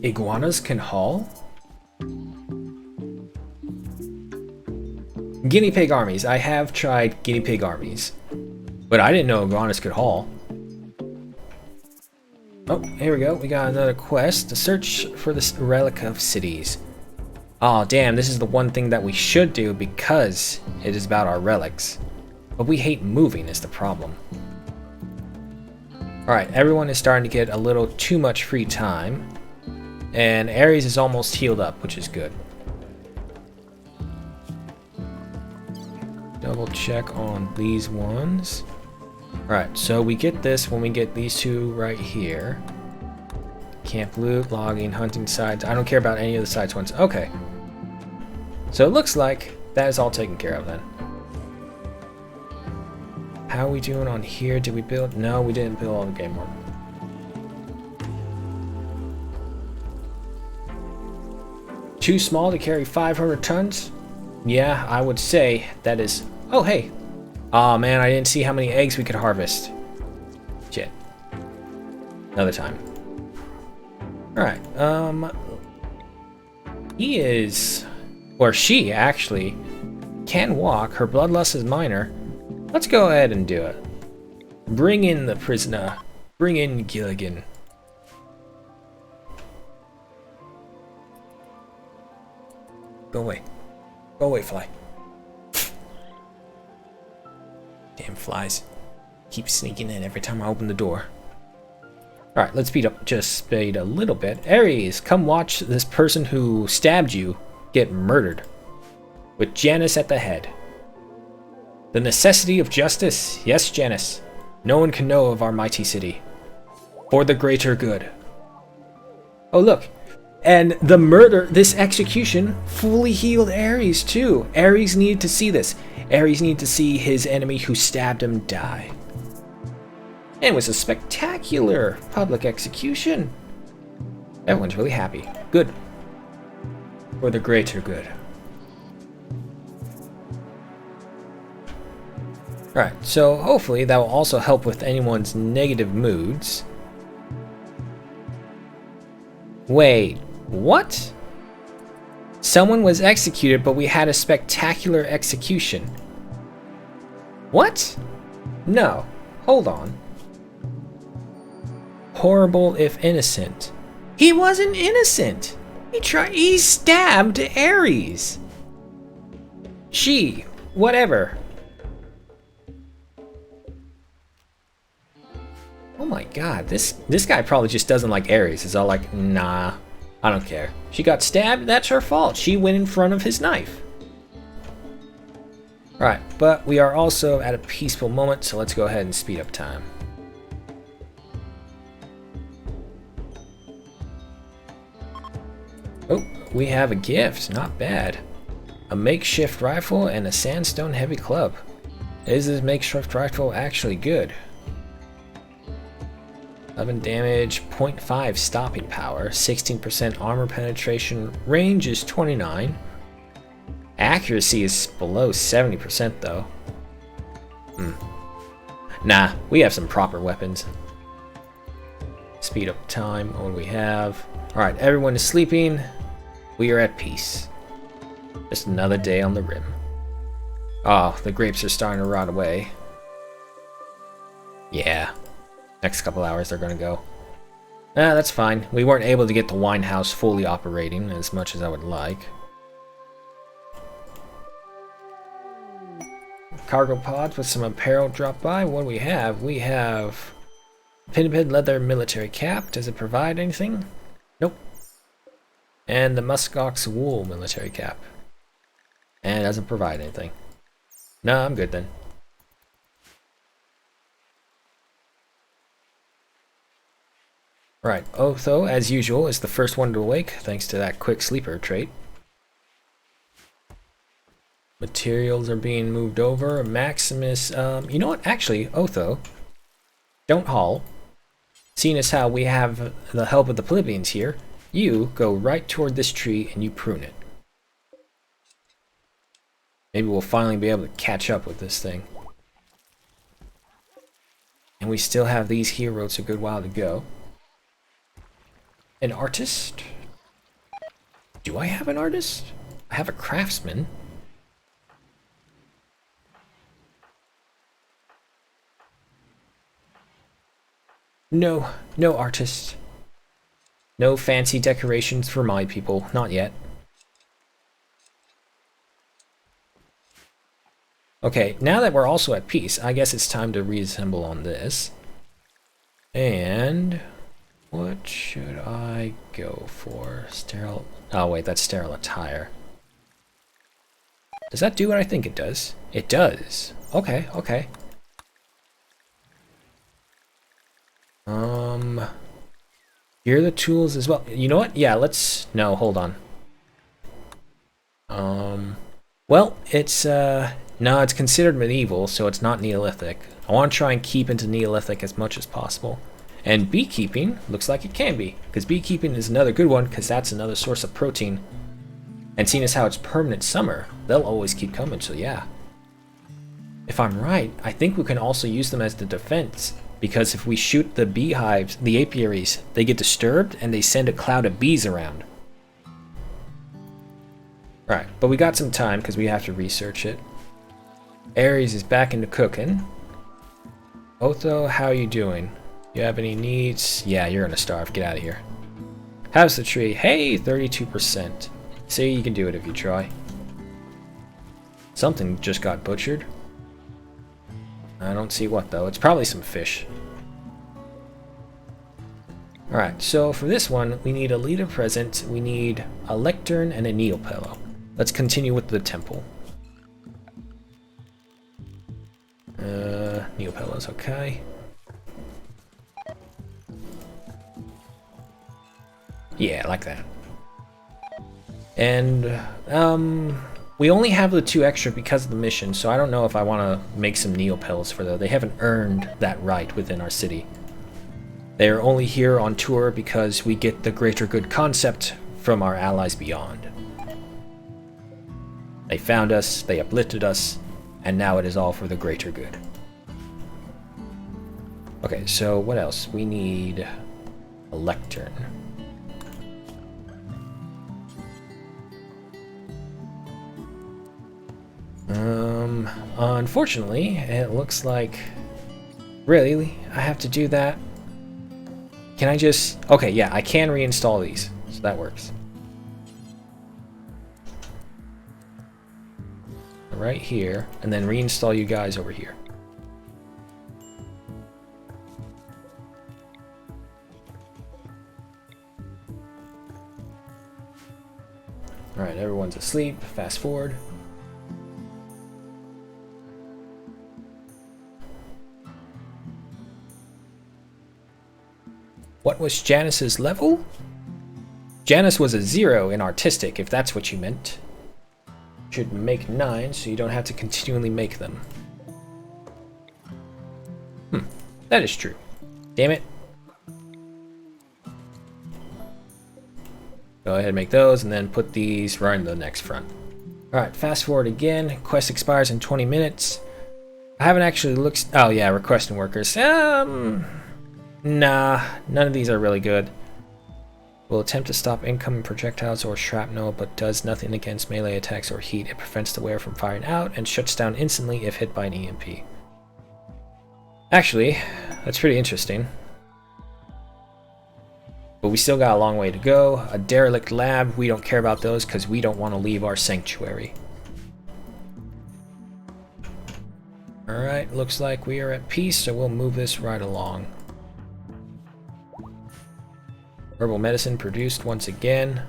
Iguanas can haul? Guinea pig armies. I have tried guinea pig armies, but I didn't know iguanas could haul. Oh, here we go. We got another quest. To search for the relic of cities. Oh, damn. This is the one thing that we should do because it is about our relics. But we hate moving is the problem. Alright, everyone is starting to get a little too much free time. And Ares is almost healed up, which is good. Double check on these ones. Alright, so we get this when we get these two right here. Camp loot, logging, hunting sites. I don't care about any of the sites ones. Okay. So it looks like that is all taken care of then. How are we doing on here? Did we build? No, we didn't build all the game work. Too small to carry 500 tons? Yeah, I would say that is... Oh, hey. Oh man, I didn't see how many eggs we could harvest. Shit. Another time. Alright, he is... Or she, actually, can walk. Her bloodlust is minor. Let's go ahead and do it. Bring in the prisoner. Bring in Gilligan. Go away. Go away, fly. Damn flies. Keep sneaking in every time I open the door. Alright, let's speed up just speed a little bit. Ares, come watch this person who stabbed you get murdered. With Janus at the head. The necessity of justice. Yes, Janus. No one can know of our mighty city. For the greater good. Oh, look. And the murder, this execution, fully healed Ares, too. Ares needed to see this. Ares needed to see his enemy who stabbed him die. And it was a spectacular public execution. Everyone's really happy. Good. For the greater good. Alright, so hopefully that will also help with anyone's negative moods. Wait, what? Someone was executed, but we had a spectacular execution. What? No, hold on. Horrible if innocent. He wasn't innocent. He stabbed Ares. She, whatever. Oh my god, this guy probably just doesn't like Ares. He's all like, nah, I don't care. She got stabbed, that's her fault. She went in front of his knife. Right, but we are also at a peaceful moment, so let's go ahead and speed up time. Oh, we have a gift, not bad. A makeshift rifle and a sandstone heavy club. Is this makeshift rifle actually good? 11 damage, 0.5 stopping power, 16% armor penetration, range is 29. Accuracy is below 70% though. Nah, we have some proper weapons. Speed up time, what do we have? Alright, everyone is sleeping. We are at peace. Just another day on the rim. Oh, the grapes are starting to rot away. Yeah. Next couple hours they're gonna go. That's fine. We weren't able to get the wine house fully operating as much as I would like. Cargo pods with some apparel drop by. What do we have? We have Pinniped leather military cap. Does it provide anything? Nope. And the muskox wool military cap. And it doesn't provide anything. No, I'm good then. Right, Otho, as usual, is the first one to awake, thanks to that quick sleeper trait. Materials are being moved over. Maximus, you know what? Actually, Otho, don't haul. Seeing as how we have the help of the plebeians here, you go right toward this tree and you prune it. Maybe we'll finally be able to catch up with this thing. And we still have these heroes a good while to go. An artist? Do I have an artist? I have a craftsman. No, no artist. No fancy decorations for my people, not yet. Okay, now that we're also at peace, I guess it's time to reassemble on this. And what should I go for? Sterile. Oh wait, that's sterile attire. Does that do what I think it does? It does. Okay, okay. Here are the tools as well. You know what? Yeah, let's... No, hold on. Well, it's, no, it's considered medieval, so it's not Neolithic. I want to try and keep into Neolithic as much as possible. And beekeeping looks like it can be, because beekeeping is another good one, because that's another source of protein. And seeing as how it's permanent summer, they'll always keep coming, so yeah. If I'm right, I think we can also use them as the defense, because if we shoot the beehives, the apiaries, they get disturbed and they send a cloud of bees around. Alright, but we got some time because we have to research it. Aries is back into cooking. Otho, how are you doing? You have any needs? Yeah, you're gonna starve. Get out of here. How's the tree? Hey, 32%. See, you can do it if you try. Something just got butchered. I don't see what though. It's probably some fish. Alright, so for this one, we need a leader present, we need a lectern, and a neopillow. Let's continue with the temple. Neopillow's okay. Yeah, like that. And, we only have the 2 extra because of the mission, so I don't know if I want to make some neopills for them. They haven't earned that right within our city. They are only here on tour because we get the greater good concept from our allies beyond. They found us, they uplifted us, and now it is all for the greater good. Okay, so what else? We need a lectern. Unfortunately, it looks like... Really? I have to do that? Can I just... Okay, yeah, I can reinstall these, so that works. Right here, and then reinstall you guys over here. Alright, everyone's asleep. Fast forward. What was Janice's level? Janice was a 0 in artistic, if that's what you meant. Should make 9, so you don't have to continually make them. That is true. Damn it. Go ahead and make those, and then put these right in the next front. Alright, fast forward again. Quest expires in 20 minutes. I haven't actually looked... Oh yeah, requesting workers. Nah, none of these are really good. Will attempt to stop incoming projectiles or shrapnel, but does nothing against melee attacks or heat. It prevents the wearer from firing out and shuts down instantly if hit by an EMP. Actually, that's pretty interesting. But we still got a long way to go. A derelict lab, we don't care about those because we don't want to leave our sanctuary. Alright, looks like we are at peace, so we'll move this right along. Herbal medicine produced once again.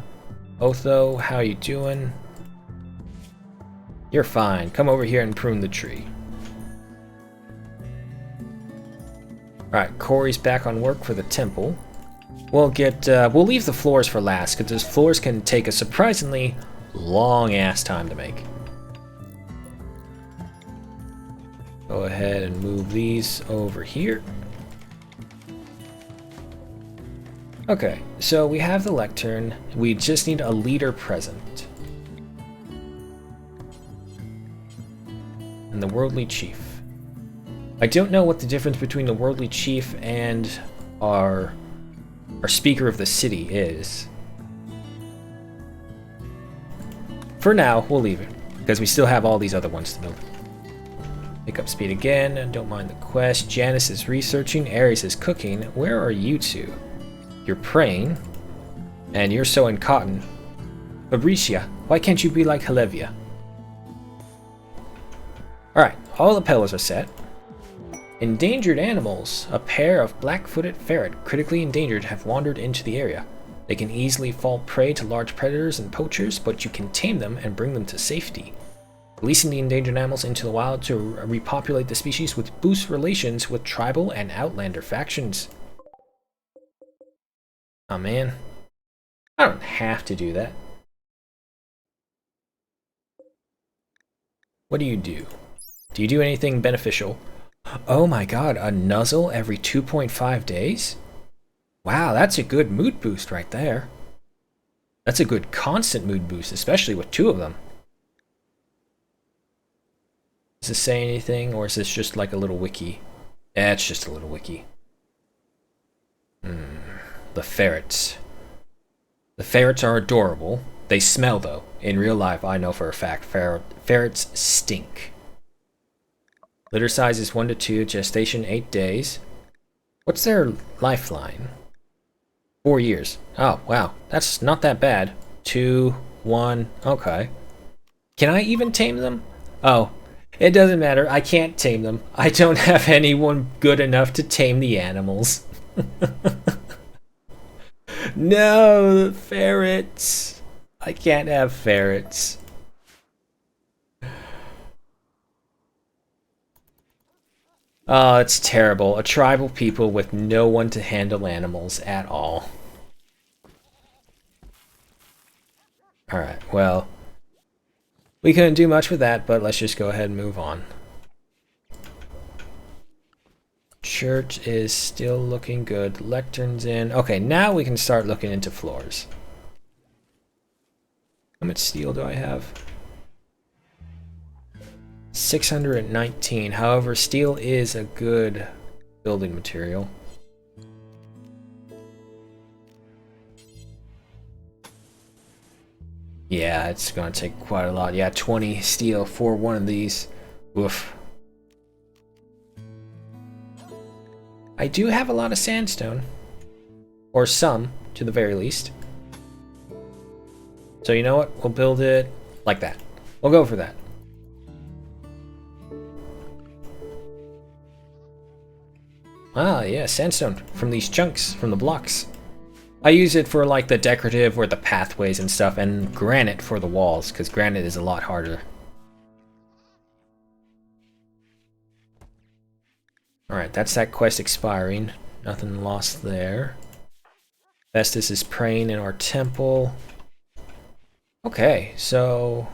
Otho, how you doing? You're fine. Come over here and prune the tree. Alright, Corey's back on work for the temple. We'll leave the floors for last, because those floors can take a surprisingly long-ass time to make. Go ahead and move these over here. Okay, so we have the lectern. We just need a leader present. And the worldly chief. I don't know what the difference between the worldly chief and our speaker of the city is. For now, we'll leave it, because we still have all these other ones to build. Pick up speed again, and don't mind the quest. Janice is researching, Ares is cooking. Where are you two? You're praying, and you're sewing cotton. Fabricia, why can't you be like Helevia? Alright, all the pillars are set. Endangered animals. A pair of black-footed ferret, critically endangered, have wandered into the area. They can easily fall prey to large predators and poachers, but you can tame them and bring them to safety. Releasing the endangered animals into the wild to repopulate the species would boost relations with tribal and outlander factions. Oh man. I don't have to do that. What do you do? Do you do anything beneficial? Oh my god, a nuzzle every 2.5 days? Wow, that's a good mood boost right there. That's a good constant mood boost, especially with 2 of them. Does this say anything, or is this just like a little wiki? Eh, it's just a little wiki. The ferrets. The ferrets are adorable. They smell, though. In real life, I know for a fact, ferrets stink. Litter size is 1 to 2, gestation 8 days. What's their lifeline? 4 years. Oh, wow. That's not that bad. 2, 1, okay. Can I even tame them? Oh. It doesn't matter. I can't tame them. I don't have anyone good enough to tame the animals. No, the ferrets. I can't have ferrets. Oh, it's terrible. A tribal people with no one to handle animals at all. Alright, well... we couldn't do much with that, but let's just go ahead and move on. Church is still looking good. Lectern's in. Okay, now we can start looking into floors. How much steel do I have? 619. However, steel is a good building material. Yeah, it's gonna take quite a lot. Yeah, 20 steel for one of these. Oof. I do have a lot of sandstone. Or some, to the very least. So you know what? We'll build it like that. We'll go for that. Ah, yeah, sandstone from these chunks, from the blocks. I use it for like the decorative or the pathways and stuff, and granite for the walls, because granite is a lot harder. Alright, that's that quest expiring. Nothing lost there. Festus is praying in our temple. Okay, so...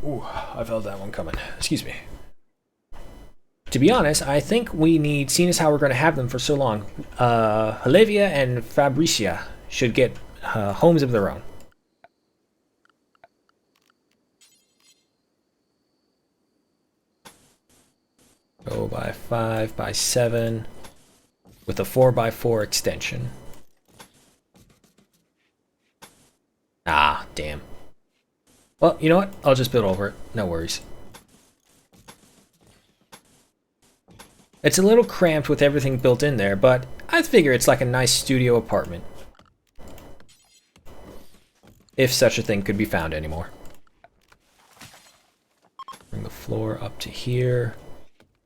ooh, I felt that one coming. Excuse me. To be honest, I think we need, seeing as how we're going to have them for so long, Helevia and Fabricia should get homes of their own. Go by 5 by 7 with a 4 by 4 extension. Ah, damn. Well, you know what? I'll just build over it. No worries. It's a little cramped with everything built in there, but I figure it's like a nice studio apartment. If such a thing could be found anymore. Bring the floor up to here.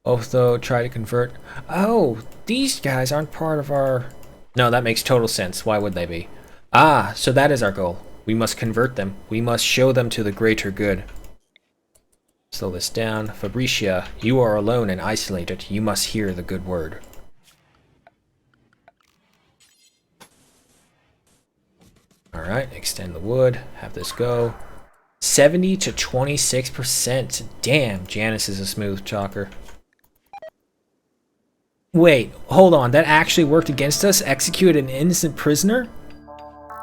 Otho, try to convert. Oh, these guys aren't part of our... No, that makes total sense. Why would they be? Ah, so that is our goal. We must convert them. We must show them to the greater good. Slow this down. Fabricia, you are alone and isolated. You must hear the good word. Alright, extend the wood. Have this go. 70 to 26%. Damn, Janice is a smooth talker. Wait, hold on. That actually worked against us? Execute an innocent prisoner?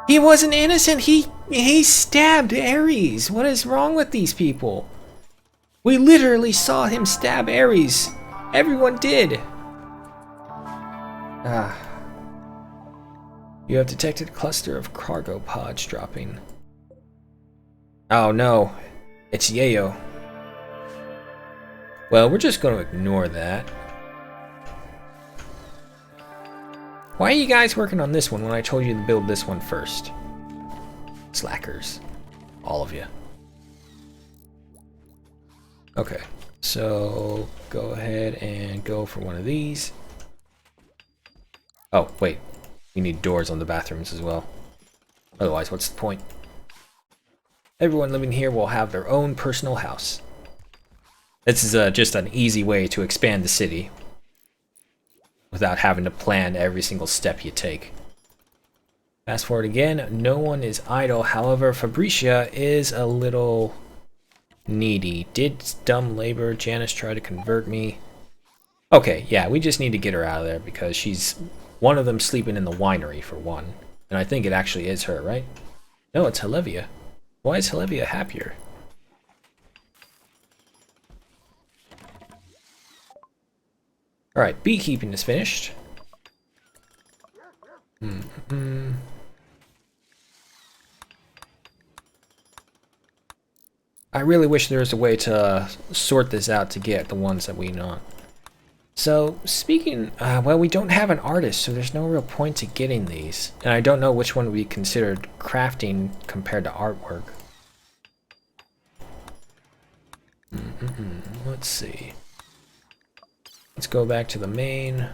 He wasn't innocent. He stabbed Ares. What is wrong with these people? We literally saw him stab Ares. Everyone did. Ah. You have detected a cluster of cargo pods dropping. Oh no. It's Yayo. Well, we're just going to ignore that. Why are you guys working on this one when I told you to build this one first? Slackers. All of you. Okay, so go ahead and go for one of these. Oh, wait. You need doors on the bathrooms as well. Otherwise, what's the point? Everyone living here will have their own personal house. This is just an easy way to expand the city without having to plan every single step you take. Fast forward again, no one is idle. However, Fabricia is a little needy. Did dumb labor Janice try to convert me? Okay, yeah, we just need to get her out of there because she's one of them sleeping in the winery for one. And I think it actually is her, right? No, it's Helevia. Why is Helevia happier? Alright, beekeeping is finished. I really wish there was a way to sort this out to get the ones that we want. So, speaking, well, we don't have an artist, so there's no real point to getting these. And I don't know which one would be considered crafting compared to artwork. Let's see. Let's go back to the main.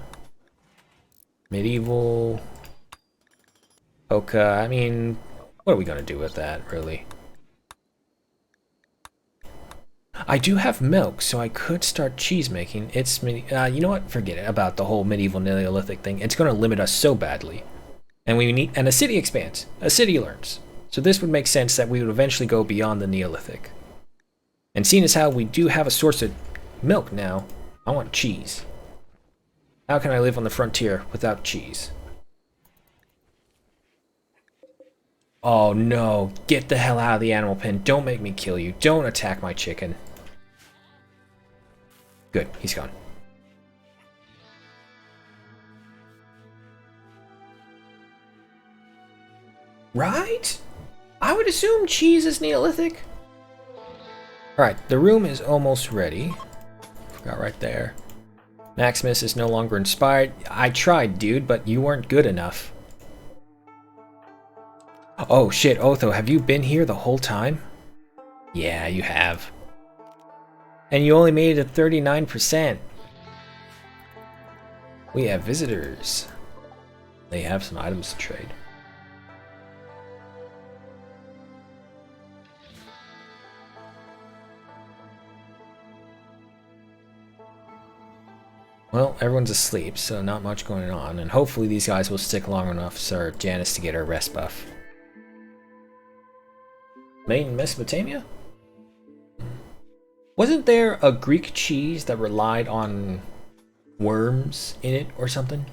Medieval. Oka, I mean, what are we going to do with that, really? I do have milk, so I could start cheese making. It's you know what? Forget it about the whole medieval Neolithic thing. It's going to limit us so badly, and a city expands, a city learns. So this would make sense that we would eventually go beyond the Neolithic. And seeing as how we do have a source of milk now, I want cheese. How can I live on the frontier without cheese? Oh no! Get the hell out of the animal pen! Don't make me kill you! Don't attack my chicken! Good, he's gone. Right? I would assume cheese is Neolithic. Alright, the room is almost ready. Forgot right there. Maximus is no longer inspired. I tried, dude, but you weren't good enough. Oh shit, Otho, have you been here the whole time? Yeah, you have. And you only made it to 39%. We have visitors. They have some items to trade. Well, everyone's asleep, so not much going on, and hopefully these guys will stick long enough for Janice to get her rest buff. Made in Mesopotamia? Wasn't there a Greek cheese that relied on worms in it or something?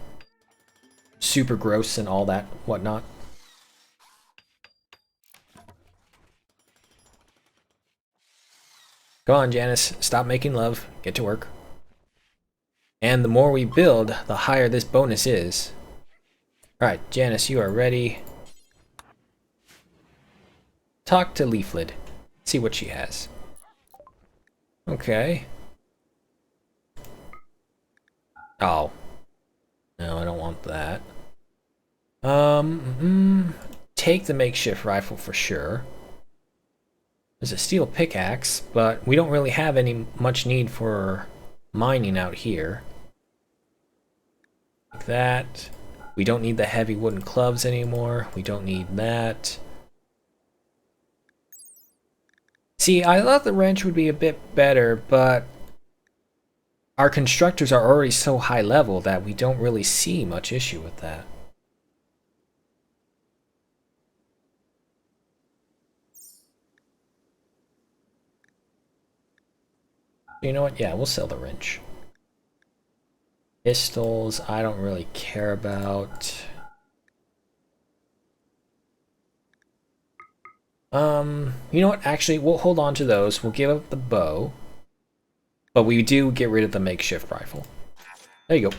Super gross and all that whatnot. Come on, Janice, stop making love, get to work. And the more we build, the higher this bonus is. Alright, Janice, you are ready. Talk to Leaflet. See what she has. Okay. Oh. No, I don't want that. Take the makeshift rifle for sure. There's a steel pickaxe, but we don't really have much need for mining out here. Like that. We don't need the heavy wooden clubs anymore. We don't need that. See, I thought the wrench would be a bit better, but our constructors are already so high level that we don't really see much issue with that. You know what? Yeah, we'll sell the wrench. Pistols, I don't really care about. You know what? Actually, we'll hold on to those. We'll give up the bow. But we do get rid of the makeshift rifle. There you go.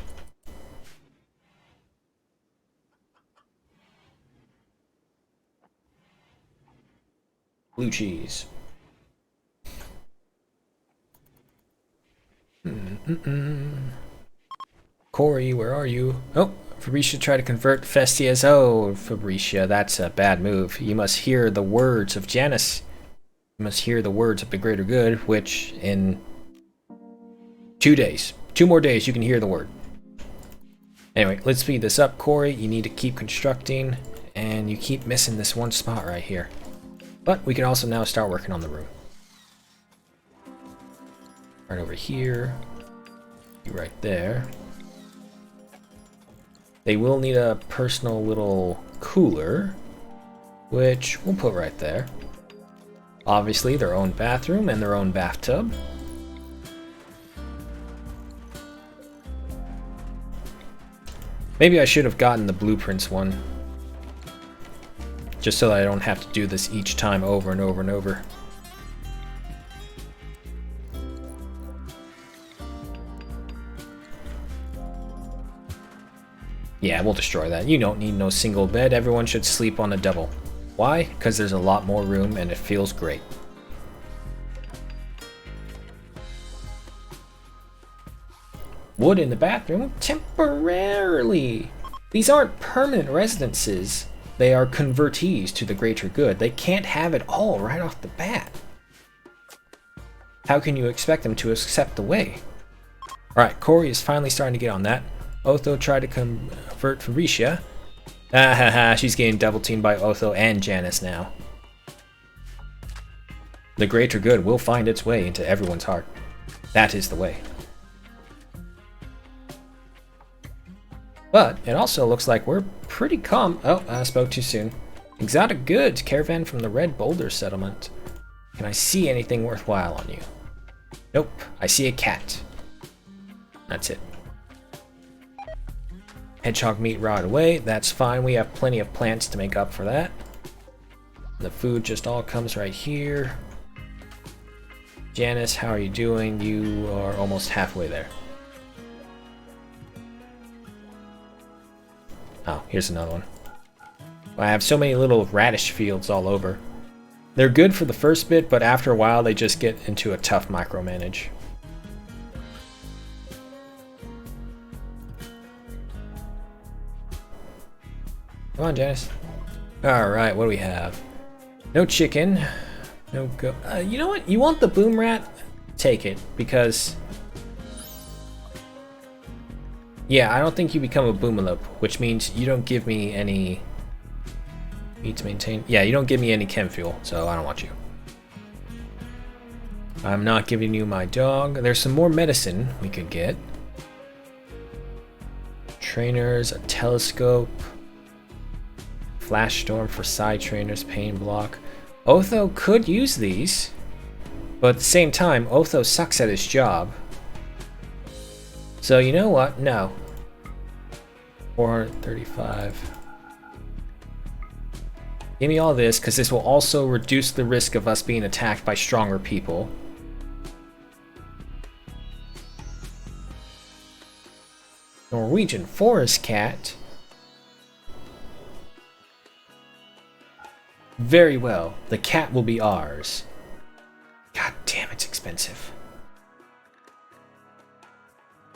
Blue cheese. Corey, where are you? Oh, Fabricia tried to convert Festia's. Oh, Fabricia, that's a bad move. You must hear the words of Janus. You must hear the words of the greater good, which in 2 days. 2 more days, you can hear the word. Anyway, let's speed this up, Corey. You need to keep constructing, and you keep missing this one spot right here. But we can also now start working on the room. Right over here. You right there. They will need a personal little cooler, which we'll put right there. Obviously, their own bathroom and their own bathtub. Maybe I should have gotten the blueprints one, just so that I don't have to do this each time over and over and over. Yeah, we'll destroy that. You don't need no single bed. Everyone should sleep on a double. Why? Because there's a lot more room and it feels great. Wood in the bathroom? Temporarily! These aren't permanent residences. They are convertees to the greater good. They can't have it all right off the bat. How can you expect them to accept the way? Alright, Corey is finally starting to get on that. Otho tried to convert Fabricia. She's getting double teamed by Otho and Janus now. The greater good will find its way into everyone's heart. That is the way. But it also looks like we're pretty calm. Oh, I spoke too soon. Exotic goods, caravan from the Red Boulder settlement. Can I see anything worthwhile on you? Nope, I see a cat. That's it. Hedgehog meat rotted away. That's fine. We have plenty of plants to make up for that. The food just all comes right here. Janice, how are you doing? You are almost halfway there. Oh, here's another one. I have so many little radish fields all over. They're good for the first bit, but after a while they just get into a tough micromanage. Come on, Janice. Alright, what do we have? No chicken. No go. You know what? You want the boom rat? Take it, because... yeah, I don't think you become a boomalope, which means you don't give me any... need to maintain... yeah, you don't give me any chem fuel, so I don't want you. I'm not giving you my dog. There's some more medicine we could get. Trainers, a telescope... Flash storm for side trainers, pain block. Otho could use these, but at the same time, Otho sucks at his job. So you know what? No. 435. Give me all this, because this will also reduce the risk of us being attacked by stronger people. Norwegian forest cat. Very well, the cat will be ours. God damn, it's expensive.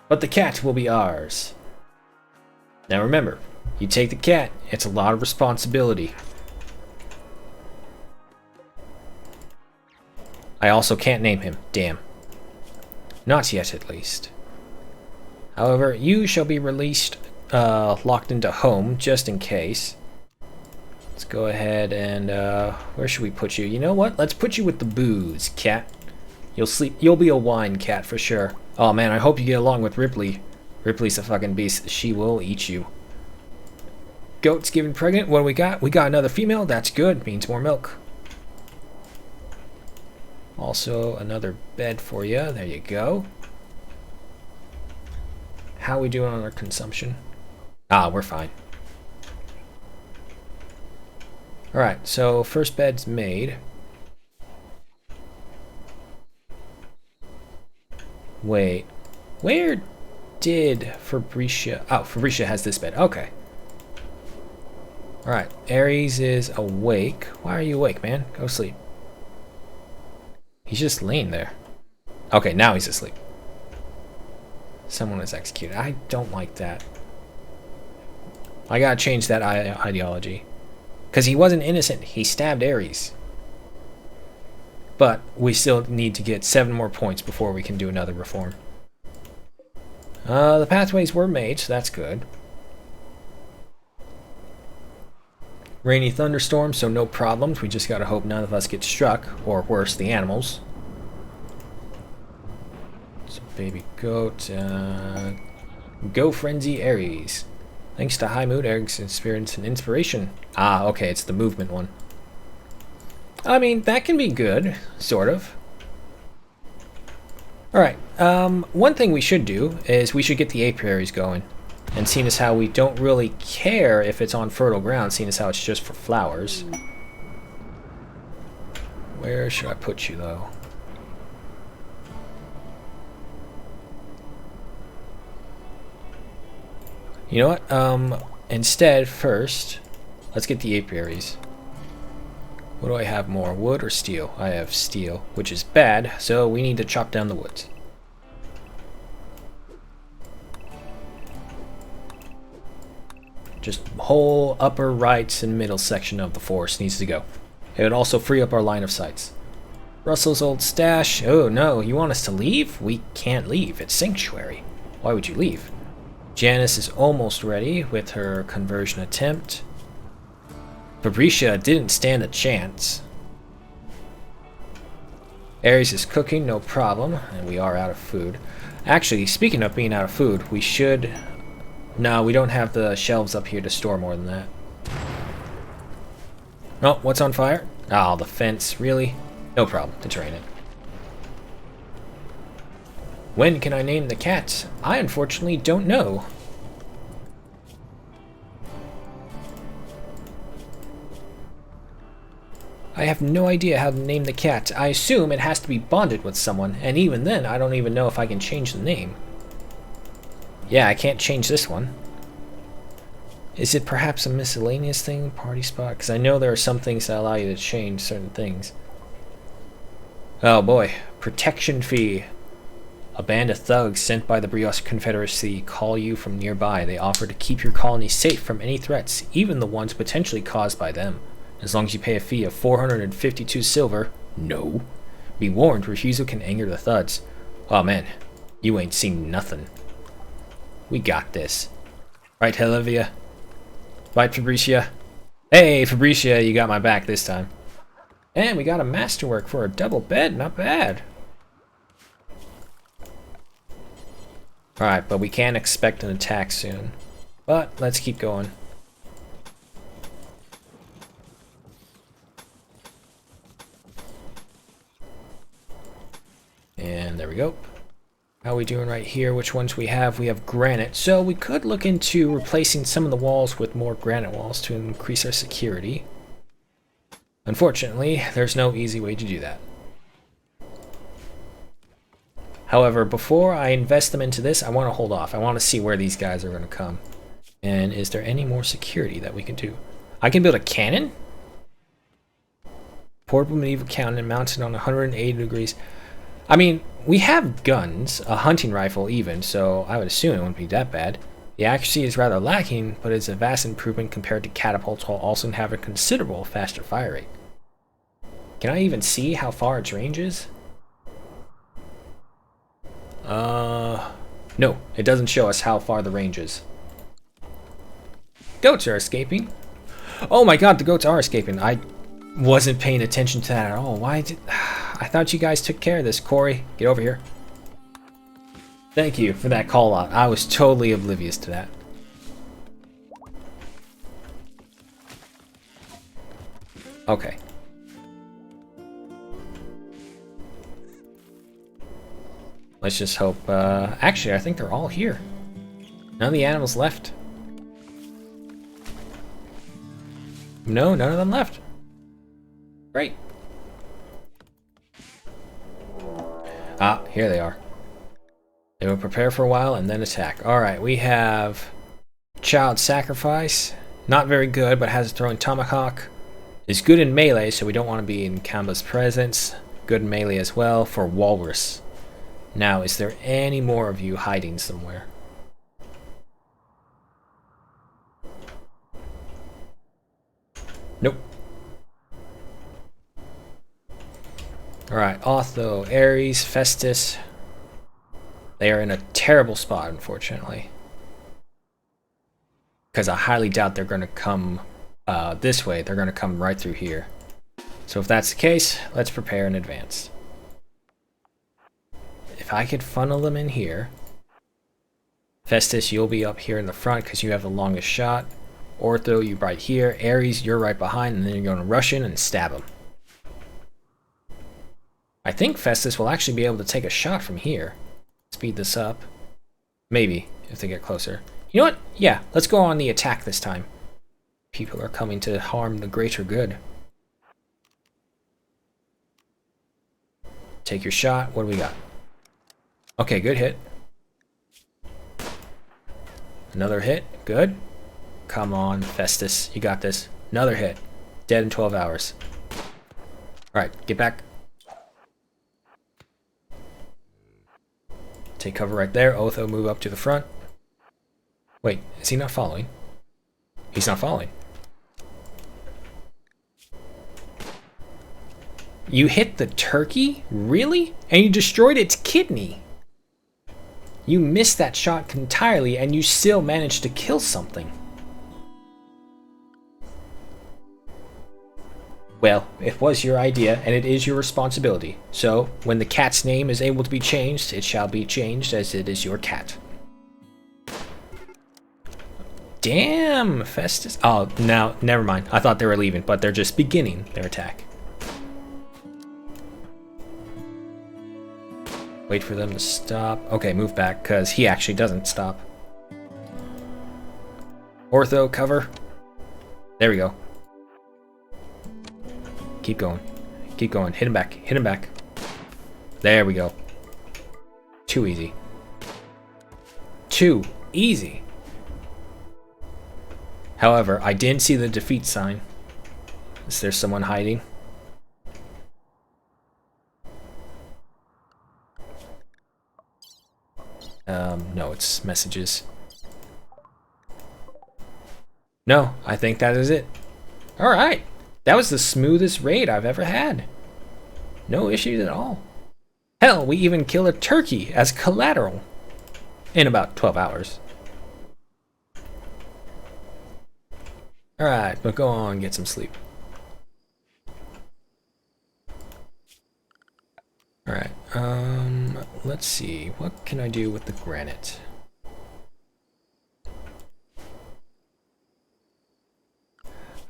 But the cat will be ours. Now remember, you take the cat, it's a lot of responsibility. I also can't name him, damn. Not yet, at least. However, you shall be released, locked into home, just in case. Let's go ahead and, where should we put you? You know what? Let's put you with the booze, cat. You'll sleep. You'll be a wine cat for sure. Oh man, I hope you get along with Ripley. Ripley's a fucking beast. She will eat you. Goat's given pregnant. What do we got? We got another female. That's good. Means more milk. Also, another bed for you. There you go. How are we doing on our consumption? Ah, we're fine. Alright, so first bed's made. Wait, where did Fabricia... oh, Fabricia has this bed. Okay. Alright, Ares is awake. Why are you awake, man? Go sleep. He's just laying there. Okay, now he's asleep. Someone was executed. I don't like that. I gotta change that ideology. Because he wasn't innocent. He stabbed Ares. But we still need to get 7 more points before we can do another reform. The pathways were made, so that's good. Rainy thunderstorm, so no problems. We just gotta hope none of us get struck, or worse, the animals. So baby goat, go frenzy Ares. Thanks to high mood, Ares experience an inspiration. Ah, okay, it's the movement one. I mean, that can be good, sort of. Alright, one thing we should do is we should get the apiaries going. And seeing as how we don't really care if it's on fertile ground, seeing as how it's just for flowers. Where should I put you, though? You know what? Instead, first, let's get the apiaries. What do I have more, wood or steel? I have steel, which is bad, so we need to chop down the woods. Just whole upper right and middle section of the forest needs to go. It would also free up our line of sights. Russell's old stash. Oh no, you want us to leave? We can't leave. It's sanctuary. Why would you leave? Janice is almost ready with her conversion attempt. Fabricia didn't stand a chance. Ares is cooking, no problem, and we are out of food. Actually, speaking of being out of food, we should... No, we don't have the shelves up here to store more than that. Oh, what's on fire? Oh, the fence, really? No problem, it's raining. When can I name the cat? I unfortunately don't know. I have no idea how to name the cat. I assume it has to be bonded with someone, and even then, I don't even know if I can change the name. Yeah, I can't change this one. Is it perhaps a miscellaneous thing? Party spot? Because I know there are some things that allow you to change certain things. Oh boy. Protection fee. A band of thugs sent by the Brioche Confederacy call you from nearby. They offer to keep your colony safe from any threats, even the ones potentially caused by them. As long as you pay a fee of 452 silver. No. Be warned, refusal can anger the thugs. Oh man, you ain't seen nothing. We got this. Right, Olivia? Right, Fabricia? Hey, Fabricia, you got my back this time. And we got a masterwork for a double bed. Not bad. Alright, but we can expect an attack soon. But let's keep going. And there we go. How are we doing right here? Which ones we have? We have granite. So we could look into replacing some of the walls with more granite walls to increase our security. Unfortunately, there's no easy way to do that. However, before I invest them into this, I want to hold off. I want to see where these guys are going to come. And is there any more security that we can do? I can build a cannon? Portable medieval cannon mounted on 180 degrees. I mean, we have guns, a hunting rifle even, so I would assume it wouldn't be that bad. The accuracy is rather lacking, but it's a vast improvement compared to catapults while also having a considerable faster fire rate. Can I even see how far its range is? No, it doesn't show us how far the range is. Goats are escaping. Oh my god, the goats are escaping. I wasn't paying attention to that at all. Why did... I thought you guys took care of this. Corey, get over here. Thank you for that call out. I was totally oblivious to that. Okay. Let's just hope... actually, I think they're all here. None of the animals left. No, none of them left. Great. Ah, here they are. They will prepare for a while and then attack. Alright, we have Child Sacrifice. Not very good, but has a throwing tomahawk. Is good in melee, so we don't want to be in Kamba's presence. Good in melee as well for Walrus. Now, is there any more of you hiding somewhere? Nope. Alright, Otho, Ares, Festus. They are in a terrible spot, unfortunately. Because I highly doubt they're going to come this way. They're going to come right through here. So if that's the case, let's prepare in advance. If I could funnel them in here. Festus, you'll be up here in the front because you have the longest shot. Ortho, you right here. Ares, you're right behind, and then you're going to rush in and stab him. I think Festus will actually be able to take a shot from here. Speed this up. Maybe, if they get closer. You know what? Yeah, let's go on the attack this time. People are coming to harm the greater good. Take your shot. What do we got? Okay, good hit. Another hit. Good. Come on, Festus. You got this. Another hit. Dead in 12 hours. Alright, get back. Take cover right there. Otho, move up to the front. Wait, is he not following? He's not following. You hit the turkey? Really? And you destroyed its kidney? You missed that shot entirely and you still managed to kill something. Well, it was your idea and it is your responsibility. So, when the cat's name is able to be changed, it shall be changed as it is your cat. Damn, Festus. Oh, now, never mind. I thought they were leaving, but they're just beginning their attack. Wait for them to stop. Okay, move back, because he actually doesn't stop. Ortho, cover. There we go. Keep going. Keep going. Hit him back. Hit him back. There we go. Too easy. Too easy. However, I didn't see the defeat sign. Is there someone hiding? No, it's messages. No, I think that is it. Alright. That was the smoothest raid I've ever had. No issues at all. Hell, we even killed a turkey as collateral. In about 12 hours. Alright, but go on, get some sleep. Alright, let's see. What can I do with the granite?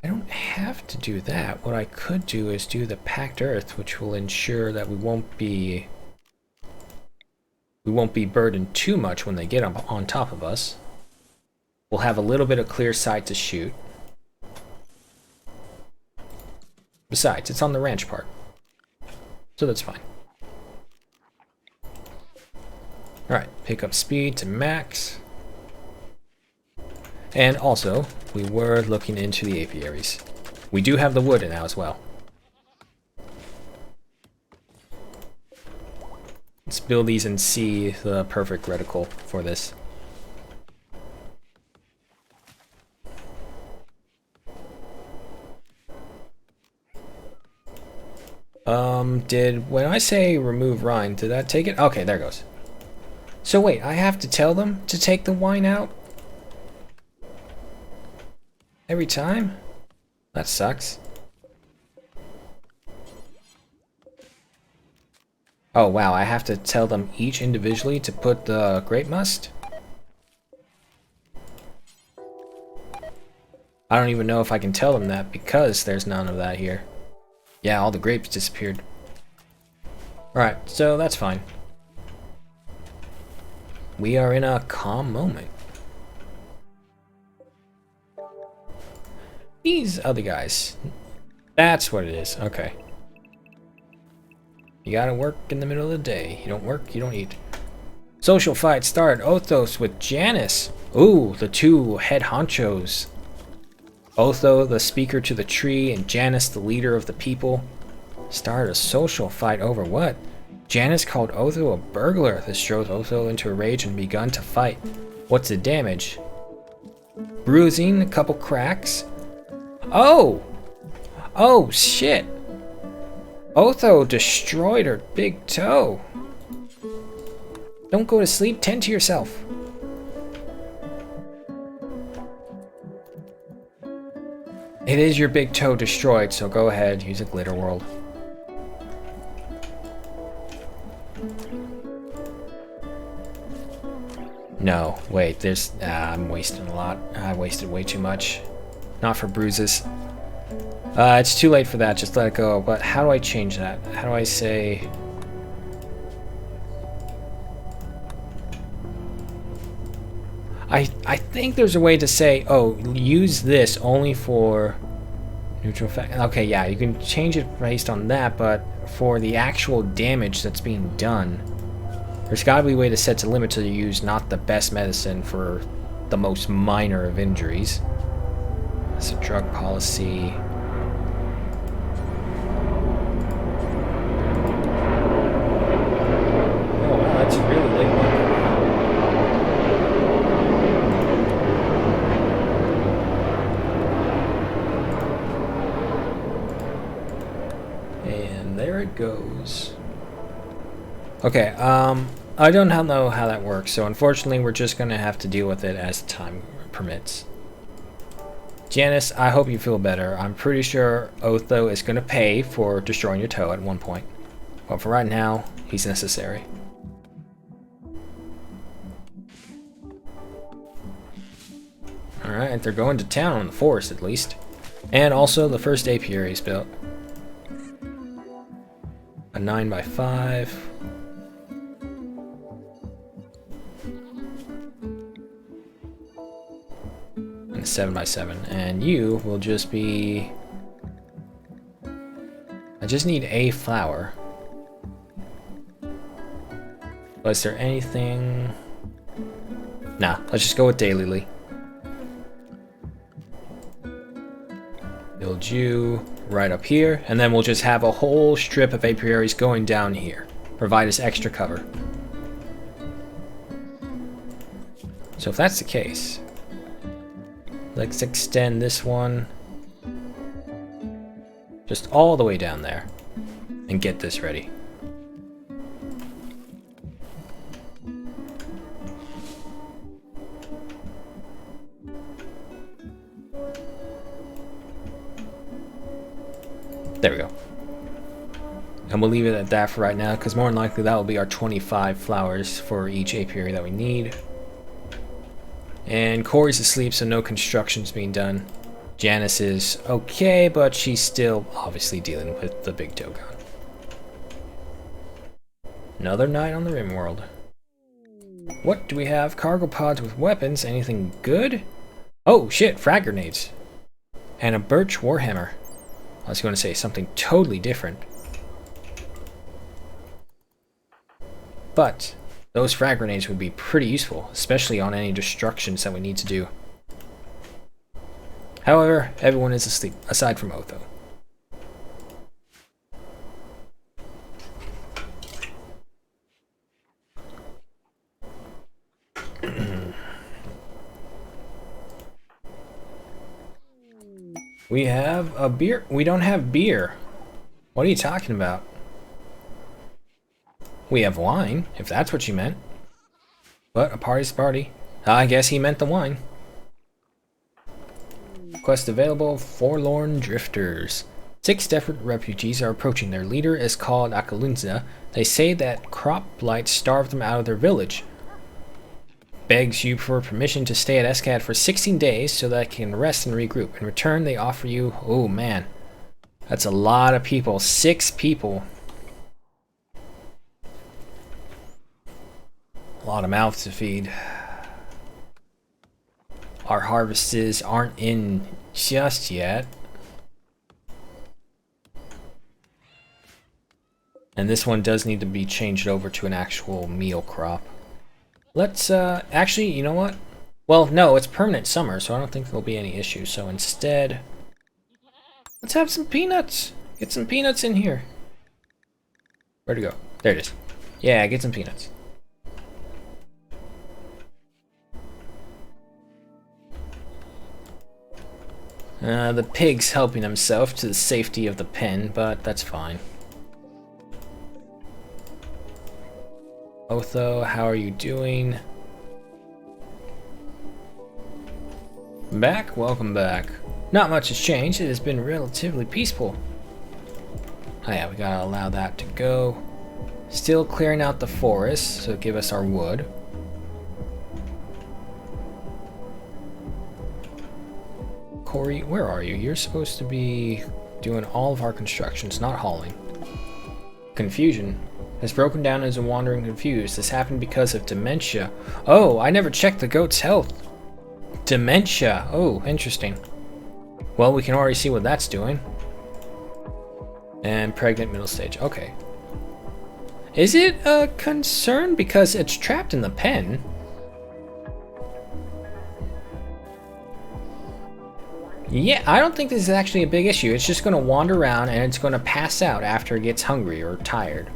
I don't have to do that. What I could do is do the packed earth, which will ensure that we won't be burdened too much when they get on top of us. We'll have a little bit of clear sight to shoot. Besides, it's on the ranch part, so that's fine. Alright, pick up speed to max. And also, we were looking into the apiaries. We do have the wood now as well. Let's build these and see the perfect reticle for this. When I say remove rind, did that take it? Okay, there it goes. So wait, I have to tell them to take the wine out? Every time? That sucks. Oh wow, I have to tell them each individually to put the grape must? I don't even know if I can tell them that because there's none of that here. Yeah, all the grapes disappeared. Alright, so that's fine. We are in a calm moment. These other guys. That's what it is. Okay. You gotta work in the middle of the day. You don't work, you don't eat. Social fight started. Othos with Janice. Ooh, the two head honchos. Otho, the speaker to the tree, and Janice, the leader of the people. Started a social fight over what? Janice called Otho a burglar. This drove Otho into a rage and begun to fight. What's the damage? Bruising, a couple cracks. Oh! Oh, shit! Otho destroyed her big toe. Don't go to sleep, tend to yourself. It is your big toe destroyed, so go ahead, use a glitter world. No, wait, there's... I'm wasting a lot. I wasted way too much. Not for bruises. It's too late for that, just let it go. But how do I change that? How do I say... I think there's a way to say, oh, use this only for neutral effect. Okay, yeah, you can change it based on that, but for the actual damage that's being done, there's gotta be a way to set a limit to use not the best medicine for the most minor of injuries. It's a drug policy. Oh wow, that's a really late one. And there it goes. Okay, I don't know how that works, so unfortunately we're just gonna have to deal with it as time permits. Janice, I hope you feel better. I'm pretty sure Otho is gonna pay for destroying your toe at one point. But for right now, he's necessary. Alright, they're going to town in the forest at least. And also the first apiary is built. A 9x5. And a 7x7. And you will just be... I just need a flower. Was there anything... Nah, let's just go with Daylily. Build you right up here, and then we'll just have a whole strip of apiaries going down here. Provide us extra cover. So if that's the case, let's extend this one just all the way down there and get this ready. There we go. And we'll leave it at that for right now, because more than likely that will be our 25 flowers for each apiary that we need. And Corey's asleep, so no construction's being done. Janice is okay, but she's still obviously dealing with the big toe gun. Another night on the Rimworld. What do we have? Cargo pods with weapons. Anything good? Oh shit, frag grenades. And a birch warhammer. I was going to say something totally different. But those frag grenades would be pretty useful, especially on any destructions that we need to do. However, everyone is asleep, aside from Otho. We have a beer. We don't have beer. What are you talking about? We have wine, if that's what you meant. But a party's a party. I guess he meant the wine. Quest available, Forlorn Drifters. 6 desperate refugees are approaching. Their leader is called Akalunza. They say that crop blight starved them out of their village. Begs you for permission to stay at Escad for 16 days so that they can rest and regroup. In return, they offer you... Oh, man. That's a lot of people. 6 people. A lot of mouths to feed. Our harvests aren't in just yet. And this one does need to be changed over to an actual meal crop. Let's, actually, you know what? Well, no, it's permanent summer, so I don't think there'll be any issues. So instead, let's have some peanuts. Get some peanuts in here. Where'd it go? There it is. Yeah, get some peanuts. The pig's helping himself to the safety of the pen, but that's fine. Otho, how are you doing? Back? Welcome back. Not much has changed. It has been relatively peaceful. Oh yeah, we gotta allow that to go. Still clearing out the forest, so give us our wood. Corey, where are you? You're supposed to be doing all of our constructions, not hauling. Confusion. Has broken down as a wandering confused. This happened because of dementia. Oh, I never checked the goat's health. Dementia. Oh, interesting. Well, we can already see what that's doing. And pregnant middle stage. Okay. Is it a concern because it's trapped in the pen? Yeah, I don't think this is actually a big issue. It's just going to wander around and it's going to pass out after it gets hungry or tired.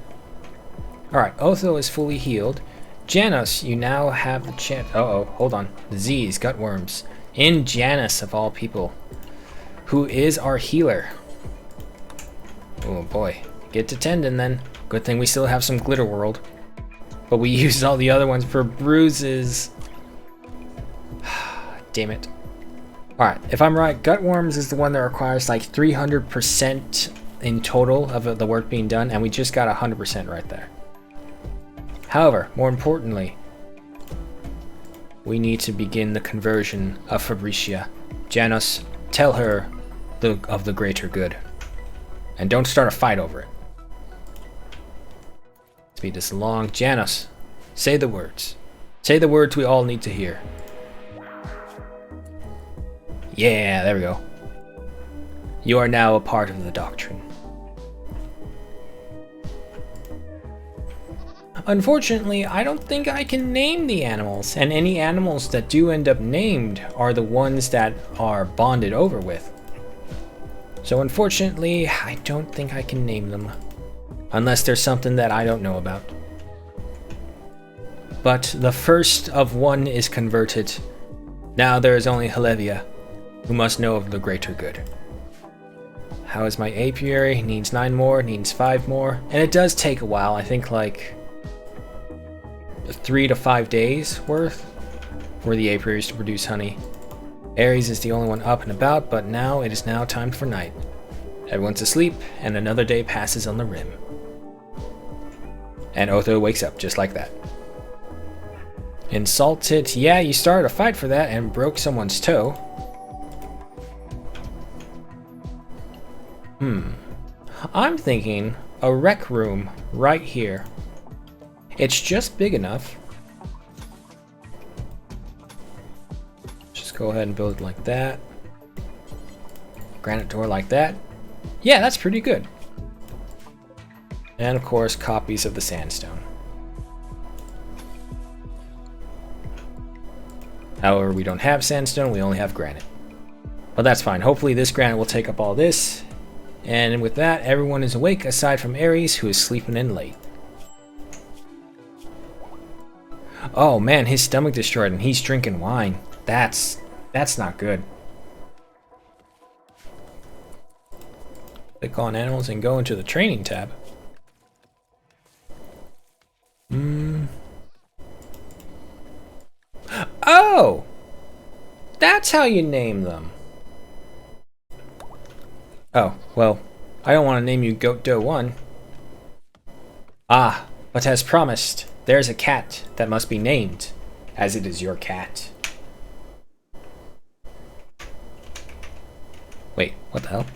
Alright, Otho is fully healed. Janus, you now have the chance. Uh-oh, hold on. Disease, gutworms. In Janus, of all people. Who is our healer? Oh boy. Get to tendon then. Good thing we still have some glitter world. But we used all the other ones for bruises. Damn it. Alright, if I'm right, gutworms is the one that requires like 300% in total of the work being done, and we just got 100% right there. However, more importantly, we need to begin the conversion of Fabricia. Janus, tell her of the greater good. And don't start a fight over it. Speed this along. Janus, say the words. Say the words we all need to hear. Yeah, there we go. You are now a part of the doctrine. Unfortunately, I don't think I can name the animals, and any animals that do end up named are the ones that are bonded over with. So unfortunately, I don't think I can name them, unless there's something that I don't know about. But the first of one is converted. Now there is only Helevia, who must know of the greater good. How is my apiary? Needs 9 more, needs 5 more, and it does take a while. I think like 3 to 5 days worth for the apiaries to produce honey. Ares is the only one up and about, but now it is now time for night. Everyone's asleep, and another day passes on the rim. And Otho wakes up just like that. Insulted. Yeah, you started a fight for that and broke someone's toe. I'm thinking a rec room right here. It's just big enough. Just go ahead and build it like that. Granite door like that. Yeah, that's pretty good. And of course, copies of the sandstone. However, we don't have sandstone, we only have granite. But that's fine. Hopefully this granite will take up all this. And with that, everyone is awake aside from Ares, who is sleeping in late. Oh man, his stomach destroyed and he's drinking wine. That's not good. Click on animals and go into the training tab. Oh! That's how you name them. Oh, well, I don't want to name you Goat Doe 1. Ah, but as promised, there's a cat that must be named, as it is your cat. Wait, what the hell?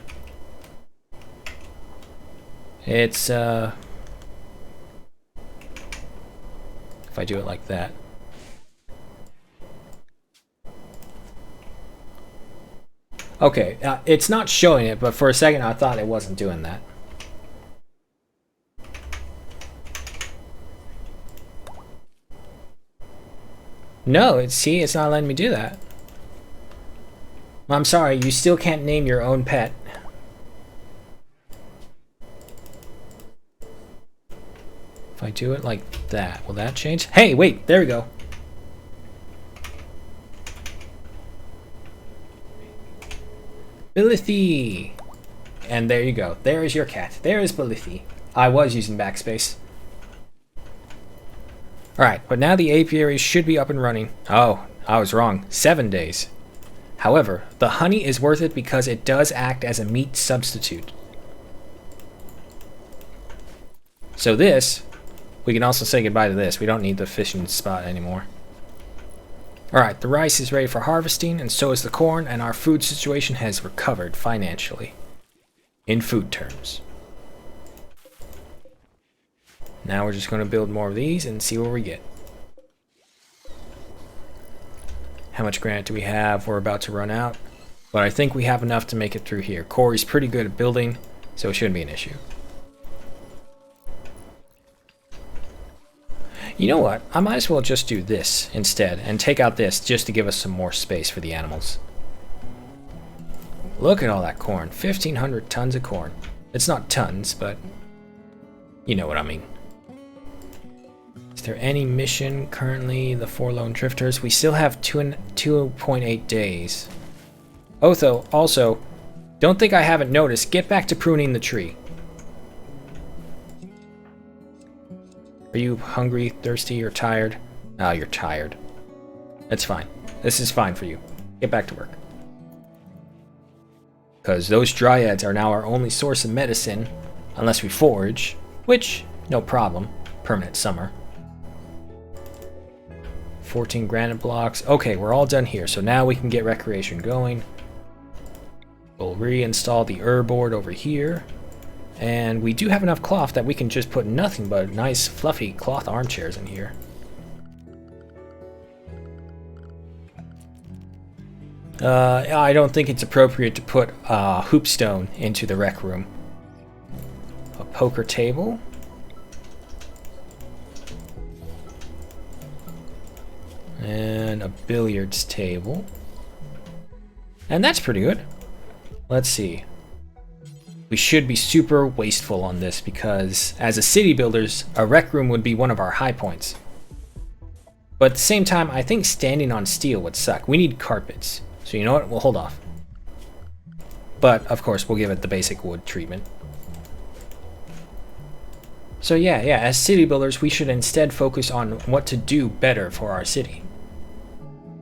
It's, if I do it like that. Okay, it's not showing it, but for a second I thought it wasn't doing that. No, see, it's not letting me do that. I'm sorry, you still can't name your own pet. I do it like that, will that change? Hey, wait, there we go. Belithi! And there you go. There is your cat. There is Belithi. I was using backspace. Alright, but now the apiary should be up and running. Oh, I was wrong. 7 days. However, the honey is worth it because it does act as a meat substitute. So this, we can also say goodbye to this. We don't need the fishing spot anymore. Alright, the rice is ready for harvesting, and so is the corn, and our food situation has recovered financially. In food terms. Now we're just going to build more of these and see what we get. How much granite do we have? We're about to run out. But I think we have enough to make it through here. Corey's pretty good at building, so it shouldn't be an issue. You know what? I might as well just do this instead and take out this just to give us some more space for the animals. Look at all that corn. 1,500 tons of corn. It's not tons, but you know what I mean. Is there any mission currently? The 4 lone drifters. We still have 2.8 days. Otho, also, don't think I haven't noticed. Get back to pruning the tree. Are you hungry, thirsty, or tired? Oh, you're tired. That's fine. This is fine for you. Get back to work. Because those dryads are now our only source of medicine, unless we forage, which, no problem. Permanent summer. 14 granite blocks. Okay, we're all done here, so now we can get recreation going. We'll reinstall the board over here. And we do have enough cloth that we can just put nothing but nice fluffy cloth armchairs in here. I don't think it's appropriate to put hoopstone into the rec room. A poker table. And a billiards table. And that's pretty good. Let's see. We should be super wasteful on this because as a city builders, a rec room would be one of our high points. But at the same time, I think standing on steel would suck. We need carpets. So you know what? We'll hold off. But of course, we'll give it the basic wood treatment. So yeah, as city builders, we should instead focus on what to do better for our city.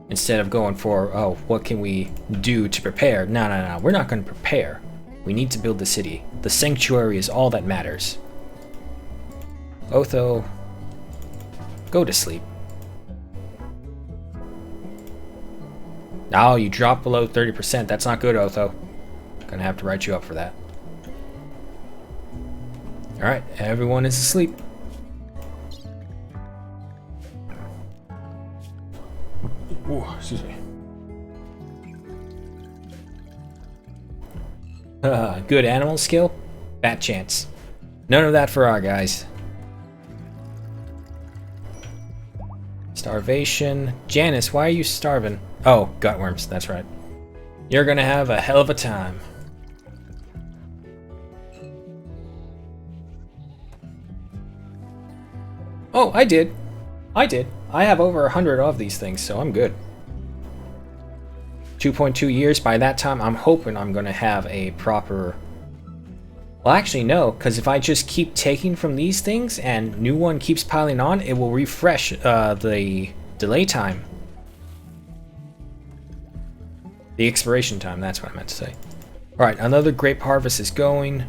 Instead of going for, oh, what can we do to prepare? No, we're not going to prepare. We need to build the city. The sanctuary is all that matters. Otho, go to sleep. Oh, you dropped below 30%. That's not good, Otho. Gonna have to write you up for that. Alright, everyone is asleep. Ooh, excuse me. Good animal skill? Fat chance. None of that for our guys. Starvation. Janice, why are you starving? Oh, gutworms, that's right. You're gonna have a hell of a time. Oh, I did. I have over 100 of these things, so I'm good. 2.2 years. By that time, I'm hoping I'm going to have a proper... Well, actually, no, because if I just keep taking from these things and new one keeps piling on, it will refresh the delay time. The expiration time, that's what I meant to say. Alright, another grape harvest is going.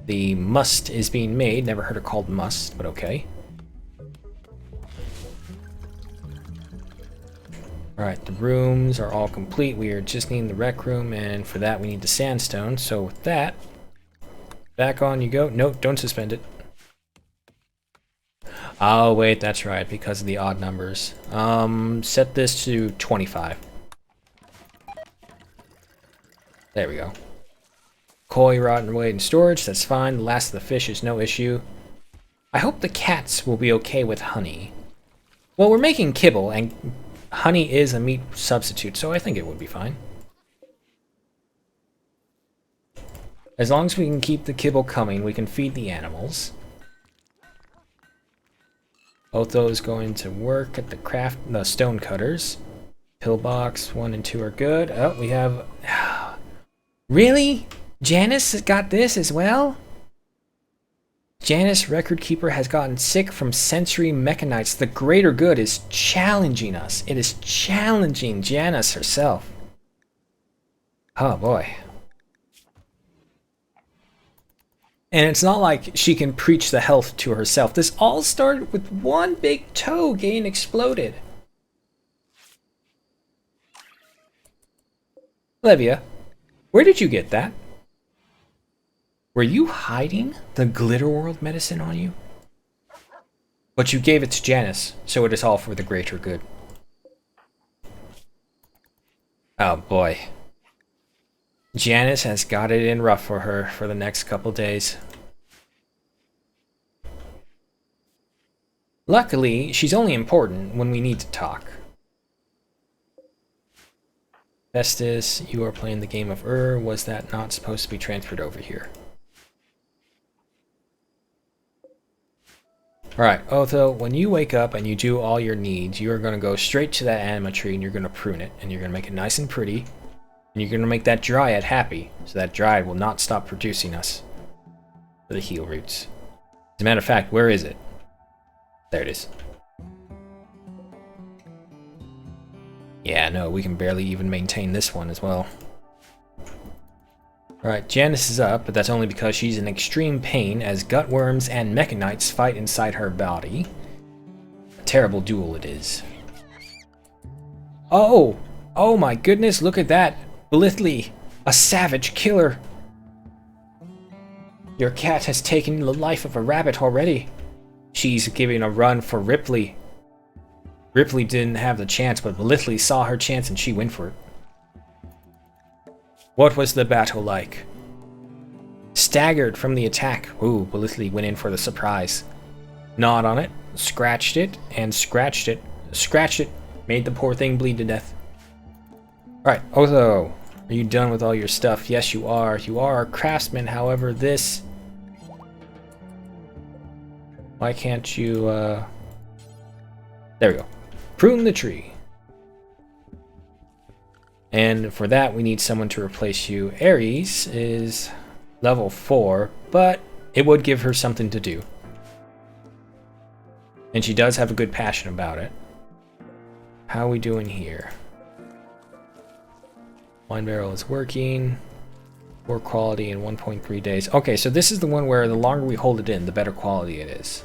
The must is being made. Never heard it called must, but okay. Alright, the rooms are all complete. We are just needing the rec room, and for that we need the sandstone. So with that, back on you go. Nope, don't suspend it. Oh wait, that's right, because of the odd numbers. Set this to 25. There we go. Koi rotten away in storage, that's fine. The last of the fish is no issue. I hope the cats will be okay with honey. Well, we're making kibble, and honey is a meat substitute, so I think it would be fine. As long as we can keep the kibble coming, we can feed the animals. Otho's going to work at the stone cutters. Pillbox 1 and 2 are good. Oh, we have... Really? Janice got this as well? Janice, record keeper, has gotten sick from sensory mechanites. The greater good is challenging us. It is challenging Janice herself. Oh boy. And it's not like she can preach the health to herself. This all started with one big toe getting exploded. Olivia, where did you get that? Were you hiding the Glitter World medicine on you? But you gave it to Janice, so it is all for the greater good. Oh boy. Janice has got it in rough for her for the next couple days. Luckily, she's only important when we need to talk. Festus, you are playing the game of Was that not supposed to be transferred over here? Alright, Otho, when you wake up and you do all your needs, you are going to go straight to that anima tree and you're going to prune it. And you're going to make it nice and pretty. And you're going to make that dryad happy, so that dryad will not stop producing us for the heal roots. As a matter of fact, where is it? There it is. Yeah, no, we can barely even maintain this one as well. Alright, Janice is up, but that's only because she's in extreme pain as gutworms and mechanites fight inside her body. A terrible duel it is. Oh! Oh my goodness, look at that! Blithely, a savage killer! Your cat has taken the life of a rabbit already. She's giving a run for Ripley. Ripley didn't have the chance, but Blithely saw her chance and she went for it. What was the battle like? Staggered from the attack. Ooh, Blithely went in for the surprise. Gnawed on it, scratched it, and scratched it. Scratched it, made the poor thing bleed to death. Alright, Otho, are you done with all your stuff? Yes, you are. You are a craftsman, however, this... Why can't you, There we go. Prune the tree. And for that, we need someone to replace you. Ares is level 4, but it would give her something to do. And she does have a good passion about it. How are we doing here? Wine barrel is working. Poor quality in 1.3 days. Okay, so this is the one where the longer we hold it in, the better quality it is.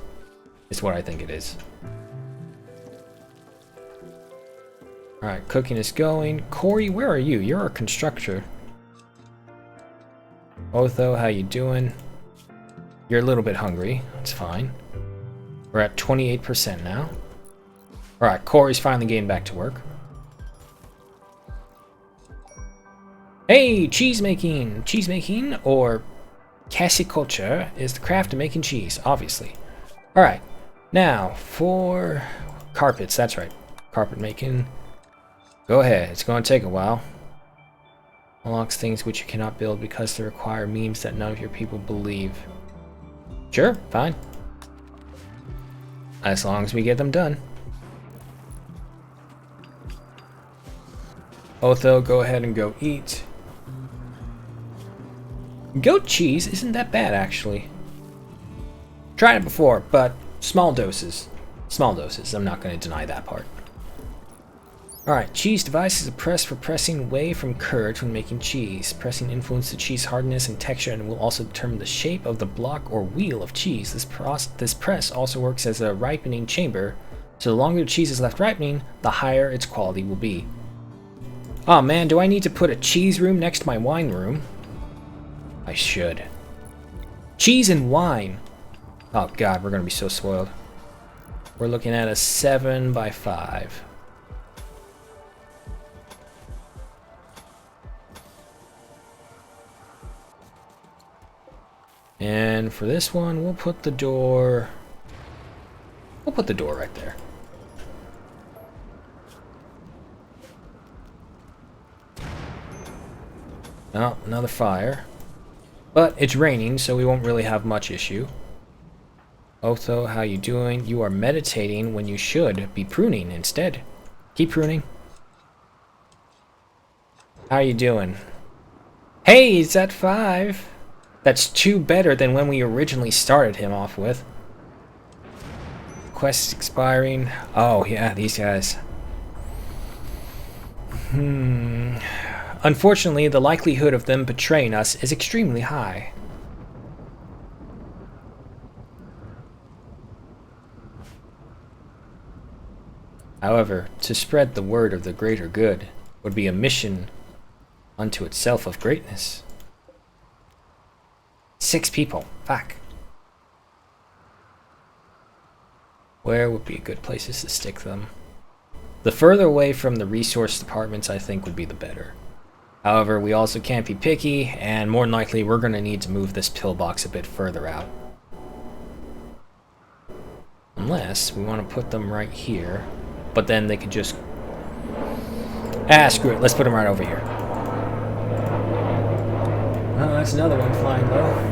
Is what I think it is. Alright, cooking is going. Corey, where are you? You're a constructor. Otho, how you doing? You're a little bit hungry. That's fine. We're at 28% now. Alright, Corey's finally getting back to work. Hey, cheese making! Cheese making, or cassiculture, is the craft of making cheese, obviously. Alright, now for carpets, that's right. Carpet making. Go ahead, it's going to take a while. Unlocks things which you cannot build because they require memes that none of your people believe. Sure, fine. As long as we get them done. Otho, go ahead and go eat. Goat cheese isn't that bad, actually. Tried it before, but small doses. Small doses, I'm not going to deny that part. Alright, cheese device is a press for pressing away from curd when making cheese. Pressing influences the cheese hardness and texture and will also determine the shape of the block or wheel of cheese. This press also works as a ripening chamber, so the longer the cheese is left ripening, the higher its quality will be. Oh man, do I need to put a cheese room next to my wine room? I should. Cheese and wine! Oh god, we're gonna be so spoiled. We're looking at a 7 by 5. And for this one, we'll put the door right there. Oh, another fire. But it's raining, so we won't really have much issue. Otho, how you doing? You are meditating when you should be pruning instead. Keep pruning. How you doing? Hey, he's at 5. That's 2 better than when we originally started him off with. Quest expiring. Oh, yeah, these guys. Unfortunately, the likelihood of them betraying us is extremely high. However, to spread the word of the greater good would be a mission unto itself of greatness. 6 people. Fuck. Where would be good places to stick them? The further away from the resource departments, I think, would be the better. However, we also can't be picky, and more than likely we're going to need to move this pillbox a bit further out. Unless we want to put them right here, but then they could just... Ah, screw it, let's put them right over here. Oh, that's another one flying low.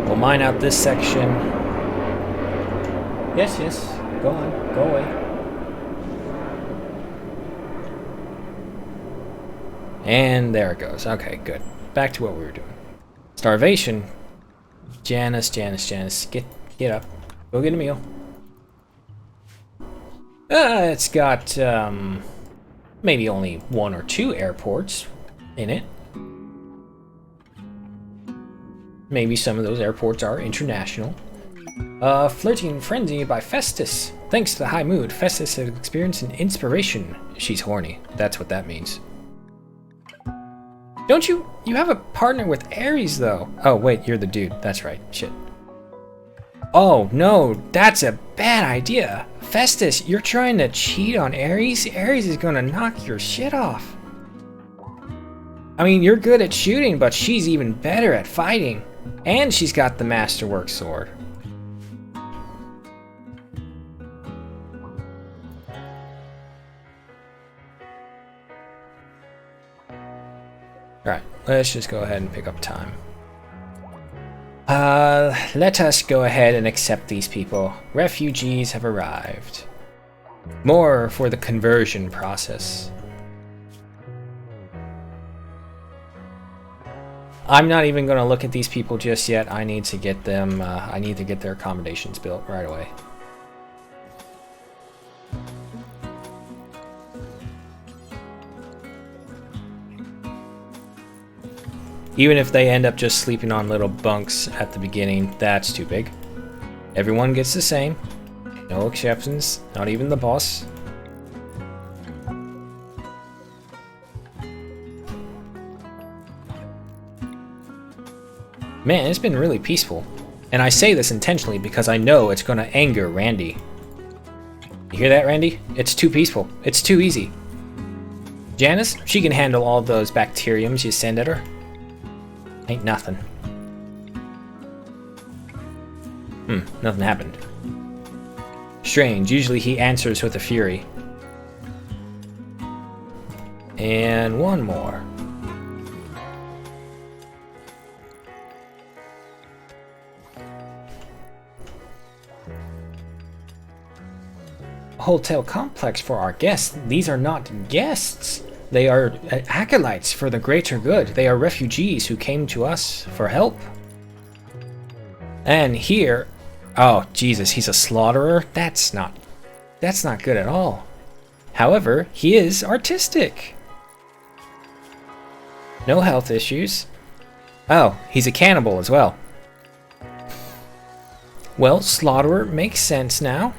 We'll mine out this section. Yes, yes. Go on. Go away. And there it goes. Okay, good. Back to what we were doing. Starvation. Janice. Get up. Go get a meal. It's got, maybe only 1 or 2 airports in it. Maybe some of those airports are international. Flirting frenzy by Festus. Thanks to the high mood, Festus has experienced an inspiration. She's horny. That's what that means. Don't you have a partner with Ares, though. Oh, wait, you're the dude. That's right. Shit. Oh, no, that's a bad idea. Festus, you're trying to cheat on Ares? Ares is gonna knock your shit off. I mean, you're good at shooting, but she's even better at fighting. And she's got the masterwork sword. Alright, let's just go ahead and pick up time. Let us go ahead and accept these people. Refugees have arrived. More for the conversion process. I'm not even going to look at these people just yet. I need to get them, I need to get their accommodations built right away. Even if they end up just sleeping on little bunks at the beginning, that's too big. Everyone gets the same. No exceptions, not even the boss. Man, it's been really peaceful. And I say this intentionally because I know it's gonna anger Randy. You hear that, Randy? It's too peaceful. It's too easy. Janice, she can handle all those bacteriums you send at her. Ain't nothing. Nothing happened. Strange, usually he answers with a fury. And one more. Hotel complex for our guests. These are not guests. They are acolytes for the greater good. They are refugees who came to us for help. And here, oh Jesus, he's a slaughterer. That's not good at all. However, he is artistic. No health issues. Oh, he's a cannibal as well. Well, slaughterer makes sense now.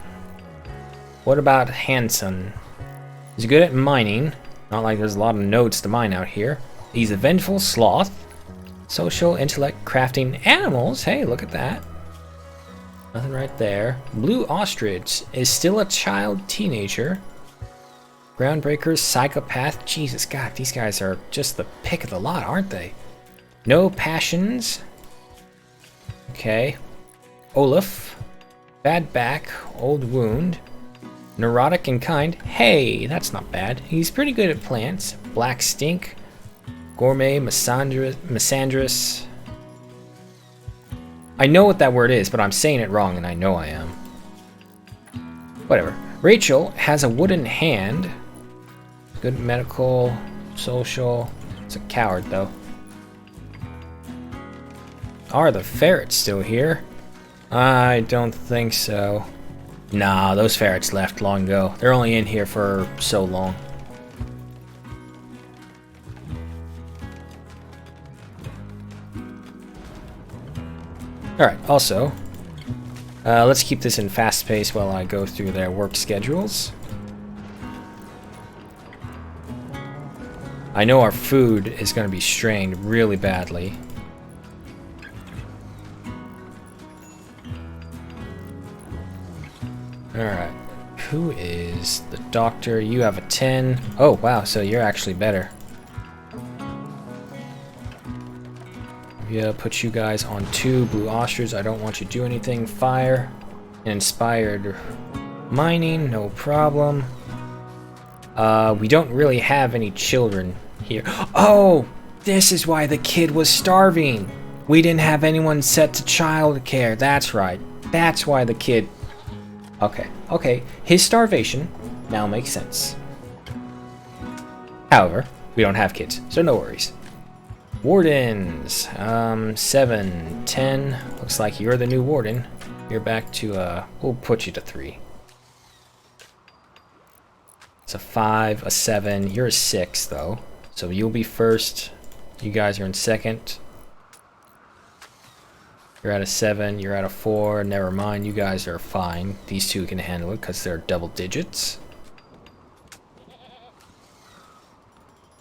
What about Hanson? He's good at mining. Not like there's a lot of nodes to mine out here. He's a vengeful sloth. Social intellect crafting animals. Hey, look at that. Nothing right there. Blue ostrich is still a child teenager. Groundbreakers, psychopath. Jesus, God, these guys are just the pick of the lot, aren't they? No passions. Okay. Olaf. Bad back. Old wound. Neurotic and kind. Hey, that's not bad. He's pretty good at plants. Black stink. Gourmet, misandrous. I know what that word is, but I'm saying it wrong, and I know I am. Whatever. Rachel has a wooden hand. Good medical, social. It's a coward, though. Are the ferrets still here? I don't think so. Nah, those ferrets left long ago. They're only in here for so long. Alright, also, let's keep this in fast pace while I go through their work schedules. I know our food is going to be strained really badly. Alright, who is the doctor? You have a 10. Oh, wow, so you're actually better. Yeah, put you guys on 2 blue ostrich. I don't want you to do anything. Fire. Inspired mining, no problem. We don't really have any children here. Oh, this is why the kid was starving. We didn't have anyone set to childcare. That's right. That's why the kid... Okay. His starvation now makes sense. However, we don't have kids, so no worries. Wardens, 7, 10. Looks like you're the new warden. You're back to, we'll put you to 3. It's a 5, a 7. You're a 6, though. So you'll be first. You guys are in second. You're at a 7. You're at a 4. Never mind. You guys are fine. These two can handle it because they're double digits.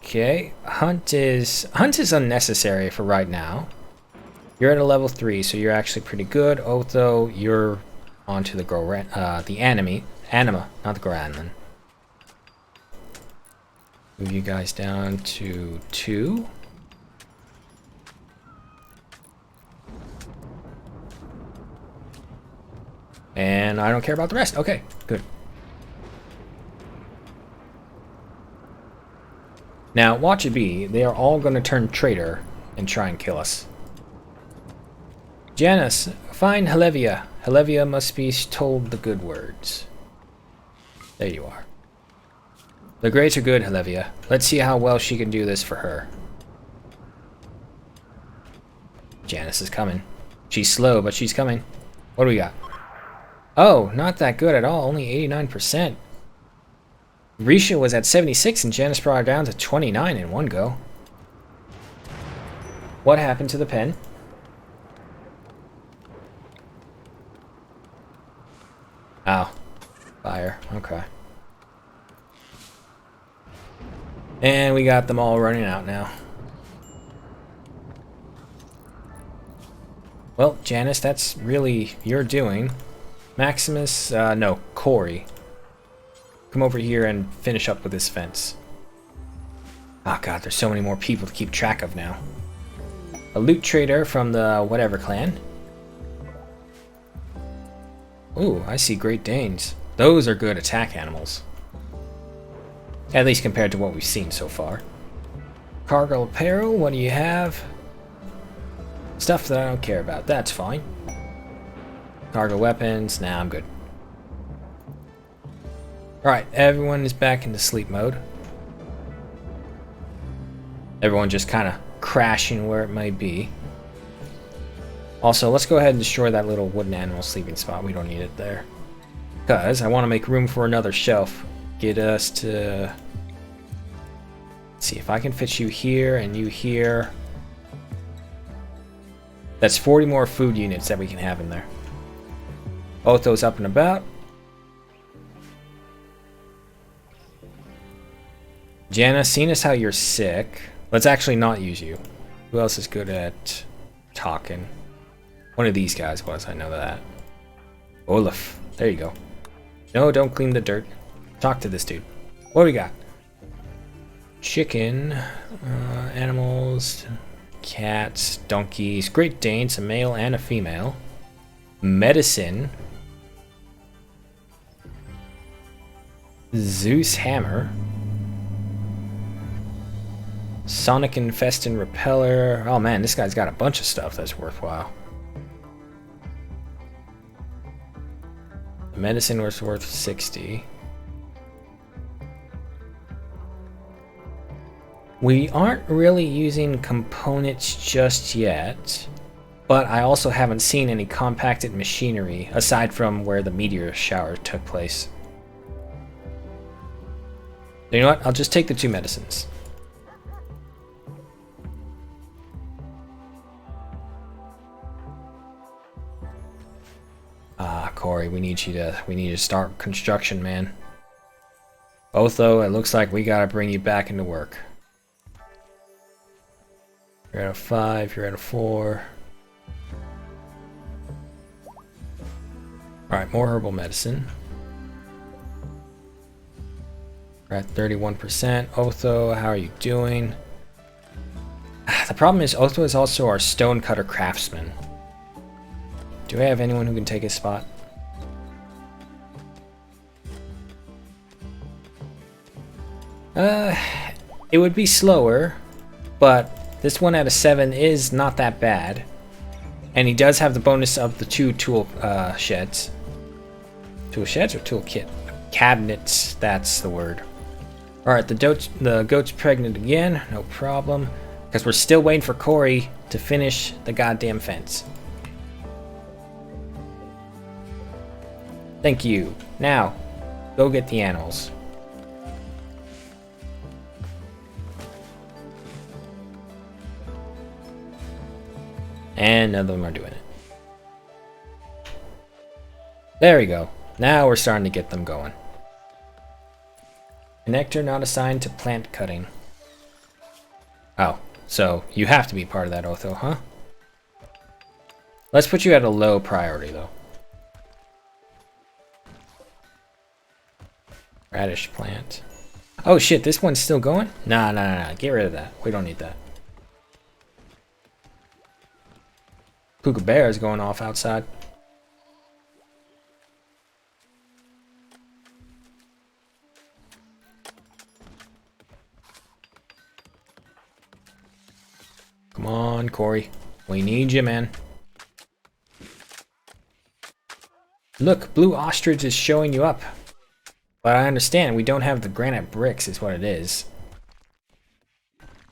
Okay. Hunt is unnecessary for right now. You're at a level 3, so you're actually pretty good. Otho, you're onto the anima, not the Goranman. Move you guys down to 2. And I don't care about the rest. Okay, good. Now, watch it be. They are all going to turn traitor and try and kill us. Janus, find Helevia. Helevia must be told the good words. There you are. The greats are good, Helevia. Let's see how well she can do this for her. Janus is coming. She's slow, but she's coming. What do we got? Oh, not that good at all. Only 89%. Risha was at 76 and Janus brought her down to 29 in one go. What happened to the pen? Oh. Fire. Okay. And we got them all running out now. Well, Janus, that's really your doing. Maximus, no, Corey. Come over here and finish up with this fence. Oh god, there's so many more people to keep track of now. A loot trader from the whatever clan. Ooh, I see Great Danes. Those are good attack animals. At least compared to what we've seen so far. Cargo apparel, what do you have? Stuff that I don't care about, that's fine. Cargo weapons, nah, I'm good. Alright, everyone is back into sleep mode. Everyone just kind of crashing where it may be. Also, let's go ahead and destroy that little wooden animal sleeping spot. We don't need it there. Because I want to make room for another shelf. Get us to... Let's see if I can fit you here and you here. That's 40 more food units that we can have in there. Both those up and about. Jana, seeing as how you're sick, let's actually not use you. Who else is good at talking? One of these guys was, I know that. Olaf, there you go. No, don't clean the dirt. Talk to this dude. What do we got? Chicken, animals, cats, donkeys, Great Danes, a male and a female. Medicine. Zeus hammer. Sonic Infestant Repeller. Oh man, this guy's got a bunch of stuff that's worthwhile. Medicine was worth 60. We aren't really using components just yet, but I also haven't seen any compacted machinery aside from where the meteor shower took place. So you know what? I'll just take the 2 medicines. Ah, Corey, we need to start construction, man. Otho, it looks like we gotta bring you back into work. You're at a 5, you're at a 4. Alright, more herbal medicine. We're at 31%. Otho, how are you doing? The problem is Otho is also our stonecutter craftsman. Do I have anyone who can take his spot? It would be slower, but this one at a 7 is not that bad. And he does have the bonus of the 2 tool sheds. Tool sheds or tool kit? Cabinets, that's the word. Alright, the goat's pregnant again, no problem. Because we're still waiting for Corey to finish the goddamn fence. Thank you. Now, go get the animals. And none of them are doing it. There we go. Now we're starting to get them going. Connector not assigned to plant cutting. Oh, so you have to be part of that, Otho, huh? Let's put you at a low priority, though. Radish plant. Oh shit, this one's still going? Nah. Get rid of that. We don't need that. Kookaburra is going off outside. Come on, Corey. We need you, man. Look, Blue Ostrich is showing you up. But I understand we don't have the granite bricks is what it is.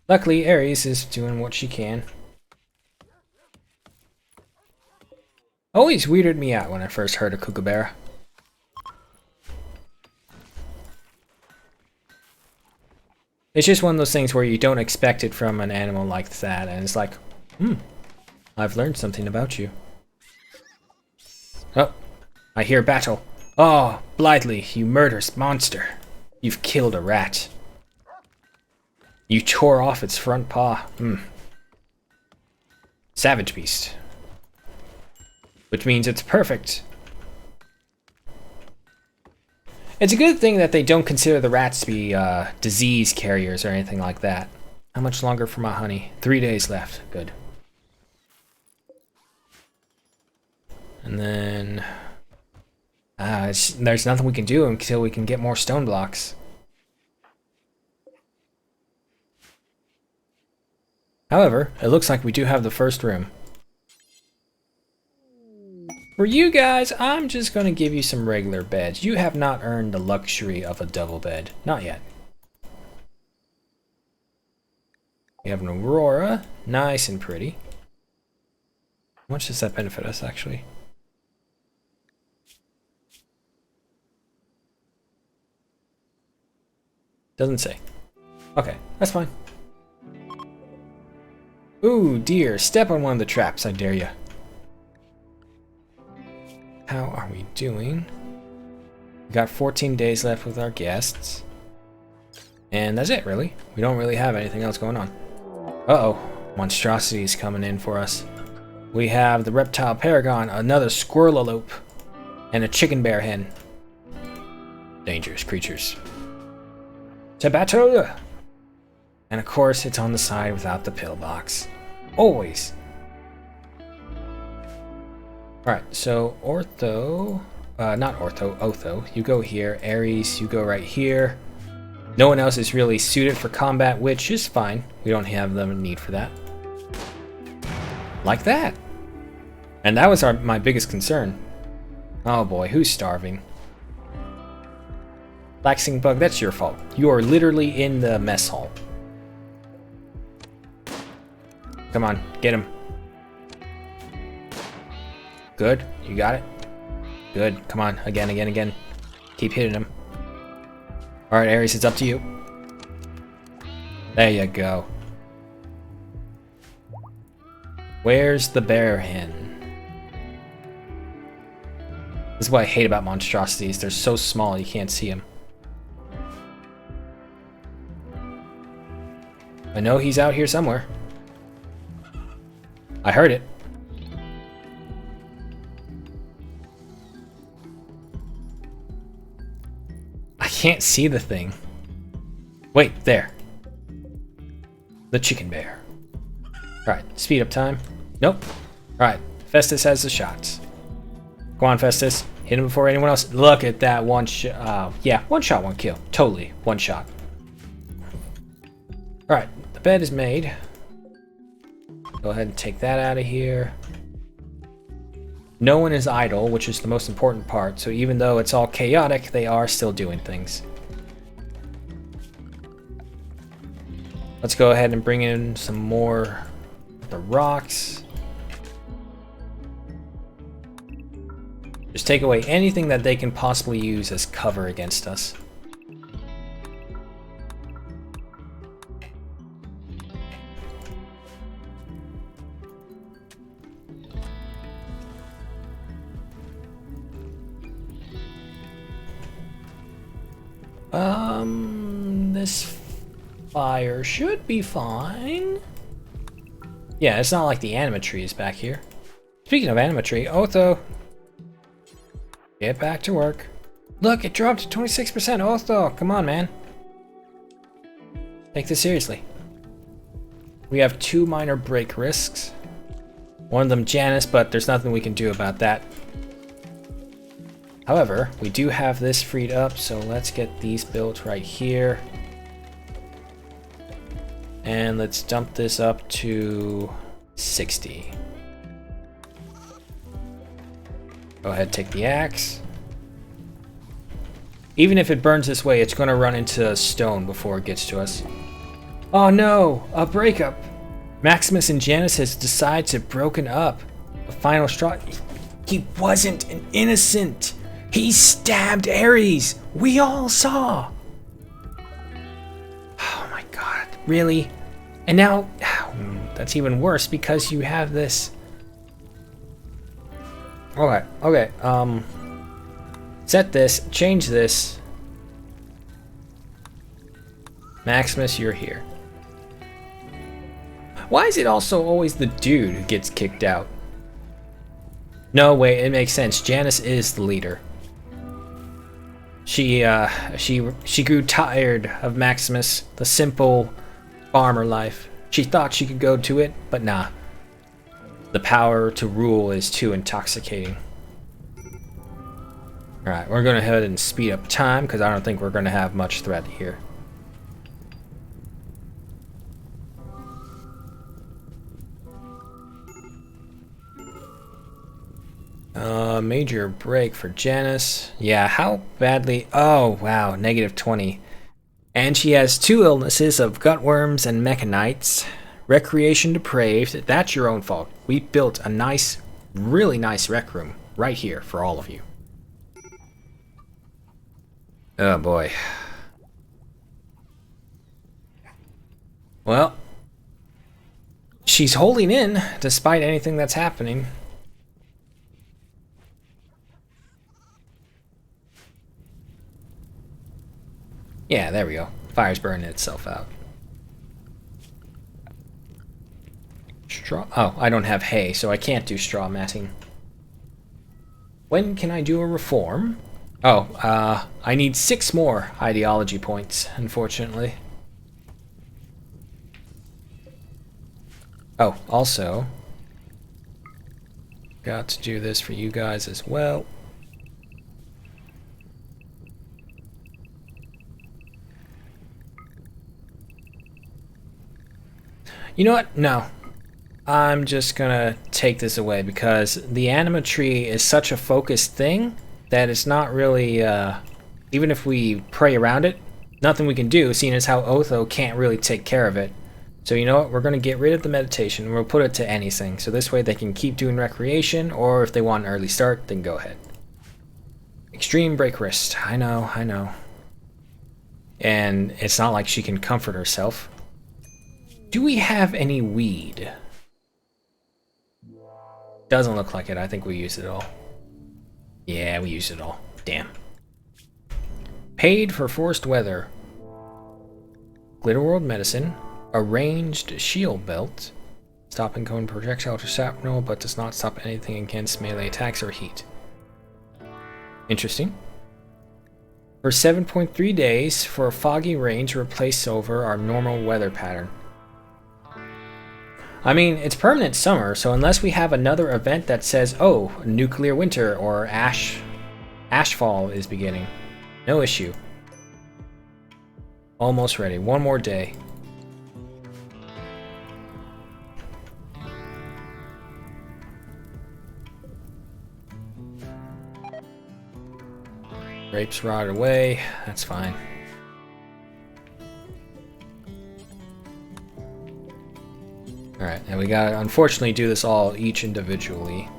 Luckily, Ares is doing what she can. Always weirded me out when I first heard of Kookaburra. It's just one of those things where you don't expect it from an animal like that, and it's like, I've learned something about you. Oh, I hear battle. Oh, Blithely, you murderous monster. You've killed a rat. You tore off its front paw. Savage beast. Which means it's perfect. It's a good thing that they don't consider the rats to be disease carriers or anything like that. How much longer for my honey? 3 days left. Good. And then... there's nothing we can do until we can get more stone blocks. However, it looks like we do have the first room. For you guys, I'm just going to give you some regular beds. You have not earned the luxury of a double bed. Not yet. We have an Aurora. Nice and pretty. How much does that benefit us, actually? Doesn't say. Okay, that's fine. Ooh, dear. Step on one of the traps, I dare ya. How are we doing? We got 14 days left with our guests. And that's it, really. We don't really have anything else going on. Uh-oh. Monstrosity is coming in for us. We have the Reptile Paragon, another Squirrelalope, and a Chicken Bear Hen. Dangerous creatures. To battle! And of course, it's on the side without the pillbox. Always! Alright, so Otho, you go here. Ares, you go right here. No one else is really suited for combat, which is fine. We don't have the need for that. Like that. And that was my biggest concern. Oh boy, who's starving? Laxing Bug, that's your fault. You are literally in the mess hall. Come on, get him. Good, you got it. Good, come on, again, again, again. Keep hitting him. Alright, Ares, it's up to you. There you go. Where's the bear hen? This is what I hate about monstrosities. They're so small you can't see them. I know he's out here somewhere. I heard it. I can't see the thing. Wait, there. The chicken bear. Alright, speed up time. Nope. Alright, Festus has the shots. Go on, Festus. Hit him before anyone else. Look at that one shot. Yeah, one shot, one kill. Totally, one shot. Alright, the bed is made. Go ahead and take that out of here. No one is idle, which is the most important part. So even though it's all chaotic, they are still doing things. Let's go ahead and bring in some more of the rocks. Just take away anything that they can possibly use as cover against us. This fire should be fine. Yeah, it's not like the animatree is back here. Speaking of animatree, Otho, get back to work. Look, it dropped to 26%. Otho, come on, man. Take this seriously. We have 2 minor break risks. One of them Janice, but there's nothing we can do about that. However, we do have this freed up, so let's get these built right here. And let's dump this up to 60. Go ahead, take the axe. Even if it burns this way, it's going to run into stone before it gets to us. Oh no, a breakup. Maximus and Janus has decided to broken up. The final straw. He wasn't an innocent. He stabbed Ares. We all saw. Oh my god, really? And now, that's even worse because you have this. Okay, set this, change this. Maximus, you're here. Why is it also always the dude who gets kicked out? No, wait, it makes sense. Janice is the leader. She grew tired of Maximus, the simple farmer life. She thought she could go to it, but nah. The power to rule is too intoxicating. Alright, we're going to head and speed up time because I don't think we're going to have much threat here. Major break for Janice. Yeah, how badly? Oh, wow, -20. And she has 2 illnesses of gutworms and mechanites. Recreation depraved. That's your own fault. We built a nice, really nice rec room right here for all of you. Oh boy. Well, she's holding in despite anything that's happening. Yeah, there we go. Fire's burning itself out. Straw. Oh, I don't have hay, so I can't do straw matting. When can I do a reform? Oh, I need 6 more ideology points, unfortunately. Oh, also, got to do this for you guys as well. You know what? No. I'm just gonna take this away because the anima tree is such a focused thing that it's not really, even if we pray around it, nothing we can do, seeing as how Otho can't really take care of it. So you know what? We're gonna get rid of the meditation and we'll put it to anything. So this way they can keep doing recreation, or if they want an early start, then go ahead. Extreme break wrist. I know, I know. And it's not like she can comfort herself. Do we have any weed? Doesn't look like it. I think we used it all. Yeah, we used it all. Damn. Paid for forced weather. Glitterworld medicine. Arranged shield belt. Stopping cone projectile to shrapnel, but does not stop anything against melee attacks or heat. Interesting. For 7.3 days, for a foggy rain to replace over our normal weather pattern. I mean, it's permanent summer, so unless we have another event that says, oh, nuclear winter or ashfall is beginning, no issue. Almost ready. One more day. Grapes rotted away. That's fine. Alright, and we gotta unfortunately do this all each individually.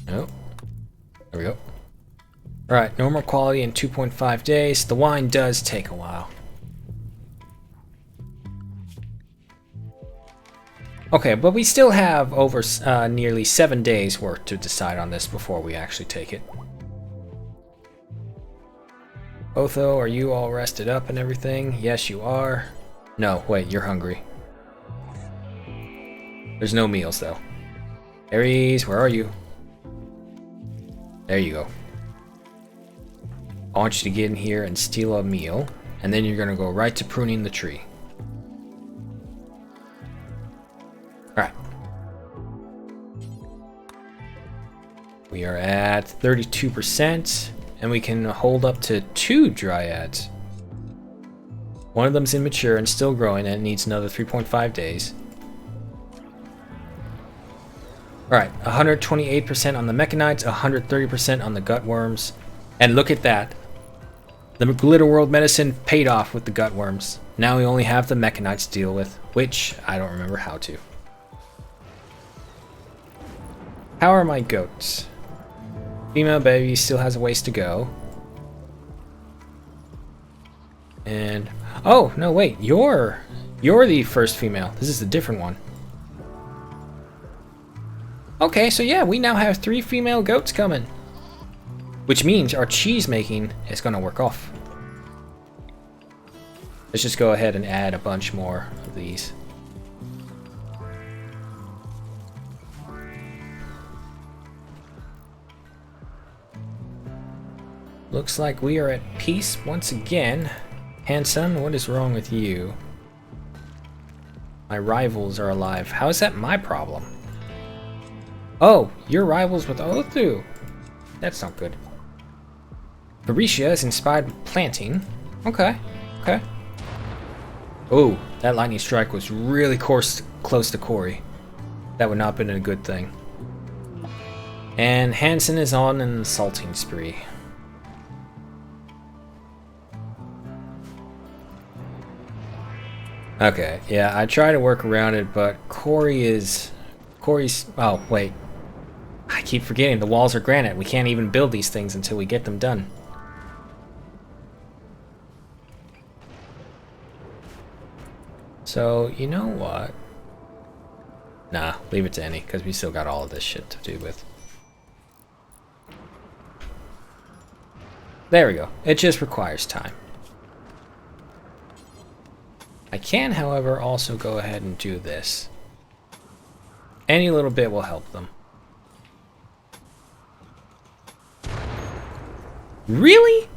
Oh, there we go. Alright, normal quality in 2.5 days. The wine does take a while. Okay, but we still have over nearly 7 days worth to decide on this before we actually take it. Otho, are you all rested up and everything? Yes, you are. No, wait, you're hungry. There's no meals, though. Ares, where are you? There you go. I want you to get in here and steal a meal, and then you're gonna go right to pruning the tree. Alright. We are at 32%, and we can hold up to 2 dryads. One of them's immature and still growing, and it needs another 3.5 days. Alright, 128% on the mechanites, 130% on the gutworms. And look at that. The Glitterworld medicine paid off with the gutworms. Now we only have the mechanites to deal with, which I don't remember how to. How are my goats? Female baby still has a ways to go. And oh no, wait, you're the first female. This is a different one. Okay, so yeah, we now have 3 female goats coming, which means our cheese making is gonna work off. Let's just go ahead and add a bunch more of these. Looks like we are at peace once again. Handsome, what is wrong with you? My rivals are alive. How is that my problem? Oh, you're rivals with Othu. That's not good. Barisha is inspired with planting. Okay, okay. Oh, that lightning strike was really close to Corey. That would not have been a good thing. And Hansen is on an assaulting spree. Okay, yeah, I try to work around it, but Corey's... Oh, wait. I keep forgetting the walls are granite. We can't even build these things until we get them done. So, you know what? Nah, leave it to Annie, because we still got all of this shit to do with. There we go. It just requires time. I can, however, also go ahead and do this. Any little bit will help them. Really?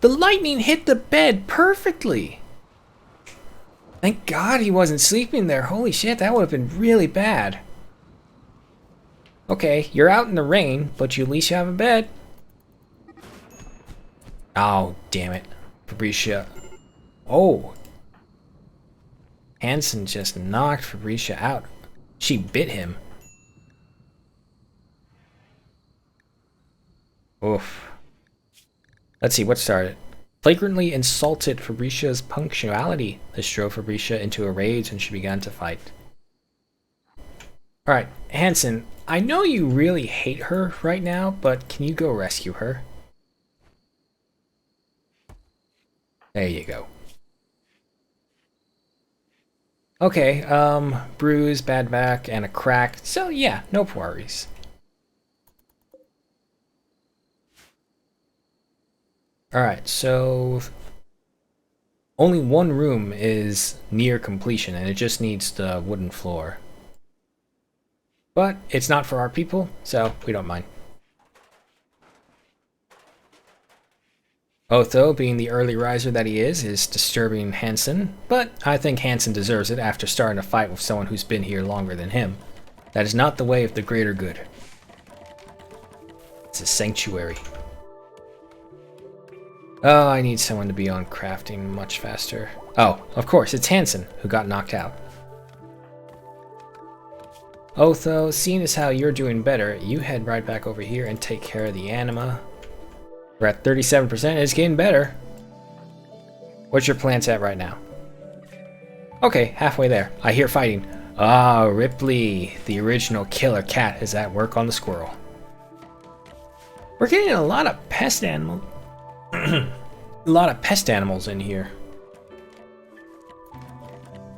The lightning hit the bed perfectly. Thank God he wasn't sleeping there. Holy shit, that would have been really bad. Okay, you're out in the rain, but you at least have a bed. Oh, damn it. Fabricia. Oh. Hansen just knocked Fabricia out. She bit him. Oof. Let's see, what started? Flagrantly insulted Fabricia's punctuality. This drove Fabricia into a rage and she began to fight. Alright, Hansen, I know you really hate her right now, but can you go rescue her? There you go. Okay, bruise, bad back, and a crack. So yeah, no worries. Alright, so only one room is near completion and it just needs the wooden floor. But it's not for our people, so we don't mind. Otho, being the early riser that he is disturbing Hansen, but I think Hansen deserves it after starting a fight with someone who's been here longer than him. That is not the way of the greater good. It's a sanctuary. Oh, I need someone to be on crafting much faster. Oh, of course, it's Hansen who got knocked out. Otho, seeing as how you're doing better, you head right back over here and take care of the anima. We're at 37%, it's getting better. What's your plants at right now? Okay, halfway there. I hear fighting. Ah, Ripley, the original killer cat, is at work on the squirrel. We're getting a lot of pest animals. A lot of pest animals in here.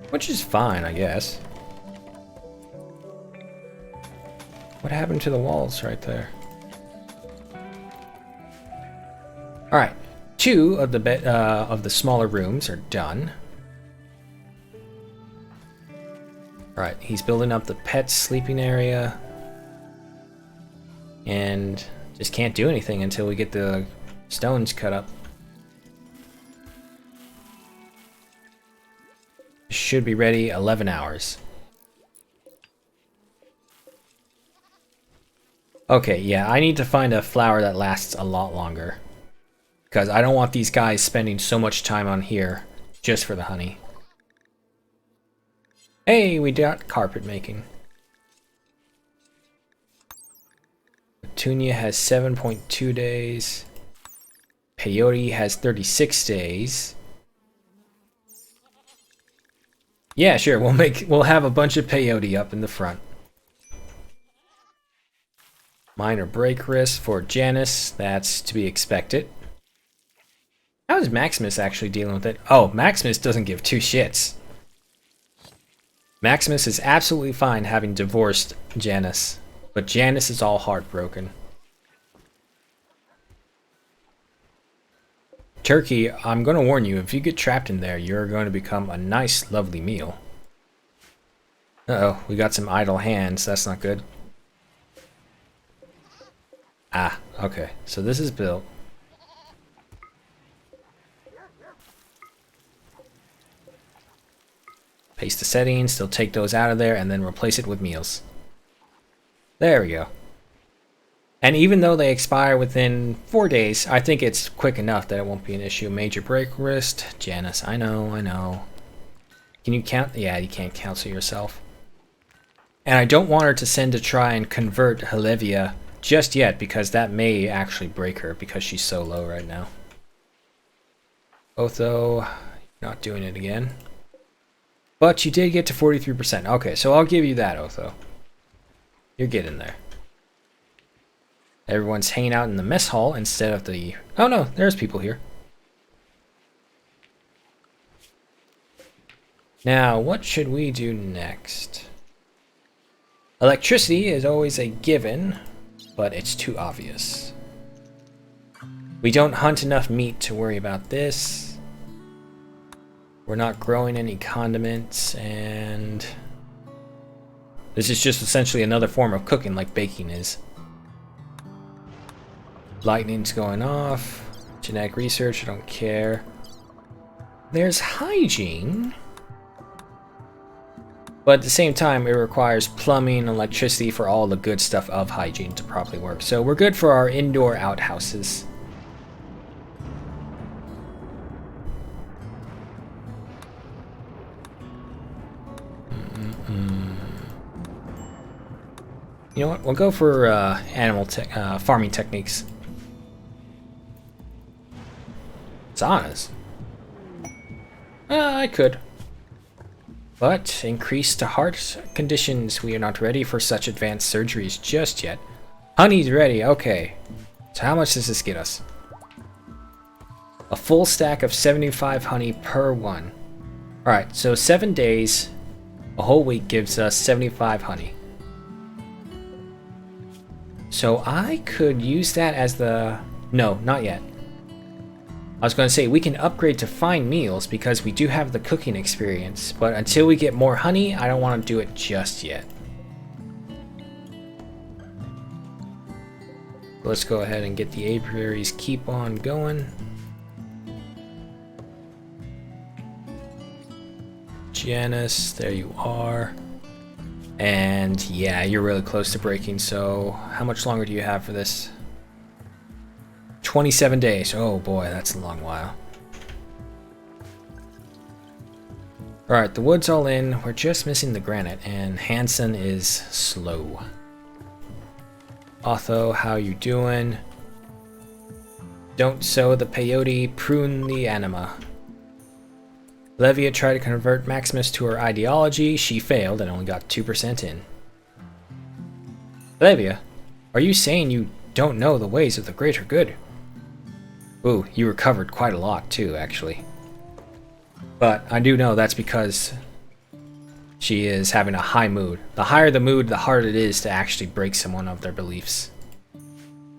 Which is fine, I guess. What happened to the walls right there? Alright, 2 of the smaller rooms are done. Alright, he's building up the pet sleeping area. And just can't do anything until we get the stones cut up. Should be ready 11 hours. Okay, yeah, I need to find a flower that lasts a lot longer. Because I don't want these guys spending so much time on here just for the honey. Hey, we got carpet making. Petunia has 7.2 days. Peyote has 36 days. Yeah, sure, we'll have a bunch of peyote up in the front. Minor break risk for Janice, that's to be expected. How is Maximus actually dealing with it? Oh, Maximus doesn't give 2 shits. Maximus is absolutely fine having divorced Janice, but Janice is all heartbroken. Turkey, I'm going to warn you, if you get trapped in there, you're going to become a nice, lovely meal. Uh-oh, we got some idle hands, that's not good. Ah, okay, so this is built. Paste the settings, still take those out of there, and then replace it with meals. There we go. And even though they expire within 4 days, I think it's quick enough that it won't be an issue. Major break wrist. Janice, I know. Can you count? Yeah, you can't cancel yourself. And I don't want her to send to try and convert Helevia just yet, because that may actually break her because she's so low right now. Otho, not doing it again. But you did get to 43%. Okay, so I'll give you that, Otho. You're getting there. Everyone's hanging out in the mess hall instead of the... Oh no, there's people here. Now, what should we do next? Electricity is always a given, but it's too obvious. We don't hunt enough meat to worry about this. We're not growing any condiments, and this is just essentially another form of cooking like baking is. Lightning's going off. Genetic research, I don't care. There's hygiene. But at the same time, it requires plumbing and electricity for all the good stuff of hygiene to properly work. So we're good for our indoor outhouses. You know what? We'll go for farming techniques. Saunas. I could. But increased to heart conditions. We are not ready for such advanced surgeries just yet. Honey's ready. Okay. So how much does this get us? A full stack of 75 honey per one. Alright, so 7 days, a whole week gives us 75 honey. So I could use that as the... No, not yet. I was going to say, we can upgrade to fine meals because we do have the cooking experience, but until we get more honey, I don't want to do it just yet. Let's go ahead and get the apiaries keep on going. Janice, there you are. And yeah, you're really close to breaking, so how much longer do you have for this? 27 days. Oh boy, that's a long while. Alright, the wood's all in. We're just missing the granite, and Hansen is slow. Otho, how you doing? Don't sow the peyote, prune the anima. Levia tried to convert Maximus to her ideology. She failed and only got 2% in. Levia, are you saying you don't know the ways of the greater good? Ooh, you recovered quite a lot too, actually. But I do know that's because she is having a high mood. The higher the mood, the harder it is to actually break someone of their beliefs.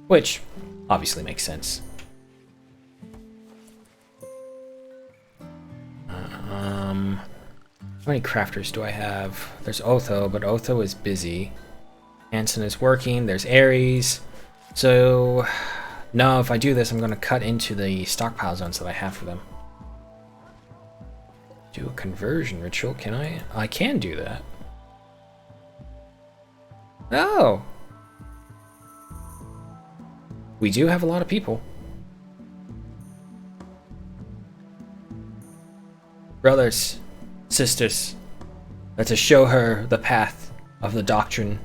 Which obviously makes sense. How many crafters do I have? There's Otho, but Otho is busy. Hansen is working. There's Ares. So, no, if I do this, I'm going to cut into the stockpile zones that I have for them. Do a conversion ritual, can I? I can do that. Oh! We do have a lot of people. Brothers, sisters, let us show her the path of the doctrine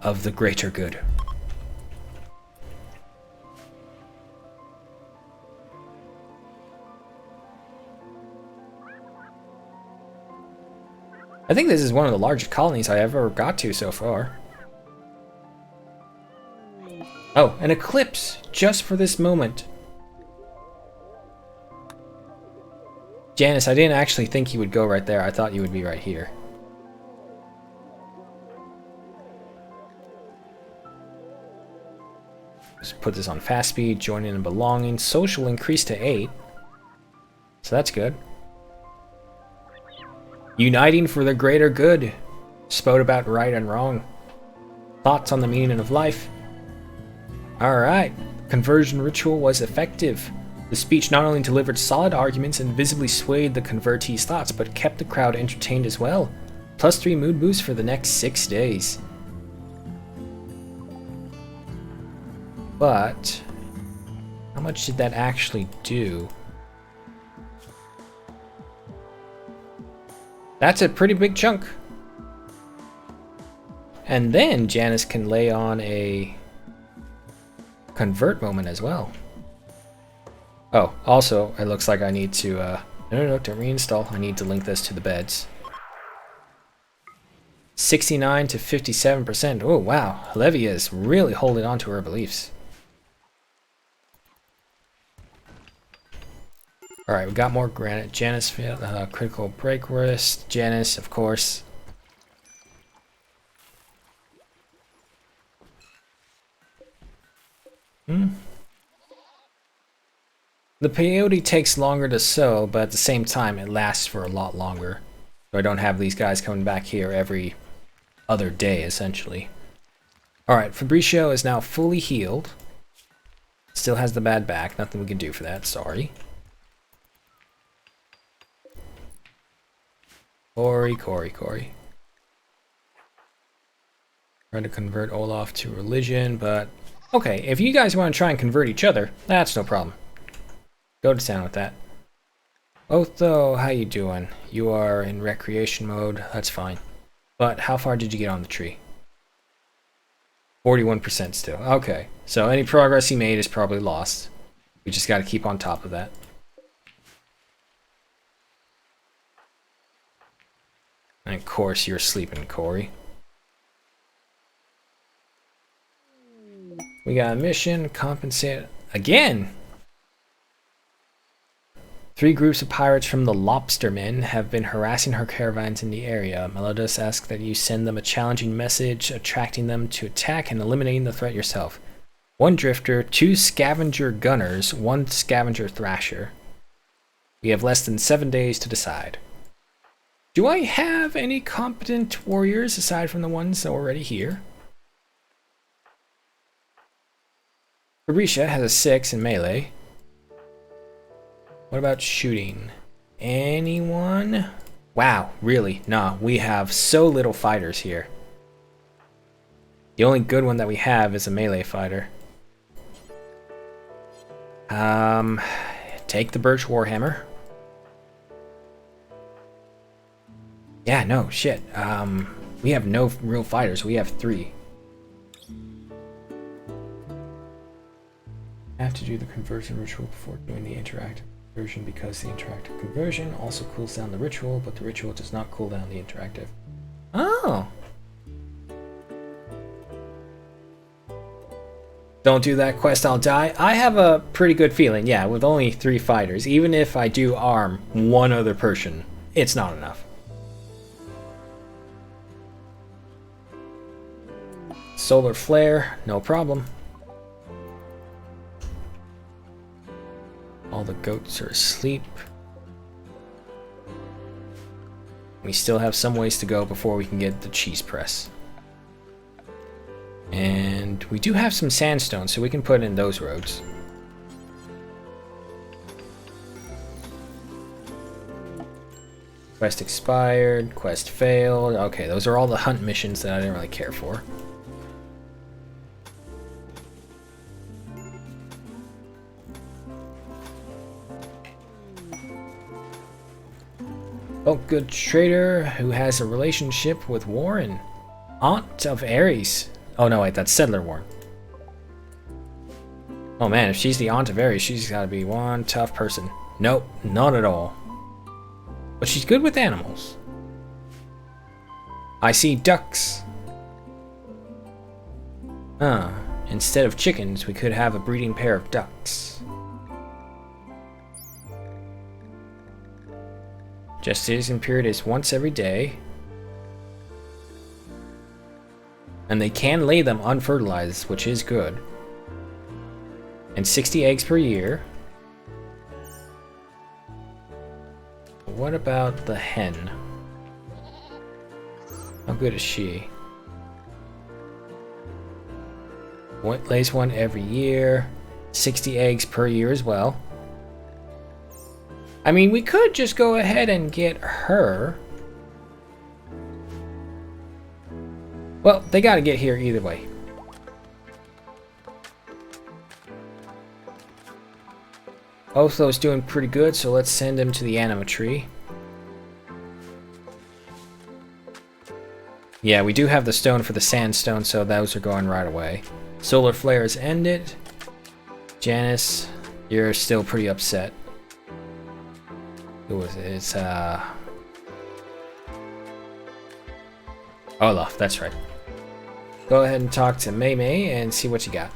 of the greater good. I think this is one of the largest colonies I ever got to so far. Oh, an eclipse just for this moment. Janice, I didn't actually think you would go right there. I thought you would be right here. Just put this on fast speed, joining and belonging. Social increase to 8. So that's good. Uniting for the greater good. Spoke about right and wrong. Thoughts on the meaning of life. Alright. Conversion ritual was effective. The speech not only delivered solid arguments and visibly swayed the convertees' thoughts, but kept the crowd entertained as well. +3 mood boost for the next 6 days. But how much did that actually do? That's a pretty big chunk. And then Janice can lay on a convert moment as well. Oh, also, it looks like I need to, no, don't reinstall. I need to link this to the beds. 69 to 57%. Oh, wow. Levia is really holding on to her beliefs. Alright, we got more granite. Janice, critical break risk. Janice, of course. The peyote takes longer to sow, but at the same time, it lasts for a lot longer. So I don't have these guys coming back here every other day, essentially. Alright, Fabricio is now fully healed. Still has the bad back. Nothing we can do for that, sorry. Corey. Try to convert Olaf to religion, but okay, if you guys want to try and convert each other, that's no problem. Go to town with that. Otho, how you doing? You are in recreation mode, that's fine. But how far did you get on the tree? 41% still. Okay, so any progress he made is probably lost. We just got to keep on top of that. And of course you're sleeping, Corey. We got a mission, compensate again. 3 groups of pirates from the Lobstermen have been harassing her caravans in the area. Melodus asks that you send them a challenging message, attracting them to attack and eliminating the threat yourself. 1 drifter, 2 scavenger gunners, 1 scavenger thrasher. We have less than 7 days to decide. Do I have any competent warriors aside from the ones already here? Fabricia has a 6 in melee. What about shooting? Anyone? Wow, really? Nah, we have so little fighters here. The only good one that we have is a melee fighter. Take the Birch Warhammer. Yeah, no, shit. We have no real fighters. We have 3. I have to do the conversion ritual before doing the interactive conversion because the interactive conversion also cools down the ritual, but the ritual does not cool down the interactive. Oh! Don't do that quest, I'll die. I have a pretty good feeling, yeah, with only 3 fighters, even if I do arm 1 other person, it's not enough. Solar flare, no problem. All the goats are asleep. We still have some ways to go before we can get the cheese press. And we do have some sandstone, so we can put in those roads. Quest expired, quest failed. Okay, those are all the hunt missions that I didn't really care for. Oh, good trader who has a relationship with Warren, aunt of Ares. Oh no, wait, that's Settler Warren. Oh man, if she's the aunt of Ares, she's gotta be one tough person. Nope, not at all. But she's good with animals. I see ducks. Instead of chickens, we could have a breeding pair of ducks. Gestation period is once every day. And they can lay them unfertilized, which is good. And 60 eggs per year. What about the hen? How good is she? Lays 1 every year. 60 eggs per year as well. I mean, we could just go ahead and get her. Well, they gotta get here either way. Otho's doing pretty good, so let's send him to the anima tree. Yeah, we do have the stone for the sandstone, so those are going right away. Solar flares ended. Janice, you're still pretty upset. Who was it? It's Olaf, that's right. Go ahead and talk to Mei Mei and see what you got.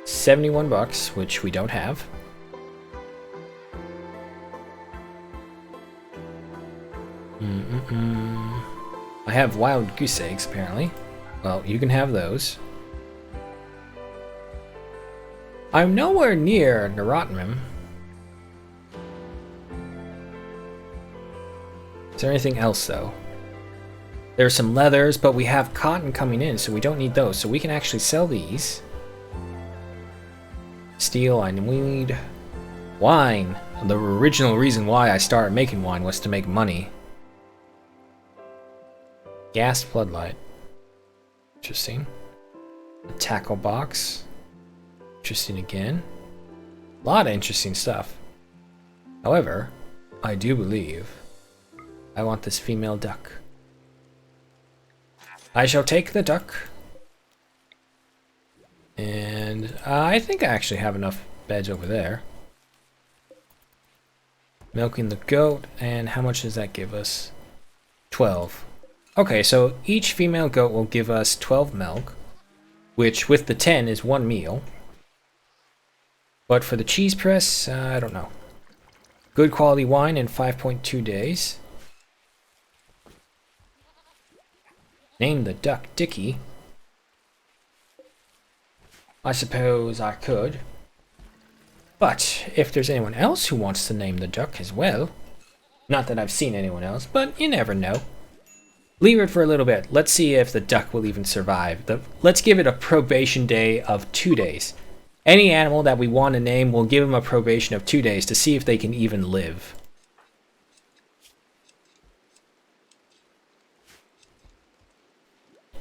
$71, which we don't have. I have wild goose eggs, apparently. Well, you can have those. I'm nowhere near Narotmim. Is there anything else, though? There's some leathers, but we have cotton coming in, so we don't need those. So we can actually sell these. Steel, I need. Wine. The original reason why I started making wine was to make money. Gas floodlight. Interesting. A tackle box. Interesting again. A lot of interesting stuff. However, I do believe I want this female duck. I shall take the duck. And I think I actually have enough beds over there. Milking the goat, and how much does that give us? 12. Okay, so each female goat will give us 12 milk, which with the 10 is 1 meal. But for the cheese press, I don't know. Good quality wine in 5.2 days. Name the duck Dicky. I suppose I could. But if there's anyone else who wants to name the duck as well, not that I've seen anyone else, but you never know. Leave it for a little bit. Let's see if the duck will even survive. Let's give it a probation day of 2 days. Any animal that we want to name, we'll give them a probation of 2 days to see if they can even live.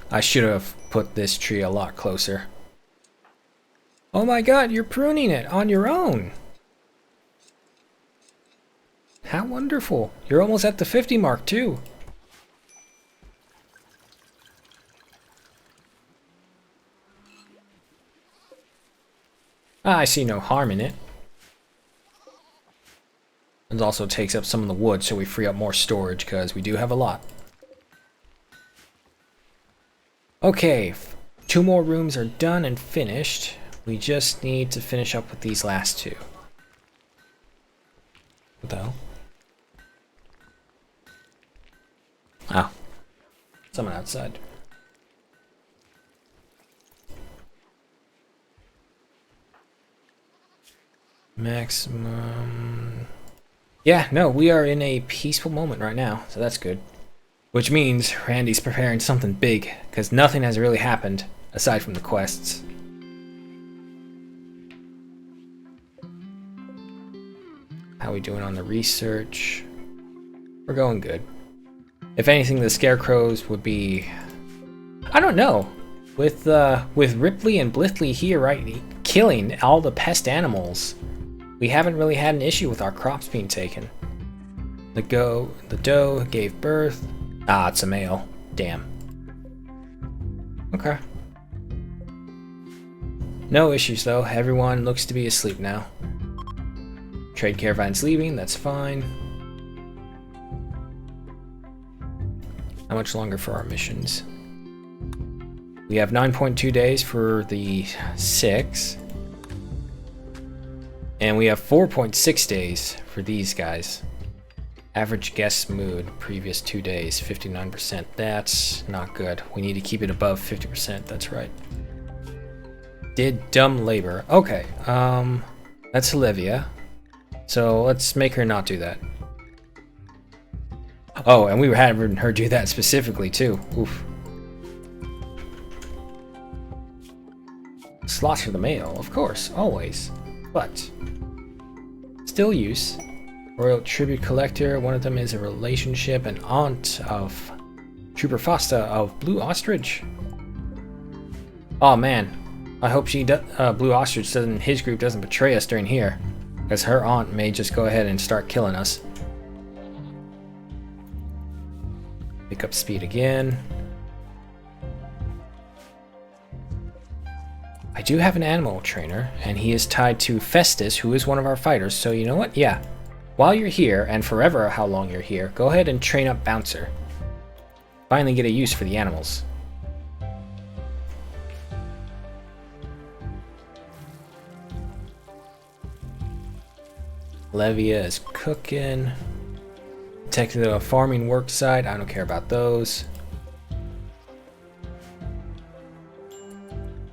I should have put this tree a lot closer. Oh my god, you're pruning it on your own. How wonderful. You're almost at the 50 mark too. I see no harm in it. It also takes up some of the wood so we free up more storage because we do have a lot. Okay, 2 more rooms are done and finished. We just need to finish up with these last 2. What the hell? Oh. Someone outside. Maximum. Yeah, no, we are in a peaceful moment right now, so that's good. Which means Randy's preparing something big, because nothing has really happened aside from the quests. How we doing on the research? We're going good. If anything, the scarecrows would be, I don't know, with Ripley and Blithley here, right, killing all the pest animals. We haven't really had an issue with our crops being taken. The doe gave birth. Ah, it's a male. Damn. Okay. No issues though. Everyone looks to be asleep now. Trade caravan's leaving. That's fine. How much longer for our missions? We have 9.2 days for the 6. And we have 4.6 days for these guys. Average guest mood, previous 2 days, 59%. That's not good. We need to keep it above 50%, that's right. Did dumb labor. Okay, that's Olivia. So let's make her not do that. Oh, and we were having her do that specifically too. Oof. Slaughter the male, of course, always. But still use. Royal Tribute Collector, one of them is a relationship, an aunt of Trooper Fosta of Blue Ostrich. Oh man, I hope Blue Ostrich doesn't, his group doesn't betray us during here, because her aunt may just go ahead and start killing us. Pick up speed again. I do have an animal trainer, and he is tied to Festus, who is one of our fighters, so you know what? Yeah. While you're here, and forever how long you're here, go ahead and train up Bouncer. Finally get a use for the animals. Levia is cooking. Take the farming work site, I don't care about those.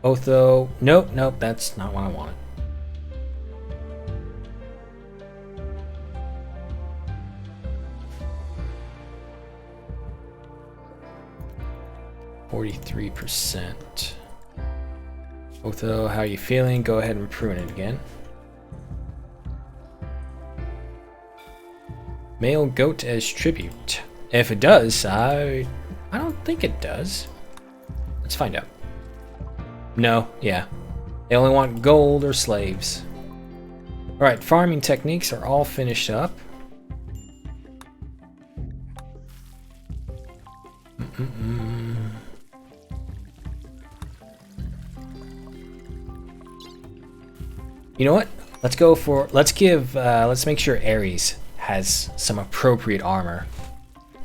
Otho, nope, that's not what I wanted. %. Otho, how are you feeling? Go ahead and prune it again. Male goat as tribute. If it does, I don't think it does. Let's find out. No, yeah. They only want gold or slaves. Alright, farming techniques are all finished up. You know what? Let's make sure Ares has some appropriate armor.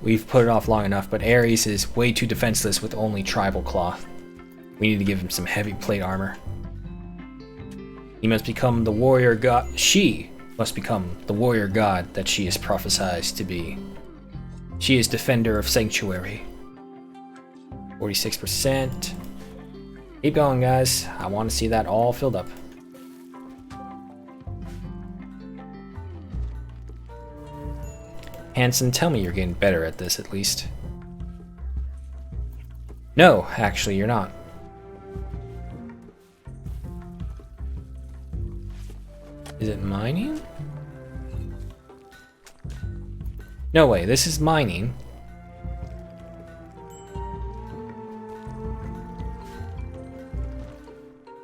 We've put it off long enough, but Ares is way too defenseless with only tribal cloth. We need to give him some heavy plate armor. He must become the warrior god. She must become the warrior god that she is prophesied to be. She is defender of sanctuary. 46%. Keep going, guys. I want to see that all filled up. Hanson, tell me you're getting better at this at least. No, actually, you're not. Is it mining? No way, this is mining.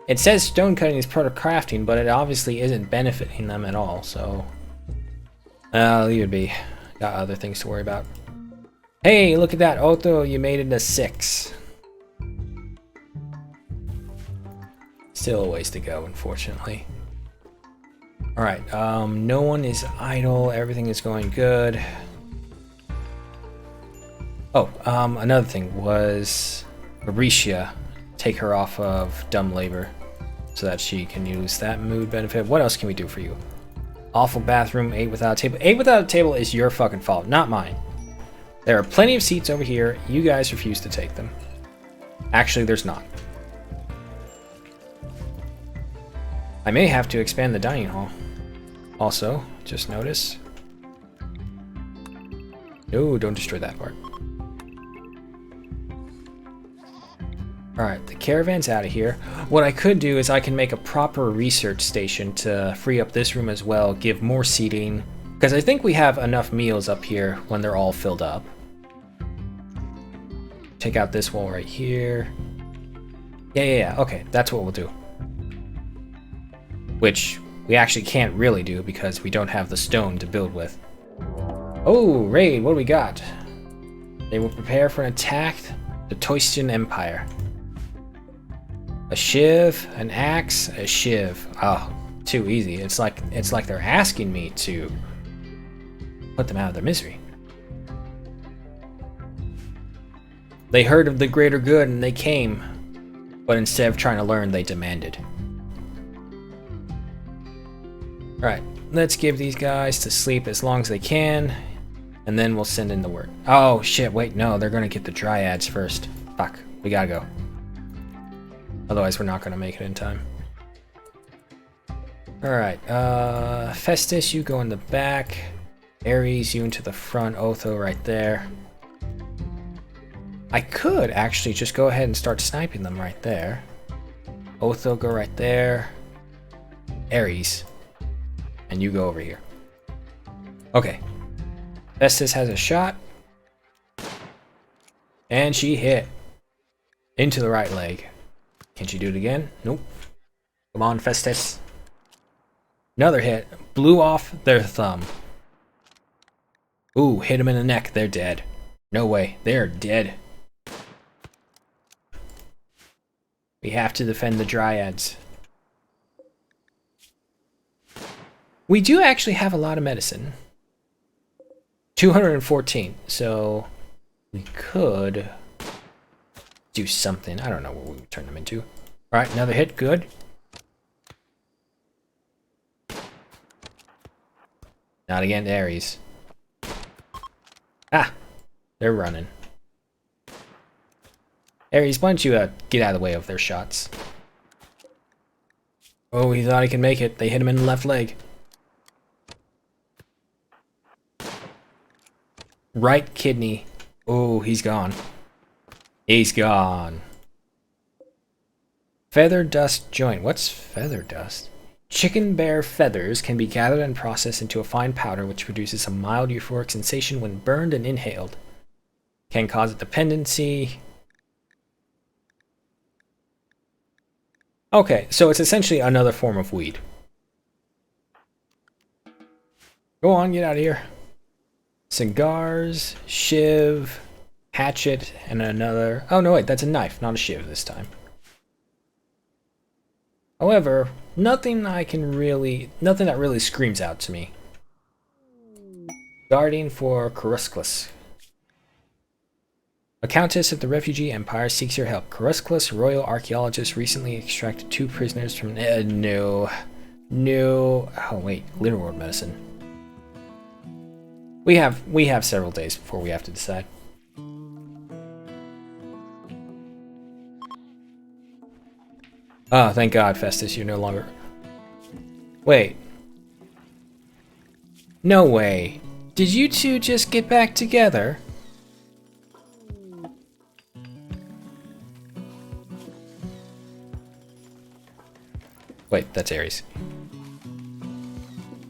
It says stone cutting is part of crafting, but it obviously isn't benefiting them at all, so... I'll leave it be. Got other things to worry about. Hey, look at that, Otho, you made it a 6. Still a ways to go, unfortunately. Alright, no one is idle, everything is going good. Oh, another thing was Mauricia. Take her off of dumb labor so that she can use that mood benefit. What else can we do for you? Awful bathroom, 8 without a table. 8 without a table is your fucking fault, not mine. There are plenty of seats over here. You guys refuse to take them. Actually, there's not. I may have to expand the dining hall. Also, just notice. No, don't destroy that part. Alright, the caravan's out of here. What I could do is I can make a proper research station to free up this room as well, give more seating, because I think we have enough meals up here when they're all filled up. Take out this wall right here. Yeah, okay, that's what we'll do. Which we actually can't really do because we don't have the stone to build with. Oh, raid, what do we got? They will prepare for an attack, the Toystian Empire. A shiv, an axe, a shiv. Oh, too easy. It's like they're asking me to put them out of their misery. They heard of the greater good and they came, but instead of trying to learn, they demanded. Alright, let's give these guys to sleep as long as they can, and then we'll send in the word. Oh shit, wait, no, they're gonna get the dryads first. Fuck, we gotta go. Otherwise, we're not going to make it in time. Alright, Festus, you go in the back. Ares, you into the front. Otho right there. I could actually just go ahead and start sniping them right there. Otho, go right there. Ares. And you go over here. Okay. Festus has a shot. And she hit. Into the right leg. Can she do it again? Nope. Come on, Festus. Another hit. Blew off their thumb. Ooh, hit him in the neck. They're dead. No way. They're dead. We have to defend the dryads. We do actually have a lot of medicine. 214. So we could do something. I don't know what we would turn them into. Alright, another hit. Good. Not again, Ares. Ah! They're running. Ares, why don't you get out of the way of their shots? Oh, he thought he could make it. They hit him in the left leg. Right kidney. Oh, he's gone. He's gone. Feather dust joint. What's feather dust? Chicken bear feathers can be gathered and processed into a fine powder which produces a mild euphoric sensation when burned and inhaled. Can cause a dependency. Okay, so it's essentially another form of weed. Go on, get out of here. Cigars, shiv, hatchet, and another... Oh, no, wait, that's a knife, not a shiv this time. However, nothing that really screams out to me. Guarding for Coruscus. A countess of the refugee empire seeks your help. Coruscus, royal archaeologist, recently extracted 2 prisoners from... No. Oh, wait, Rimworld medicine. We have several days before we have to decide. Oh, thank God, Festus, you're no longer... Wait. No way. Did you two just get back together? Wait, that's Ares.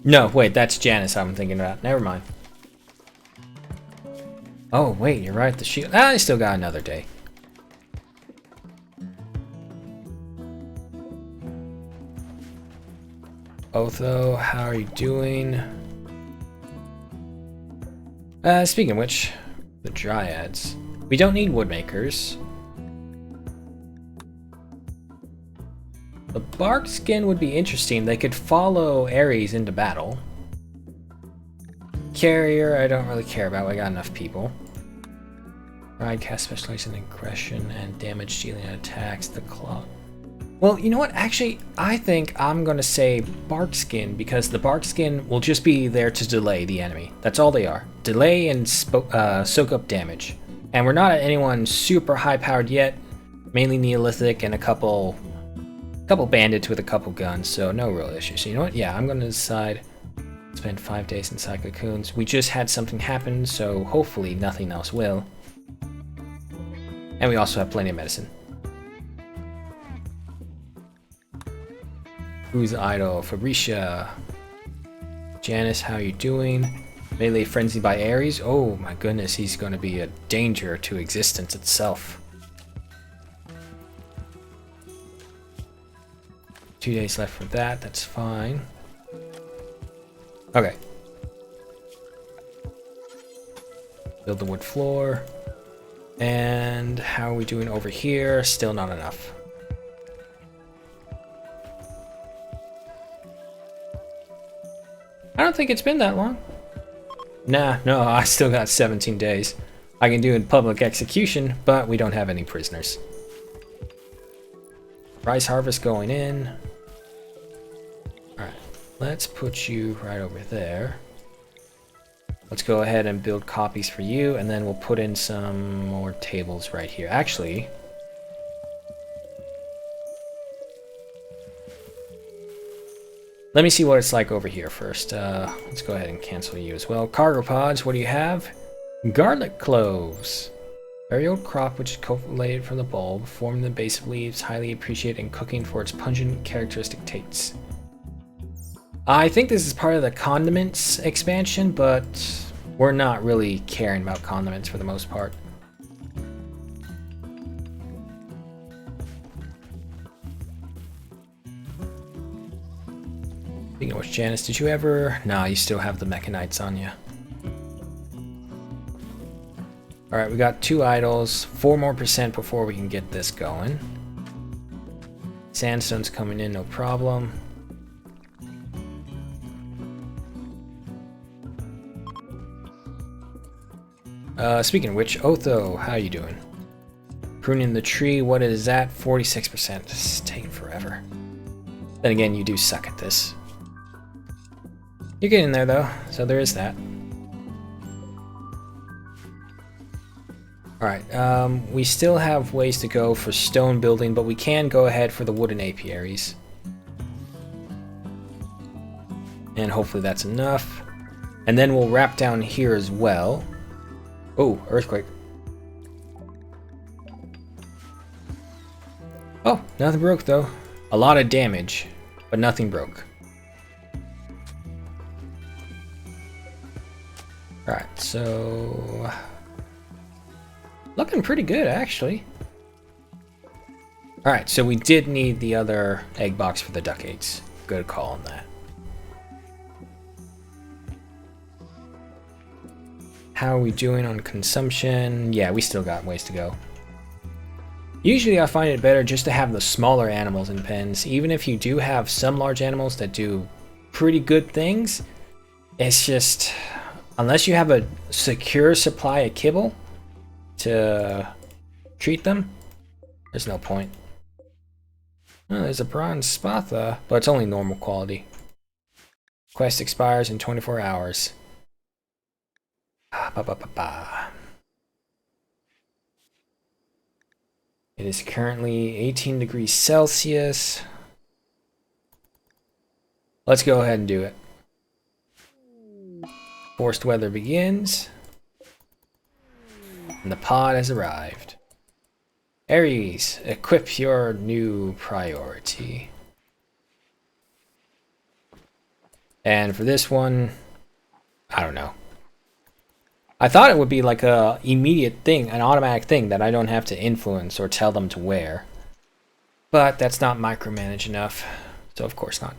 No, wait, that's Janice I'm thinking about. Never mind. Oh, wait, you're right, the shield... Ah, I still got another day. Otho, how are you doing? Speaking of which, the Dryads. We don't need woodmakers. The bark skin would be interesting. They could follow Ares into battle. Carrier, I don't really care about. I got enough people. Ride cast specialization in aggression and damage dealing attacks. The claw. Well, you know what? Actually, I think I'm going to say bark skin because the bark skin will just be there to delay the enemy. That's all they are. Delay and soak up damage. And we're not at anyone super high powered yet. Mainly Neolithic and a couple bandits with a couple guns, so no real issue. So you know what? Yeah, I'm going to decide spend 5 days inside cocoons. We just had something happen, so hopefully nothing else will. And we also have plenty of medicine. Who's idle? Fabricia. Janice, how are you doing? Melee frenzy by Ares. Oh my goodness, he's going to be a danger to existence itself. 2 days left for that, that's fine. Okay. Build the wood floor. And how are we doing over here? Still not enough. I don't think it's been that long. Nah, no, I still got 17 days. I can do a public execution, but we don't have any prisoners. Rice harvest going in. Alright, let's put you right over there. Let's go ahead and build copies for you, and then we'll put in some more tables right here. Actually, let me see what it's like over here first. Let's go ahead and cancel you as well. Cargo pods, what do you have? Garlic cloves. Very old crop which is cultivated from the bulb, forming the base of leaves, highly appreciated in cooking for its pungent characteristic tastes. I think this is part of the condiments expansion, but we're not really caring about condiments for the most part. Speaking of which, Janice, did you ever... Nah, you still have the Mechanites on you. Alright, we got 2 idols, 4% more before we can get this going. Sandstone's coming in, no problem. Speaking of which, Otho, how you doing? Pruning the tree, what is that? 46%. This is taking forever. Then again, you do suck at this. You're getting there though, so there is that. Alright, we still have ways to go for stone building, but we can go ahead for the wooden apiaries. And hopefully that's enough. And then we'll wrap down here as well. Oh, earthquake. Oh, nothing broke though. A lot of damage, but nothing broke. Alright, so... looking pretty good, actually. Alright, so we did need the other egg box for the duck eggs. Good call on that. How are we doing on consumption? Yeah, we still got ways to go. Usually I find it better just to have the smaller animals in pens. Even if you do have some large animals that do pretty good things, it's just... unless you have a secure supply of kibble to treat them, there's no point. Oh, there's a bronze spatha, but it's only normal quality. Quest expires in 24 hours. It is currently 18 degrees Celsius. Let's go ahead and do it. Forced weather begins. And the pod has arrived. Aries, equip your new priority. And for this one, I don't know. I thought it would be like a immediate thing, an automatic thing that I don't have to influence or tell them to wear. But that's not micromanaged enough, so of course not.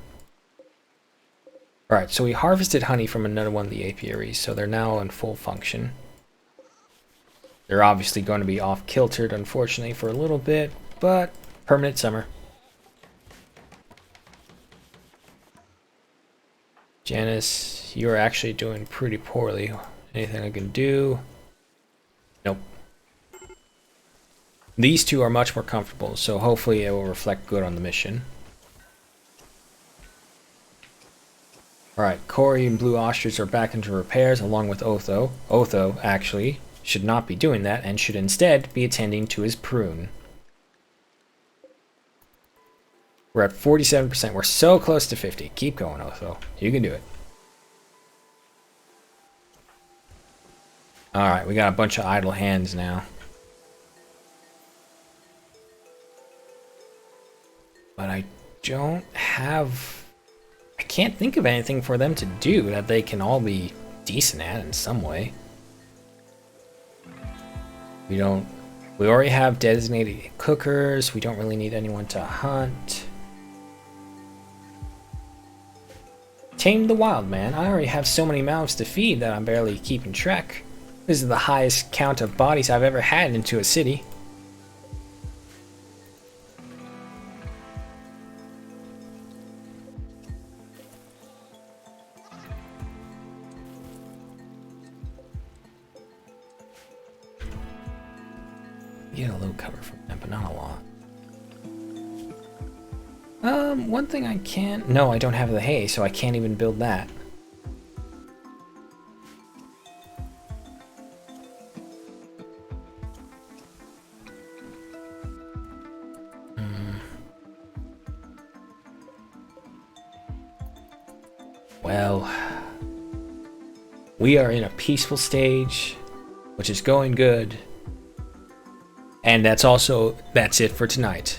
Alright, so we harvested honey from another one of the apiaries, so they're now in full function. They're obviously going to be off-kiltered, unfortunately, for a little bit, but permanent summer. Janice, you're actually doing pretty poorly. Anything I can do? Nope. These two are much more comfortable, so hopefully it will reflect good on the mission. Alright, Corey and Blue Ostrich are back into repairs along with Otho. Otho, actually, should not be doing that and should instead be attending to his prune. We're at 47%. We're so close to 50. Keep going, Otho. You can do it. Alright, we got a bunch of idle hands now. But I don't have... I can't think of anything for them to do that they can all be decent at in some way. We already have designated cookers. We don't really need anyone to hunt. Tame the wild, man. I already have so many mouths to feed that I'm barely keeping track. This is the highest count of bodies I've ever had into a city. Get a little cover from them, but not a lot. One thing I can't... No, I don't have the hay, so I can't even build that. Well, we are in a peaceful stage, which is going good. And that's it for tonight.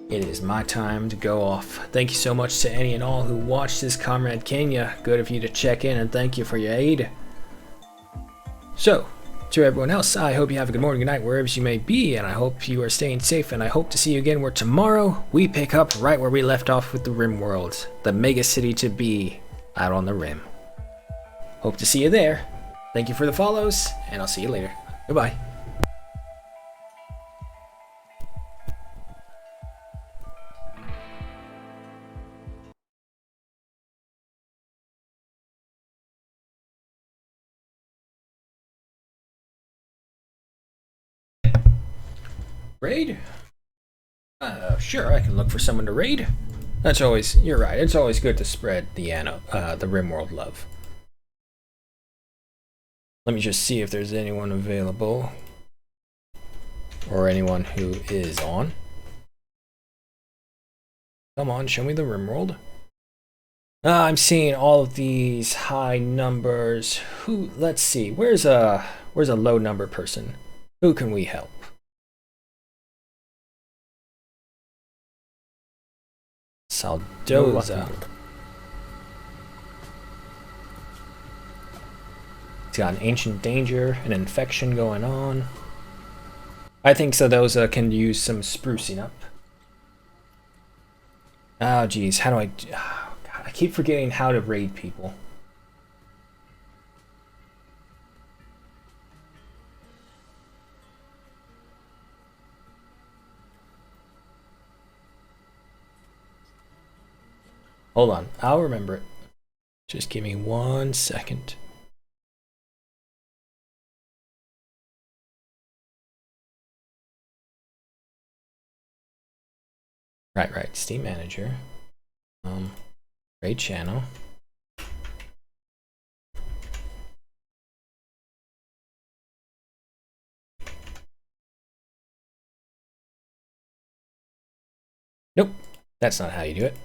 It is my time to go off. Thank you so much to any and all who watched this, Comrade Kenya. Good of you to check in, and thank you for your aid. So, to everyone else, I hope you have a good morning, good night, wherever you may be, and I hope you are staying safe, and I hope to see you again where tomorrow we pick up right where we left off with the Rimworld, the mega city to be out on the Rim. Hope to see you there. Thank you for the follows, and I'll see you later. Goodbye. Raid? Sure, I can look for someone to raid. That's always, you're right, it's always good to spread the Rimworld love. Let me just see if there's anyone available. Or anyone who is on. Come on, show me the Rimworld. I'm seeing all of these high numbers. Let's see, where's a low number person? Who can we help? Saldoza. got an ancient danger, an infection going on. I think so those can use some sprucing up. Oh geez, how do I... Oh, God, I keep forgetting how to raid people. Hold on, I'll remember it. Just give me 1 second. Right, Steam Manager. Raid channel. Nope, that's not how you do it.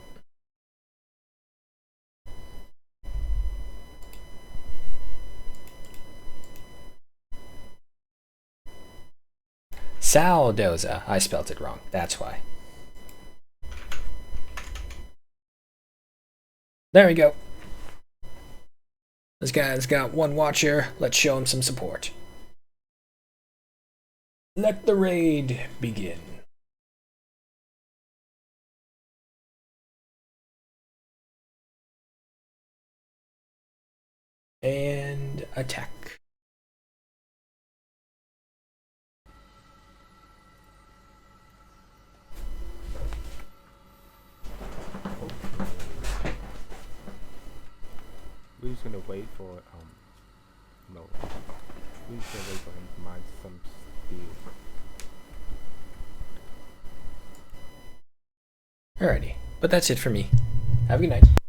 Saldoza. I spelt it wrong. That's why. There we go. This guy's got 1 watcher. Let's show him some support. Let the raid begin. And attack. We're just gonna wait for no. We're just gonna wait for him to mine some steel. Alrighty, but that's it for me. Have a good night.